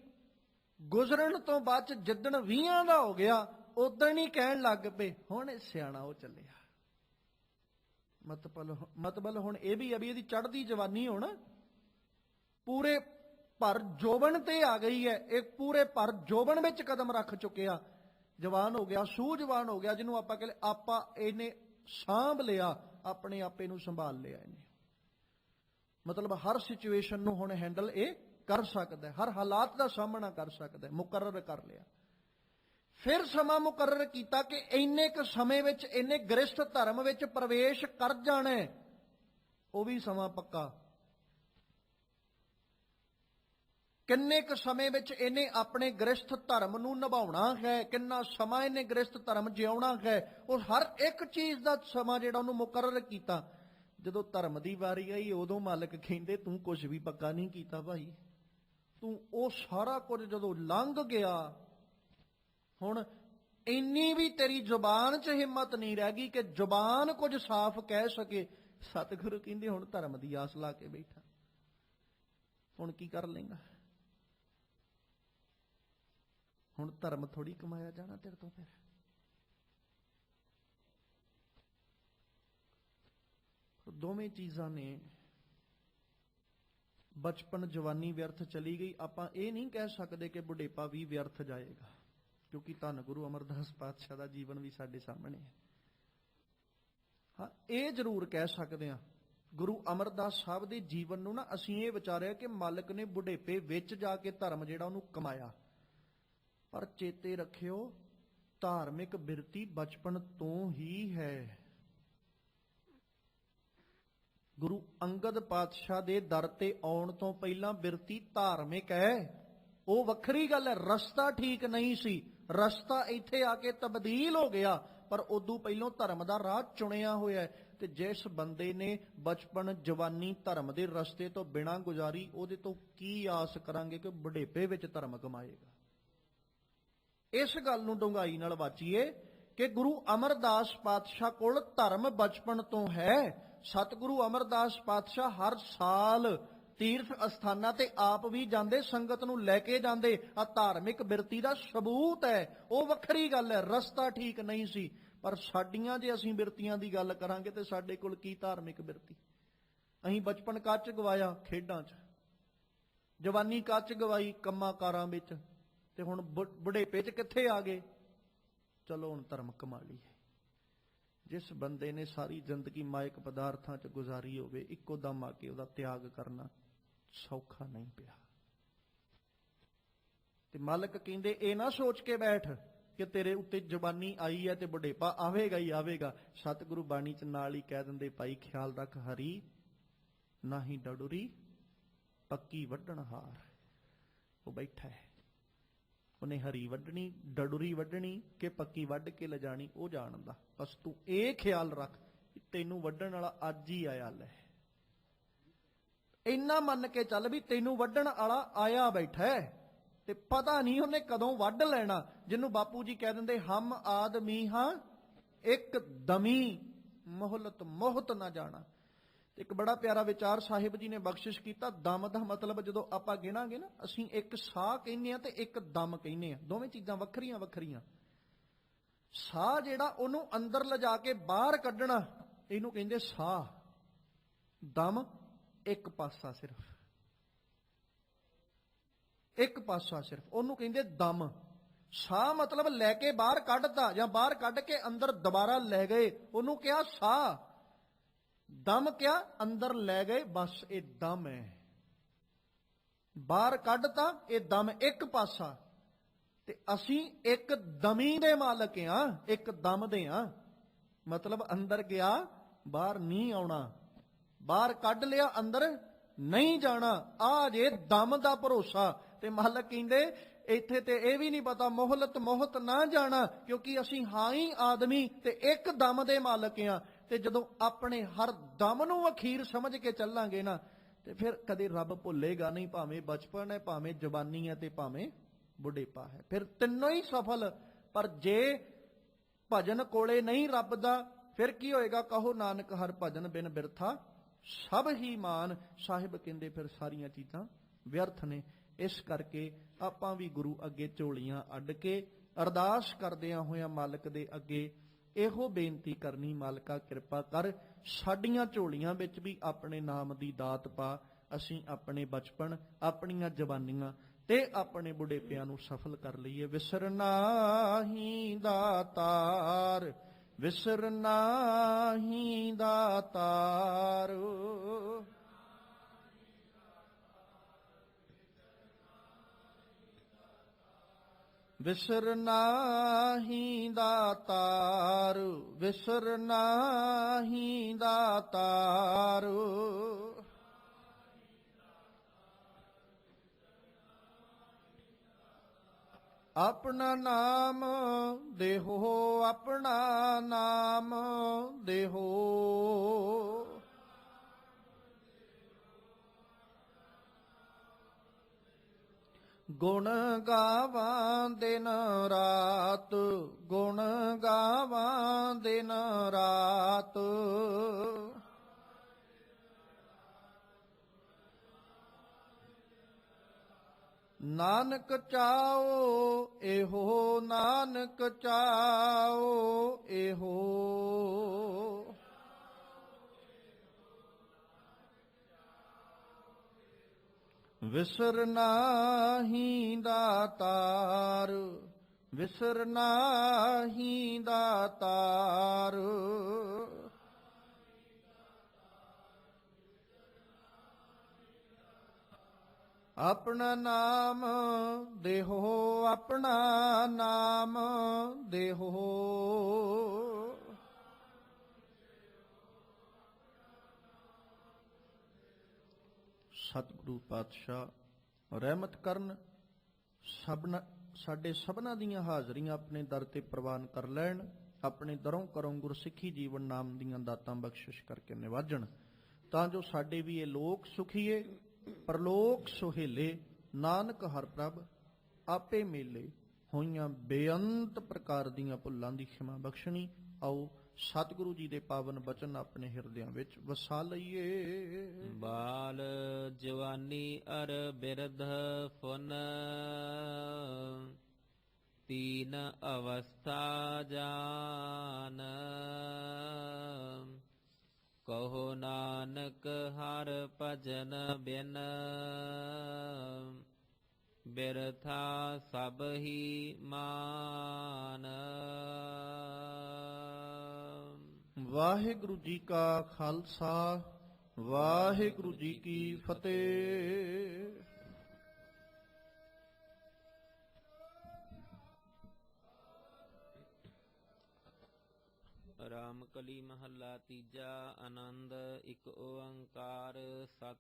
ਗੁਜ਼ਰਨ ਤੋਂ ਬਾਅਦ ਜਿੱਦਣ 20 ਦਾ ਹੋ ਗਿਆ, ਉਦਣ ਹੀ ਕਹਿਣ ਲੱਗ ਪਏ ਹੁਣ ਇਹ ਸਿਆਣਾ ਹੋ ਚੱਲਿਆ। ਮਤਲਬ ਹੁਣ ਇਹ ਵੀ ਅਭੀ ਇਹਦੀ ਚੜ੍ਹਦੀ ਜਵਾਨੀ ਹੁਣ ਪੂਰੇ ਭਰ ਜੋਬਨ ਤੇ ਆ ਗਈ ਹੈ। ਇਹ ਪੂਰੇ ਭਰ ਜੋਬਨ ਵਿੱਚ ਕਦਮ ਰੱਖ ਚੁੱਕਿਆ, ਜਵਾਨ ਹੋ ਗਿਆ, ਸੂਝਵਾਨ ਹੋ ਗਿਆ, ਜਿਹਨੂੰ ਆਪਾਂ ਕਹਿੰਦੇ ਆਪਾਂ ਇਹਨੇ ਸਾਂਭ ਲਿਆ, ਆਪਣੇ ਆਪੇ ਨੂੰ ਸੰਭਾਲ ਲਿਆ ਇਹਨੇ। ਮਤਲਬ ਹਰ ਸਿਚੁਏਸ਼ਨ ਨੂੰ ਹੁਣ ਹੈਂਡਲ ਇਹ ਕਰ ਸਕਦਾ, ਹਰ ਹਾਲਾਤ ਦਾ ਸਾਹਮਣਾ ਕਰ ਸਕਦਾ, ਮੁਕਰਰ ਕਰ ਲਿਆ। ਫਿਰ ਸਮਾਂ ਮੁਕਰਰ ਕੀਤਾ ਕਿ ਇੰਨੇ ਕੁ ਸਮੇਂ ਵਿੱਚ ਇਹਨੇ ਗ੍ਰਸਥ ਧਰਮ ਵਿੱਚ ਪ੍ਰਵੇਸ਼ ਕਰ ਜਾਣਾ, ਉਹ ਵੀ ਸਮਾਂ ਪੱਕਾ। ਕਿੰਨੇ ਕੁ ਸਮੇਂ ਵਿੱਚ ਇਹਨੇ ਆਪਣੇ ਗ੍ਰਸਥ ਧਰਮ ਨੂੰ ਨਿਭਾਉਣਾ ਹੈ, ਕਿੰਨਾ ਸਮਾਂ ਇਹਨੇ ਗ੍ਰਸਥ ਧਰਮ ਜਿਉਣਾ ਹੈ, ਉਹ ਹਰ ਇੱਕ ਚੀਜ਼ ਦਾ ਸਮਾਂ ਜਿਹੜਾ ਉਹਨੂੰ ਮੁਕਰਰ ਕੀਤਾ। ਜਦੋਂ ਧਰਮ ਦੀ ਵਾਰੀ ਆਈ ਉਦੋਂ ਮਾਲਕ ਕਹਿੰਦੇ ਤੂੰ ਕੁਝ ਵੀ ਪੱਕਾ ਨਹੀਂ ਕੀਤਾ ਭਾਈ, ਤੂੰ ਉਹ ਸਾਰਾ ਕੁਝ ਜਦੋਂ ਲੰਘ ਗਿਆ, ਹੁਣ ਇੰਨੀ ਵੀ ਤੇਰੀ ਜ਼ੁਬਾਨ 'ਚ ਹਿੰਮਤ ਨਹੀਂ ਰਹਿ ਗਈ ਕਿ ਜ਼ੁਬਾਨ ਕੁਝ ਸਾਫ਼ ਕਹਿ ਸਕੇ। ਸਤਿਗੁਰੂ ਕਹਿੰਦੇ ਹੁਣ ਧਰਮ ਦੀ ਆਸ ਲਾ ਕੇ ਬੈਠਾ, ਹੁਣ ਕੀ ਕਰ ਲੇਗਾ? ਹੁਣ ਧਰਮ ਥੋੜੀ ਕਮਾਇਆ ਜਾਣਾ ਤੇਰੇ ਤੋਂ। ਫਿਰ ਦੋਵੇਂ ਚੀਜ਼ਾਂ ਨੇ, ਬਚਪਨ ਜਵਾਨੀ ਵਿਅਰਥ ਚਲੀ ਗਈ। ਆਪਾਂ ਇਹ ਨਹੀਂ ਕਹਿ ਸਕਦੇ ਕਿ ਬੁਢੇਪਾ ਵੀ ਵਿਅਰਥ ਜਾਏਗਾ, ਕਿਉਂਕਿ ਧੰਨ ਗੁਰੂ ਅਮਰਦਾਸ ਪਾਤਸ਼ਾਹ ਦਾ ਜੀਵਨ ਵੀ ਸਾਡੇ ਸਾਹਮਣੇ ਹੈ। ਹਾਂ, ਇਹ ਜ਼ਰੂਰ ਕਹਿ ਸਕਦੇ ਹਾਂ, ਗੁਰੂ ਅਮਰਦਾਸ ਸਾਹਿਬ ਦੇ ਜੀਵਨ ਨੂੰ ਨਾ ਅਸੀਂ ਇਹ ਵਿਚਾਰਿਆ ਕਿ ਮਾਲਕ ਨੇ ਬੁਢੇਪੇ ਵਿੱਚ ਜਾ ਕੇ ਧਰਮ ਜਿਹੜਾ ਉਹਨੂੰ ਕਮਾਇਆ। ਪਰ ਚੇਤੇ ਰੱਖਿਓ, ਧਾਰਮਿਕ ਬਿਰਤੀ ਬਚਪਨ ਤੋਂ ਹੀ ਹੈ। ਗੁਰੂ ਅੰਗਦ ਪਾਤਸ਼ਾਹ ਦੇ ਦਰ ਤੇ ਆਉਣ ਤੋਂ ਪਹਿਲਾਂ ਬਿਰਤੀ ਧਾਰਮਿਕ ਹੈ, ਉਹ ਵੱਖਰੀ ਗੱਲ ਹੈ। ਰਸਤਾ ਠੀਕ ਨਹੀਂ ਸੀ, ਰਸਤਾ ਇੱਥੇ ਆ ਕੇ ਤਬਦੀਲ ਹੋ ਗਿਆ, ਪਰ ਉਦੋਂ ਪਹਿਲਾਂ ਧਰਮ ਦਾ ਰਾਹ ਚੁਣਿਆ ਹੋਇਆ ਹੈ। ਤੇ ਜਿਸ ਬੰਦੇ ਨੇ ਬਚਪਨ ਜਵਾਨੀ ਧਰਮ ਦੇ ਰਸਤੇ ਤੋਂ ਬਿਨਾਂ ਗੁਜ਼ਾਰੀ, ਉਹਦੇ ਤੋਂ ਕੀ ਆਸ ਕਰਾਂਗੇ ਕਿ ਬੁਢੇਪੇ ਵਿੱਚ ਧਰਮ ਕਮਾਏਗਾ? ਇਸ ਗੱਲ ਨੂੰ ਡੂੰਘਾਈ ਨਾਲ ਵਾਚੀਏ ਕਿ ਗੁਰੂ ਅਮਰਦਾਸ ਪਾਤਸ਼ਾਹ ਕੋਲ ਧਰਮ ਬਚਪਨ ਤੋਂ ਹੈ। ਸਤਿਗੁਰੂ ਅਮਰਦਾਸ ਪਾਤਸ਼ਾਹ ਹਰ ਸਾਲ ਤੀਰਥ ਅਸਥਾਨਾਂ ਤੇ ਆਪ ਵੀ ਜਾਂਦੇ, ਸੰਗਤ ਨੂੰ ਲੈ ਕੇ ਜਾਂਦੇ। ਆ ਧਾਰਮਿਕ ਬਿਰਤੀ ਦਾ ਸਬੂਤ ਹੈ। ਉਹ ਵੱਖਰੀ ਗੱਲ ਹੈ, ਰਸਤਾ ਠੀਕ ਨਹੀਂ ਸੀ। ਪਰ ਸਾਡੀਆਂ ਜੇ ਅਸੀਂ ਬਿਰਤੀਆਂ ਦੀ ਗੱਲ ਕਰਾਂਗੇ ਤੇ ਸਾਡੇ ਕੋਲ ਕੀ ਧਾਰਮਿਕ ਬਿਰਤੀ? ਅਸੀਂ ਬਚਪਨ ਕੱਚ ਗਵਾਇਆ ਖੇਡਾਂ 'ਚ, ਜਵਾਨੀ ਕੱਚ ਗਵਾਈ ਕੰਮਾਂ ਕਾਰਾਂ ਵਿੱਚ, ਤੇ ਹੁਣ ਬੁਢੇਪੇ 'ਚ ਕਿੱਥੇ ਆ ਗਏ? ਚਲੋ ਹੁਣ ਧਰਮ ਕਮਾ ਲਈਏ। ਜਿਸ ਬੰਦੇ ਨੇ ਸਾਰੀ ਜ਼ਿੰਦਗੀ ਮਾਇਕ ਪਦਾਰਥਾਂ 'ਚ ਗੁਜ਼ਾਰੀ ਹੋਵੇ, ਇੱਕੋ ਦਮ ਆ ਕੇ ਉਹਦਾ ਤਿਆਗ ਕਰਨਾ ਸੌਖਾ ਨਹੀਂ ਪਿਆ। ਤੇ ਮਾਲਕ ਕਹਿੰਦੇ ਇਹ ਨਾ ਸੋਚ ਕੇ ਬੈਠ ਕਿ ਤੇਰੇ ਉੱਤੇ ਜਵਾਨੀ ਆਈ ਹੈ ਤੇ ਬੁਢੇਪਾ ਆਵੇਗਾ ਹੀ ਆਵੇਗਾ। ਸਤਿਗੁਰੂ ਬਾਣੀ 'ਚ ਨਾਲ ਹੀ ਕਹਿ ਦਿੰਦੇ, ਭਾਈ ਖਿਆਲ ਰੱਖ, ਹਰੀ ਨਾਹੀ ਡਡੂਰੀ ਪੱਕੀ ਵੱਢਣ ਹਾਰ। ਉਹ ਬੈਠਾ ਹੈ, ਉਹਨੇ ਹਰੀ ਵੱਢਣੀ, ਡਡੂਰੀ ਵੱਢਣੀ ਕਿ ਪੱਕੀ ਵੱਢ ਕੇ ਲਿਜਾਣੀ, ਉਹ ਜਾਣਦਾ। ਬਸ ਤੂੰ ਇਹ ਖਿਆਲ ਰੱਖ ਤੈਨੂੰ ਵੱਢਣ ਵਾਲਾ ਅੱਜ ਹੀ ਆਇਆ ਲੈ। ਇੰਨਾ ਮੰਨ ਕੇ ਚੱਲ ਵੀ ਤੈਨੂੰ ਵੱਢਣ ਵਾਲਾ ਆਇਆ ਬੈਠਾ ਹੈ, ਤੇ ਪਤਾ ਨਹੀਂ ਉਹਨੇ ਕਦੋਂ ਵੱਢ ਲੈਣਾ। ਜਿਹਨੂੰ ਬਾਪੂ ਜੀ ਕਹਿ ਦਿੰਦੇ, ਹਮ ਆਦਮੀ ਹਾਂ ਇੱਕ ਦਮੀ, ਮੋਹਲਤ ਮੋਹਤ ਨਾ ਜਾਣਾ। ਇੱਕ ਬੜਾ ਪਿਆਰਾ ਵਿਚਾਰ ਸਾਹਿਬ ਜੀ ਨੇ ਬਖਸ਼ਿਸ਼ ਕੀਤਾ। ਦਮ ਦਾ ਮਤਲਬ ਜਦੋਂ ਆਪਾਂ ਗਿਣਾਂਗੇ ਨਾ, ਅਸੀਂ ਇੱਕ ਸਾਹ ਕਹਿੰਦੇ ਆ ਤੇ ਇੱਕ ਦਮ ਕਹਿੰਦੇ ਆ, ਦੋਵੇਂ ਚੀਜ਼ਾਂ ਵੱਖਰੀਆਂ ਵੱਖਰੀਆਂ। ਸਾਹ ਜਿਹੜਾ ਉਹਨੂੰ ਅੰਦਰ ਲਿਜਾ ਕੇ ਬਾਹਰ ਕੱਢਣਾ, ਇਹਨੂੰ ਕਹਿੰਦੇ ਸਾਹ। ਦਮ ਇੱਕ ਪਾਸਾ, ਸਿਰਫ ਇੱਕ ਪਾਸਾ ਸਿਰਫ, ਉਹਨੂੰ ਕਹਿੰਦੇ ਦਮ। ਸਾਹ ਮਤਲਬ ਲੈ ਕੇ ਬਾਹਰ ਕੱਢਤਾ ਜਾਂ ਬਾਹਰ ਕੱਢ ਕੇ ਅੰਦਰ ਦੁਬਾਰਾ ਲੈ ਗਏ, ਉਹਨੂੰ ਕਿਹਾ ਸਾਹ। ਦਮ ਕਿਆ ਅੰਦਰ ਲੈ ਗਏ, ਬਸ ਇਹ ਦਮ ਹੈ। ਬਾਹਰ ਕੱਢਤਾ, ਇਹ ਦਮ ਇੱਕ ਪਾਸਾ। ਤੇ ਅਸੀਂ ਇੱਕ ਦਮੀ ਦੇ ਮਾਲਕ ਆ, ਇੱਕ ਦਮ ਦੇ ਆ। ਮਤਲਬ ਅੰਦਰ ਗਿਆ, ਬਾਹਰ ਨਹੀਂ ਆਉਣਾ, ਬਾਹਰ ਕੱਢ ਲਿਆ, ਅੰਦਰ ਨਹੀਂ ਜਾਣਾ। ਆ ਜੇ ਦਮ ਦਾ ਭਰੋਸਾ। ਤੇ ਮਾਲਕ ਕਹਿੰਦੇ ਇੱਥੇ ਤੇ ਇਹ ਵੀ ਨਹੀਂ ਪਤਾ ਮੋਹਲਤ ਮੋਹਤ ਨਾ ਜਾਣਾ, ਕਿਉਂਕਿ ਅਸੀਂ ਹਾਂ ਹੀ ਆਦਮੀ ਤੇ ਇੱਕ ਦਮ ਦੇ ਮਾਲਕ ਆ। ਤੇ ਜਦੋਂ ਆਪਣੇ ਹਰ ਦਮ ਨੂੰ ਅਖੀਰ ਸਮਝ ਕੇ ਚੱਲਾਂਗੇ ਨਾ, ਤੇ ਫਿਰ ਕਦੇ ਰੱਬ ਭੁੱਲੇਗਾ ਨਹੀਂ, ਭਾਵੇਂ ਬਚਪਨ ਹੈ, ਭਾਵੇਂ ਜਵਾਨੀ ਹੈ, ਤੇ ਭਾਵੇਂ ਬੁਢੇਪਾ ਹੈ। ਫਿਰ ਤਿੰਨੋਂ ਹੀ ਸਫਲ। ਪਰ ਜੇ ਭਜਨ ਕੋਲੇ ਨਹੀਂ ਰੱਬ ਦਾ, ਫਿਰ ਕੀ ਹੋਏਗਾ? ਕਹੋ ਨਾਨਕ ਹਰ ਭਜਨ ਬਿਨ ਬਿਰਥਾ ਸਭ ਹੀ ਮਾਨ। ਸਾਹਿਬ ਕਹਿੰਦੇ ਫਿਰ ਸਾਰੀਆਂ ਚੀਜ਼ਾਂ ਵਿਅਰਥ ਨੇ। ਇਸ ਕਰਕੇ ਆਪਾਂ ਵੀ ਗੁਰੂ ਅੱਗੇ ਝੋਲੀਆਂ ਅੱਡ ਕੇ ਅਰਦਾਸ ਕਰਦਿਆਂ ਹੋਇਆਂ ਮਾਲਕ ਦੇ ਅੱਗੇ ਇਹੋ ਬੇਨਤੀ ਕਰਨੀ, ਮਾਲਕਾ ਕਿਰਪਾ ਕਰ, ਸਾਡੀਆਂ ਝੋਲੀਆਂ ਵਿੱਚ ਵੀ ਆਪਣੇ ਨਾਮ ਦੀ ਦਾਤ ਪਾ। ਅਸੀਂ ਆਪਣੇ ਬਚਪਨ, ਆਪਣੀਆਂ ਜਵਾਨੀਆਂ ਤੇ ਆਪਣੇ ਬੁਢੇਪਿਆਂ ਨੂੰ ਸਫਲ ਕਰ ਲਈਏ। ਵਿਸਰਨਾ ਹੀ ਦਾਤਾਰ, ਵਿਸਰਨਾ ਹੀ ਦਾਤਾਰ। ਵਿਸਰਨਾ ਹੀ ਦਾਤਾਰ, ਵਿਸਰਨਾ ਹੀ ਦਾਤਾਰ। ਆਪਣਾ ਨਾਮ ਦੇਹੋ, ਆਪਣਾ ਨਾਮ ਦੇਹੋ। ਗੁਣ ਗਾਵਾਂ ਦਿਨ ਰਾਤ, ਗੁਣ ਗਾਵਾਂ ਦਿਨ ਰਾਤ। ਨਾਨਕ ਚਾਓ ਇਹੋ, ਨਾਨਕ ਚਾਓ ਇਹੋ। ਵਿਸਰ ਨਾਹੀਂ ਦਾਤਾਰ, ਵਿਸਰ ਨਾਹੀਂ ਦਾਤਾਰ। ਆਪਣਾ ਨਾਮ ਦੇਹੋ, ਆਪਣਾ ਨਾਮ ਦੇਹੋ। ਸਤਿਗੁਰੂ ਪਾਤਸ਼ਾਹ ਰਹਿਮਤ ਕਰਨ, ਸਾਡੇ ਸਭਨਾਂ ਦੀਆਂ ਹਾਜ਼ਰੀਆਂ ਆਪਣੇ ਦਰ ਤੇ ਪ੍ਰਵਾਨ ਕਰ ਲੈਣ। ਆਪਣੇ ਦਰੋਂ ਕਰੋਂ ਗੁਰਸਿੱਖੀ ਜੀਵਨ ਨਾਮ ਦੀਆਂ ਦਾਤਾਂ ਬਖਸ਼ਿਸ਼ ਕਰਕੇ ਨਿਵਾਜਣ, ਤਾਂ ਜੋ ਸਾਡੇ ਵੀ ਇਹ ਲੋਕ ਸੁਖੀਏ ਪਰਲੋਕ ਸੁਹੇਲੇ। ਨਾਨਕ ਹਰ ਪ੍ਰਭ ਆਪੇ ਮੇਲੇ, ਹੋਈਆਂ ਬੇਅੰਤ ਪ੍ਰਕਾਰ ਦੀਆਂ ਭੁੱਲਾਂ ਦੀ ਖਿਮਾ ਬਖਸ਼ਣੀ। ਆਓ ਸਤਿਗੁਰੂ ਜੀ ਦੇ ਪਾਵਨ ਬਚਨ ਆਪਣੇ ਹਿਰਦਿਆਂ ਵਿੱਚ ਵਸਾ ਲਈਏ। ਬਾਲ ਜਵਾਨੀ ਅਰ ਬਿਰਧ ਫੁਨ, ਤੀਨ ਅਵਸਥਾ ਜਾਨ। ਕਹੋ ਨਾਨਕ ਹਰ ਭਜਨ ਬਿਨ, ਬਿਰਥਾ ਸਭ ਹੀ ਮਾਨ। ਵਾਹਿਗੁਰੂ ਜੀ ਕਾ ਖਾਲਸਾ, ਵਾਹਿਗੁਰੂ ਜੀ ਕੀ ਫਤਿਹ। ਰਾਮ ਕਲੀ ਮਹੱਲਾ ਤੀਜਾ। ਆਨੰਦ ਇੱਕ ਓੰਕਾਰ